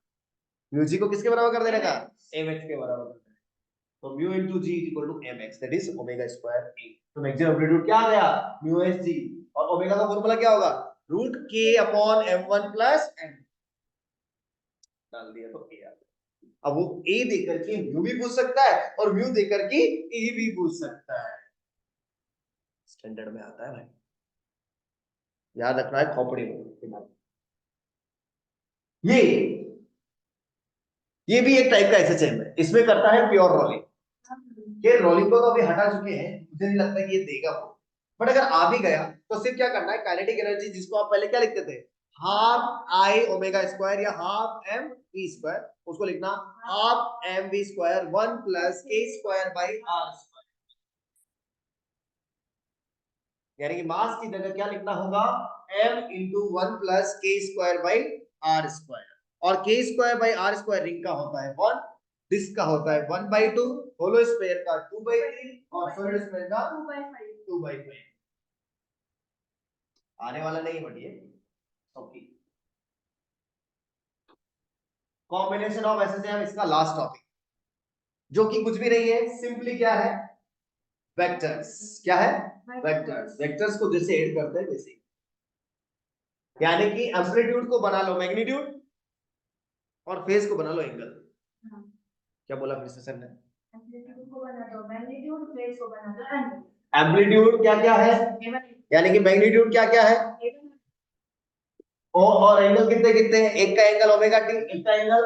म्यू जी को किसके बराबर कर देने का, mx के बराबर कर देना। तो mu into G is equal to mx, that is omega square A. तो मैक्सिमम एम्पलीट्यूड क्या आ गया, म्यू एस जी, और ओमेगा का फॉर्मूला क्या होगा, रूट के अपॉन m1 प्लस m, डाल दिया तो ए आ गया। अब वो ए देकर के म्यू भी पूछ सकता है और म्यू देकर के ए भी पूछ सकता है, स्टैंडर्ड में आता है भाई, याद रखना है खोपड़ी में। ये भी एक टाइप का एसएचएम है, इसमें करता है प्योर रोलिंग। ये रोलिंग को तो अभी हटा चुके हैं, मुझे नहीं लगता कि ये देगा वो, बट अगर आ भी गया तो सिर्फ क्या करना है, काइनेटिक एनर्जी जिसको आप पहले क्या लिखते थे, हाफ आई ओमेगा स्क्वायर या हाफ एम वी स्क्वायर, उसको लिखना half M we square 1 plus k square by r square, यानी कि मास की जगह क्या लिखना होगा, m into 1 plus k square by r square, और k square by r square ring का होता है 1, डिस्क का होता है 1/2, होलो स्फीयर का 2/3 और सॉलिड स्फीयर का 2/5। आने वाला नहीं बढ़िए, ओके। कॉम्बिनेशन ऑफ एसएसएम इसका लास्ट टॉपिक, जो कि कुछ भी नहीं है, सिंपली क्या है, वेक्टर्स। क्या है, वेक्टर्स। वेक्टर्स को जैसे ऐड करते हैं वैसे, यानी कि एम्पलीट्यूड को बना लो मैग्नीट्यूड और फेज को बना लो एंगल। क्या बोला फिर से सर ने, एम्पलीट्यूड को बना दो मैग्नीट्यूड, फेज को बना दो एंगल। एम्पलीट्यूड क्या क्या है, यानी कि मैग्नीट्यूड क्या क्या है, और एंगल कितने कितने हैं, एक का एंगल ओमेगा टी, एक का एंगल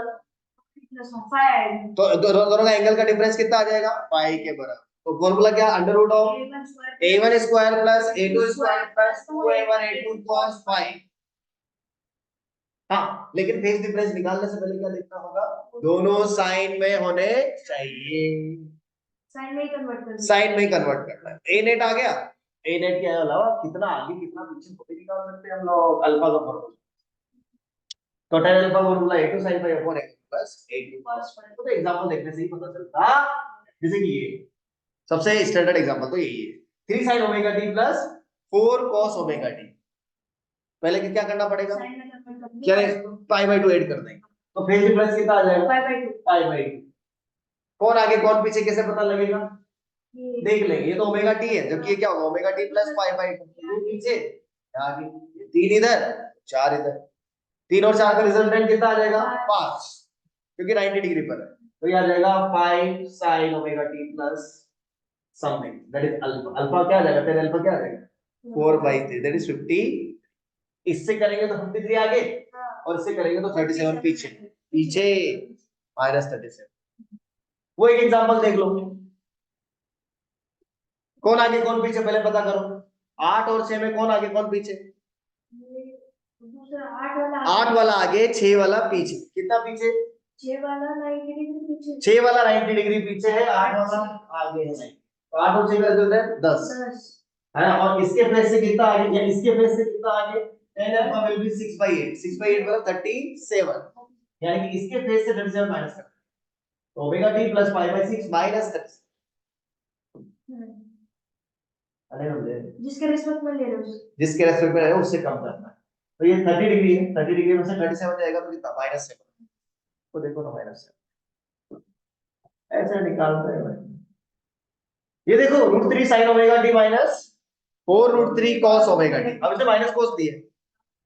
तो दोनों का एंगल का डिफरेंस कितना आ जाएगा, पाई के बराबर। तो फॉर्मूला क्या, under root of a1 square plus a2 square plus 2a1 a2 cos phi. हाँ, लेकिन फेज डिफरेंस निकालने से पहले क्या देखना होगा, दोनों साइन में होने चाहिए, साइन में ही कन्वर्ट करना, साइन में ही कन्वर्ट करना है। ए नेट आ गया, ए नेट के अलावा कितना आगे कितना पीछे वो भी निकाल सकते हैं हम लोग, अल्फा का फॉर्मूला, तो tan alpha formula a2 sin phi upon a2 plus a2 cos phi। तो एग्जांपल देखने से ही पता चलता, जैसे कि ये सबसे स्टैंडर्ड एग्जांपल तो यही है, 3 sin omega t plus 4 cos omega t। पहले क्या करना पड़ेगा, क्या पाई बाय 2 ऐड कर देंगे, तो फेज डिफरेंस कितना आ जाएगा, पाई बाय 2। कौन आगे कौन पीछे कैसे पता लगेगा, देख लेंगे, ये तो ओमेगा t है, जबकि ये क्या होगा omega t plus pi by 2, ये पीछे आगे, ये 3 इधर 4 इधर, 3 और 4 का रिजल्टेंट कितना आ जाएगा, 5, क्योंकि 90 डिग्री पर है, तो ये आ जाएगा 5 sin omega t plus something, that is alpha. Alpha क्या आ जाएगा, फिर अल्फा क्या आ जाएगा, 4/3, दैट इज 50। इससे करेंगे तो 53 आगे, और इससे करेंगे तो 37 पीछे, पीछे -37। वो एक एग्जांपल देख लो, कौन आगे कौन पीछे पहले पता करो, 8 और 6 में कौन आगे कौन पीछे, दूसरा 8 8 वाला आगे 6 वाला पीछे, कितना पीछे, 6 वाला 90 डिग्री पीछे, 6 वाला 90 डिग्री पीछे है, 8 वाला आगे है, तो 8 और 6 का रिजल्ट है 10 है ना, और इसके फेस से कितना आगे, या इसके फेस से कितना आगे, tan अल्फा विल बी 6/8, 6/8 मतलब 37, यानी कि इसके फेस से 37 माइनस कर, तो omega t plus pi by 6 minus 37। अरे समझे, जिसके रिस्पेक्ट में ले रहे हो, जिसके रेस्पेक्ट में है उससे कम करना है, तो ये 30 डिग्री है, 30 डिग्री में से 37 जाएगा तो कितना, -7, तो देखो ना -7, ऐसे निकालते हैं भाई। ये देखो √3 sin omega t minus 4 √3 cos omega t, अब इसे माइनस cos दिए,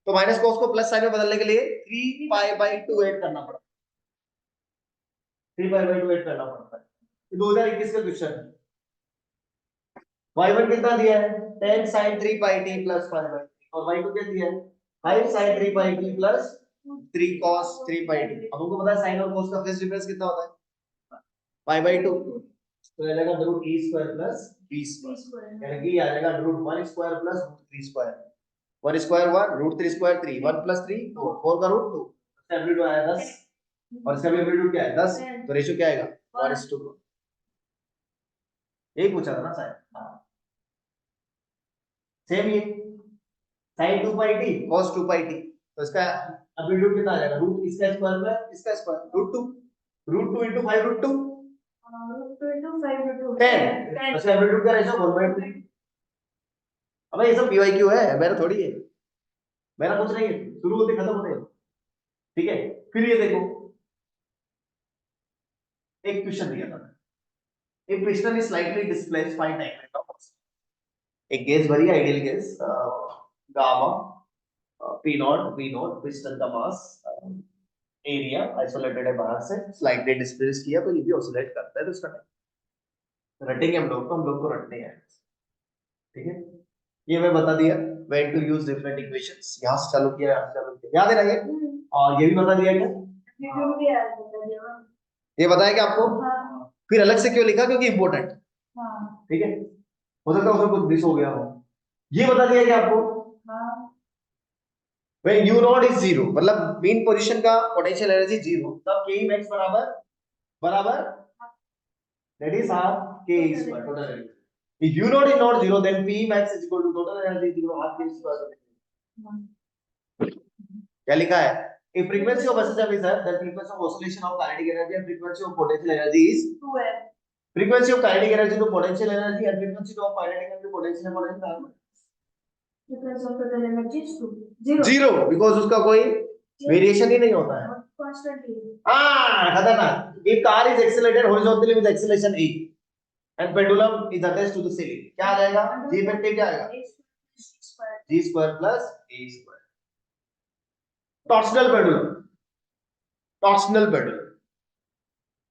तो माइनस cos को प्लस साइन में बदलने के लिए 3 पाई बाय 2 ऐड करना पड़ता है, 3 पाई बाय 2 ऐड करना पड़ता है। ये 2021 का क्वेश्चन है, y1 कितना दिया है, 10 sin 3 pi t प्लस 5/3, और y2 क्या दिया है, 5 sin 3 pi t plus 3 cos 3 pi 2। अब हमको पता है साइन और cos का फेज डिफरेंस कितना होता है, पाई बाई 2। तो ये आएगा root e square plus b square, यानी कि ये आ जाएगा root 1 square plus root 3 square. 1 square 1, root 3 square 3, 1 plus 3 4, 4 का रूट 2, इसका एम्पलीट्यूड आया 10 और इसका भी एम्पलीट्यूड क्या है 10, तो रेशियो क्या आएगा 1:2। यही पूछा था ना शायद। हाँ सेम ये sin 2 pi t cos 2 pi t, तो इसका एम्पलीट्यूड कितना आ जाएगा रूट इसका स्क्वायर प्लस इसका square root 2, root 2 into 5 root 2 10, इसका एम्पलीट्यूड क्या रेशियो 1/2। अबे ये सब पीवाईक्यू है, मेरा थोड़ी है, मेरा कुछ नहीं है, शुरू होते खत्म होते। ठीक है, फिर ये देखो एक क्वेश्चन दिया था, एक question is slightly displaced find diameter of एक गैस भरी ideal gas gamma P not V not piston का मास एरिया आइसोलेटेड है बाहर से, स्लाइटली डिस्प्लेस किया तो ये भी ऑसिलेट करता है, तो इसका टाइम रटेंगे हम लोग को रटने हैं। ठीक है, ये मैं बता दिया when to use different equations, यहां से चालू किया यहां से चालू किया, याद है ना ये। और ये भी बता दिया क्या, ये बताया क्या आपको, फिर अलग से क्यों लिखा, क्योंकि इंपॉर्टेंट। ठीक है, हो सकता है उसमें कुछ मिस हो गया हो। ये बता दिया क्या आपको, when u नॉट इज 0 मतलब मीन पोजीशन का पोटेंशियल एनर्जी 0, तब k max बराबर बराबर that is half k square total energy। if u not is not 0 then p max is equal to total energy is equal to half k square। क्या लिखा है, if frequency of oscillation is then frequency of oscillation of kinetic energy and frequency of potential energy is 2 frequency of kinetic energy to potential energy and frequency of kinetic energy to potential energy Difference of total energy is 2 0 because उसका कोई variation ही नहीं होता है। constant हाँ खतरनाक। if car is accelerated horizontally with acceleration a and pendulum is attached to the ceiling, क्या आ जाएगा, g इफेक्टिव क्या आएगा g square plus a square। Torsional pendulum, torsional pendulum,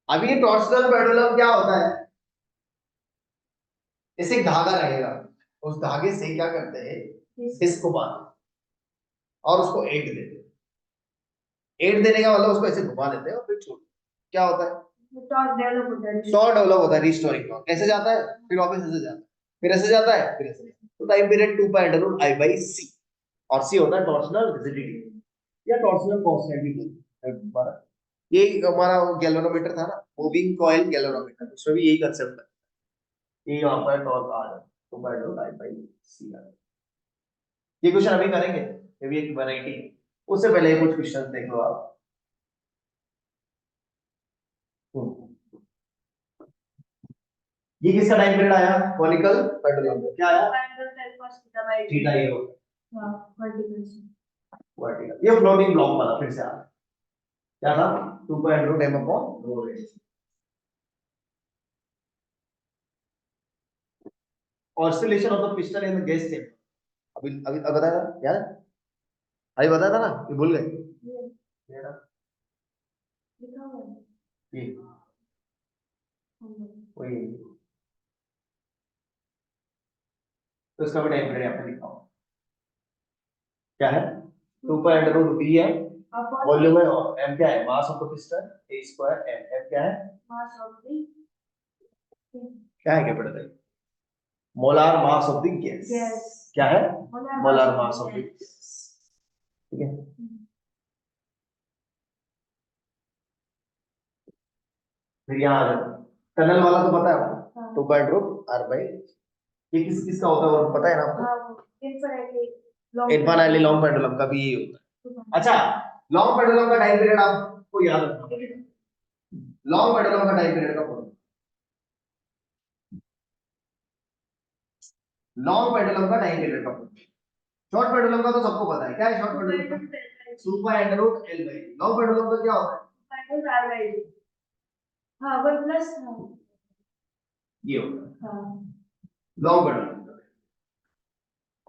अभी टॉर्सनल पेंडुलम क्या होता है, इसे धागा रहेगा, उस धागे से क्या करते हैं, इसको बांध और उसको एड देते हैं, एड देने का मतलब उसको ऐसे घुमा देते हैं और फिर छोड़, क्या होता है टॉर्क डेवलप होता है रिस्टोरिंग टॉर्क। ऐसे जाता है फिर वापस ऐसे जाता है फिर ऐसे जाता है फिर ऐसे, तो time period 2 pi under root I by c, और c होता है टॉर्सनल रिजिडिटी या टॉर्सनल कांस्टेंट भी बोलते हैं। ये हमारा गैल्वेनोमीटर था ना, मूविंग कॉइल गैल्वेनोमीटर, उसमें भी यही कांसेप्ट है, ये यहां पर टॉर्क आ रहा है 2 pi under root I by c आ रहा है। ये क्वेश्चन अभी करेंगे, ये भी एक वैरायटी है, उससे पहले कुछ क्वेश्चन देख लो आप। ये किसका टाइम पीरियड आया, कॉनिकल पेंडुलम क्या आया, थीटा ये हो वर्टिकल, ये फ्लोटिंग ब्लॉक वाला फिर से आ क्या था 2 pi under root m upon rho a। Oscillation of the piston in the gas chamber, अभी बताया यार, अभी बताया था ना, ये भूल गए ये ना, ये वही, तो इसका भी टाइम पीरियड यहाँ पे लिखा हुआ क्या है, 2 पाई अंडर रूट v है वॉल्यूम है, और m क्या है, मास of the piston a square m क्या है, मास ऑफ द क्या है capital molar mass of the gas, क्या है molar mass of the gas. ठीक है, फिर यहाँ आ जाओ, टनल वाला तो पता है 2 पाई रूट r बाई, ये किसका होता है और पता है ना आपको, इनफाइनाइटली लॉन्ग पेंडुलम का भी यही होता है। अच्छा, लॉन्ग पेंडुलम का टाइम पीरियड आपको याद रखना, लॉन्ग पेंडुलम का टाइम पीरियड का लॉन्ग पेंडुलम का टाइम पीरियड का शॉर्ट पेंडुलम का तो सबको पता है, क्या है शॉर्ट पेंडुलम का 2 pi under root l by, long pendulum का क्या होता है हां 1 प्लस ये होता है long pendulum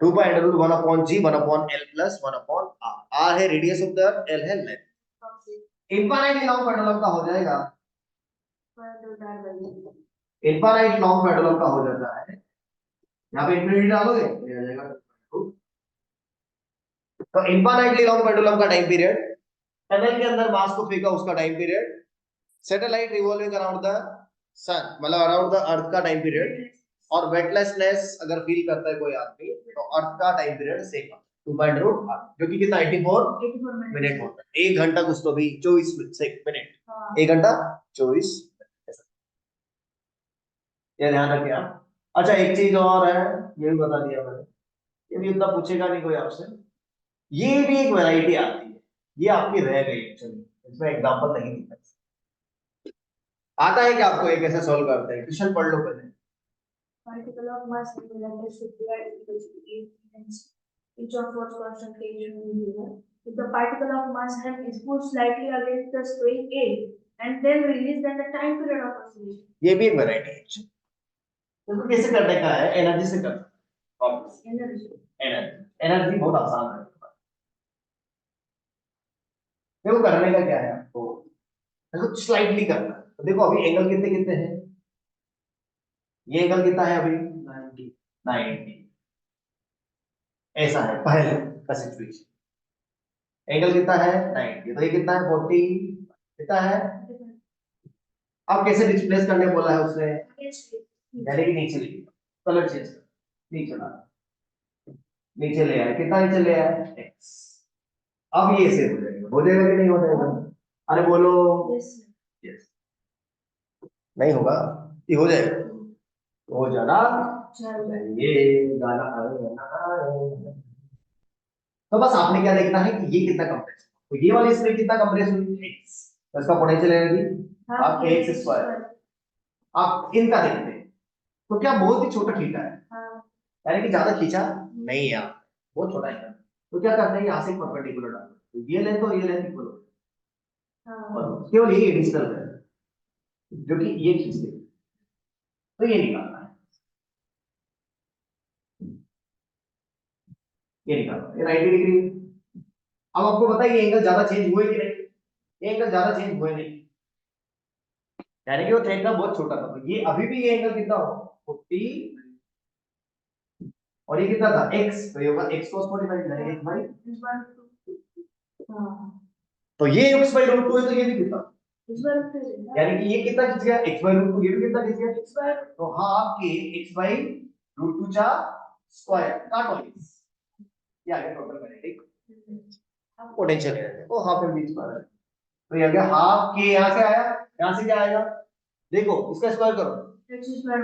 2 pi under root 1 upon g 1 upon l plus 1 upon r है रेडियस ऑफ द l है लेंथ। इनफाइनाइट लॉन्ग पेंडुलम का हो जाएगा, इनफाइनाइट लॉन्ग पेंडुलम का हो जाता है, यहाँ पे इन्फिनिटी डालोगे ये आ जाएगा। तो इनफाइनाइटली लॉन्ग पेंडुलम का टाइम पीरियड टनल के अंदर मास को फेंका, उसका time period. Satellite revolving around the sun, मतलब अराउंड द अर्थ का टाइम पीरियड। और वेटलेसनेस अगर फील करता है कोई आदमी तो अर्थ का टाइम पीरियड सेकंड 2.रूट जो कि कितना 84 मिनट होता है। 1 घंटा कुछ तो भी 24 मिनट, 1 घंटा 24। ये ध्यान रखिए आप। अच्छा एक चीज और है, ये भी बता दिया मैंने, ये भी उतना पूछेगा नहीं कोई आपसे। ये भी एक वैरायटी आती है, ये आपकी रह गई एक्चुअली, इसमें एग्जांपल नहीं दिखा। आता है कि आपको एक ऐसे सॉल्व करते हैं, क्वेश्चन पढ़ लो पहले। Particle of mass and electric should be equal to 8 times each of what's constant K is given. If the particle of mass m is pushed slightly against the spring A and then released, then the time period of oscillation. ये भी एक variety है। तो कैसे करने का है, energy से करना है। Energy. एनर्जी बहुत आसान है। देखो करने का क्या है आपको, देखो स्लाइटली करना है। तो देखो अभी एंगल कितने कितने हैं, ये एंगल कितना है अभी 90 ऐसा है पहले का सिचुएशन। एंगल कितना है 90, तो ये कितना है 40 कितना है। अब कैसे डिस्प्लेस करने बोला है उसने, यानी कि नीचे ले कलर चेंज कर, नीचे ला, नीचे ले आए, कितना नीचे ले आए x। अब ये ऐसे हो जाएगा कि नहीं हो जाएगा, अरे बोलो यस। नहीं होगा, ये हो जाएगा, हो जाना ये गाना आए। तो बस आपने क्या देखना है कि ये कितना कंप्रेस, तो ये वाली स्प्रिंग कितना कंप्रेस हुई x, तो इसका पोटेंशियल एनर्जी आप x स्क्वायर। आप इनका देखते हैं तो क्या बहुत ही छोटा खींचा है, यानी कि ज्यादा खींचा नहीं है आप, बहुत छोटा है। तो क्या करते हैं यहाँ से परपेंडिकुलर डालते हैं, तो ये लेंथ और ये लेंथ इक्वल हो, और केवल ये एडिशनल है जो कि ये खींच दे, तो ये निकालना है, ये निकालना है, ये 90 डिग्री। अब आपको पता है ये एंगल ज्यादा चेंज हुए कि नहीं, ये एंगल ज्यादा चेंज हुए नहीं, यानी कि वो एंगल बहुत छोटा था। तो ये अभी भी ये एंगल कितना हो 40 और ये कितना था x, तो ये होगा x cos 45 यानी कि भाई, तो ये x by रूट 2 है, तो ये भी कितना, यानी कि ये कितना खिंच गया x by रूट 2, ये भी कितना खिंच गया, तो हाफ के x by रूट 2 चा स्क्वायर काटो x, ये आ गया टोटल मैग्नेटिक पोटेंशियल है, वो हाफ में बीच पर है। तो ये आ गया हाफ के, यहां से आया, यहां से क्या आएगा, देखो इसका स्क्वायर करो x square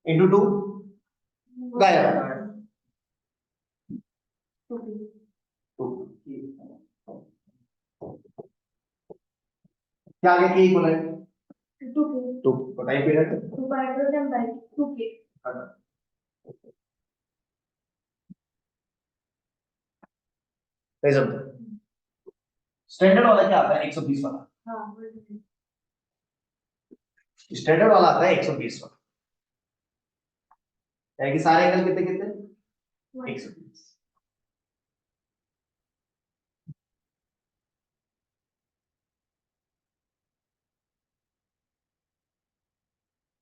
into 2 गायब, क्या आ गया के इक्वल है 2, तो टाइम पीरियड 2 नहीं समझ। स्टैंडर्ड वाला क्या आता है 120 वाला, स्टैंडर्ड वाला आता है 120 वाला, यानी कि सारे एंगल कितने कितने 120।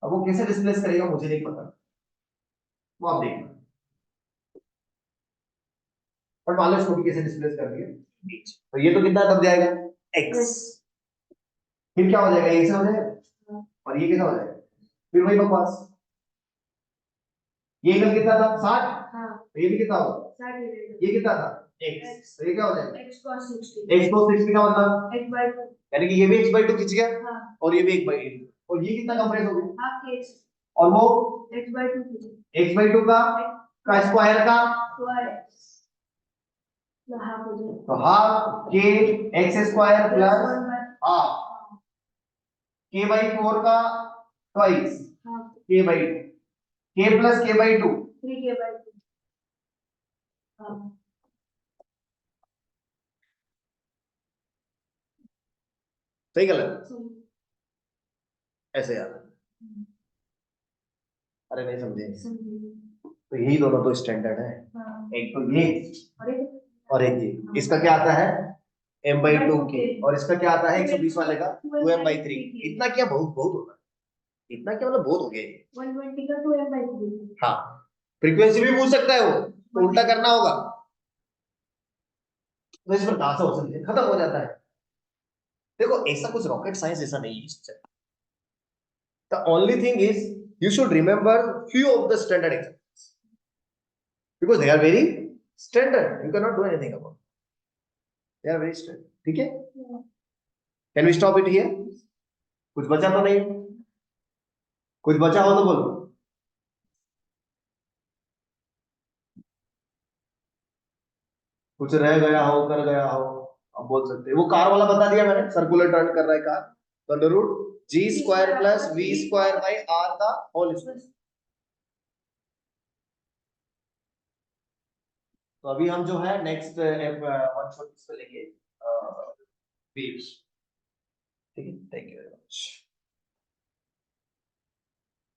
अब वो कैसे डिस्प्लेस करेगा मुझे नहीं पता, वो आप देखना, पर मान लो इसको भी कैसे डिस्प्लेस कर दिया बीच, तो ये तो कितना दब जाएगा x, फिर क्या हो जाएगा ये से हो जाएगा, और ये कितना हो जाएगा, फिर वही बकवास, ये एंगल कितना था 60, तो ये भी कितना होगा, ये कितना था x, तो ये क्या हो जाएगा x cos 60 का मतलब यानी कि ये भी x by 2 खिंच गया, और ये भी 1 by 8, और ये कितना कंप्रेस हो गया, और वो x by 2 का स्क्वायर का, तो हाफ के एक्स स्क्वायर प्लस हाफ के बाई 4 का ट्वाइस के बाई 2, के प्लस के बाई 2 सही गलत ऐसे यार, अरे नहीं समझे, तो यही दोनों तो स्टैंडर्ड है, एक तो ये और एक ये, इसका क्या आता है m by 2 के, और इसका क्या आता है 120 वाले का 2m by 3। इतना क्या बहुत बहुत होता है, इतना क्या मतलब बहुत हो गया ये, 120 का 2m by 3। हाँ फ्रीक्वेंसी भी पूछ सकता है वो, तो उल्टा करना होगा, तो इसमें कहां से ऑसिलेशन खत्म हो जाता है। देखो ऐसा कुछ रॉकेट साइंस ऐसा नहीं है। The only thing is you should remember few of the standard examples because they are very standard, you cannot do anything about it. They are very standard. ठीक है, can we stop it here? कुछ बचा तो नहीं? कुछ बचा हो तो बोलो। कुछ रह गया हो, कर गया हो, आप बोल सकते हैं। वो कार वाला बता दिया मैंने, सर्कुलर टर्न कर रहा है कार, तो under root g square plus v square by r का होल स्क्वायर। तो अभी हम जो है नेक्स्ट वन शॉट पे लेंगे वेव्स। ठीक है, थैंक यू वेरी मच।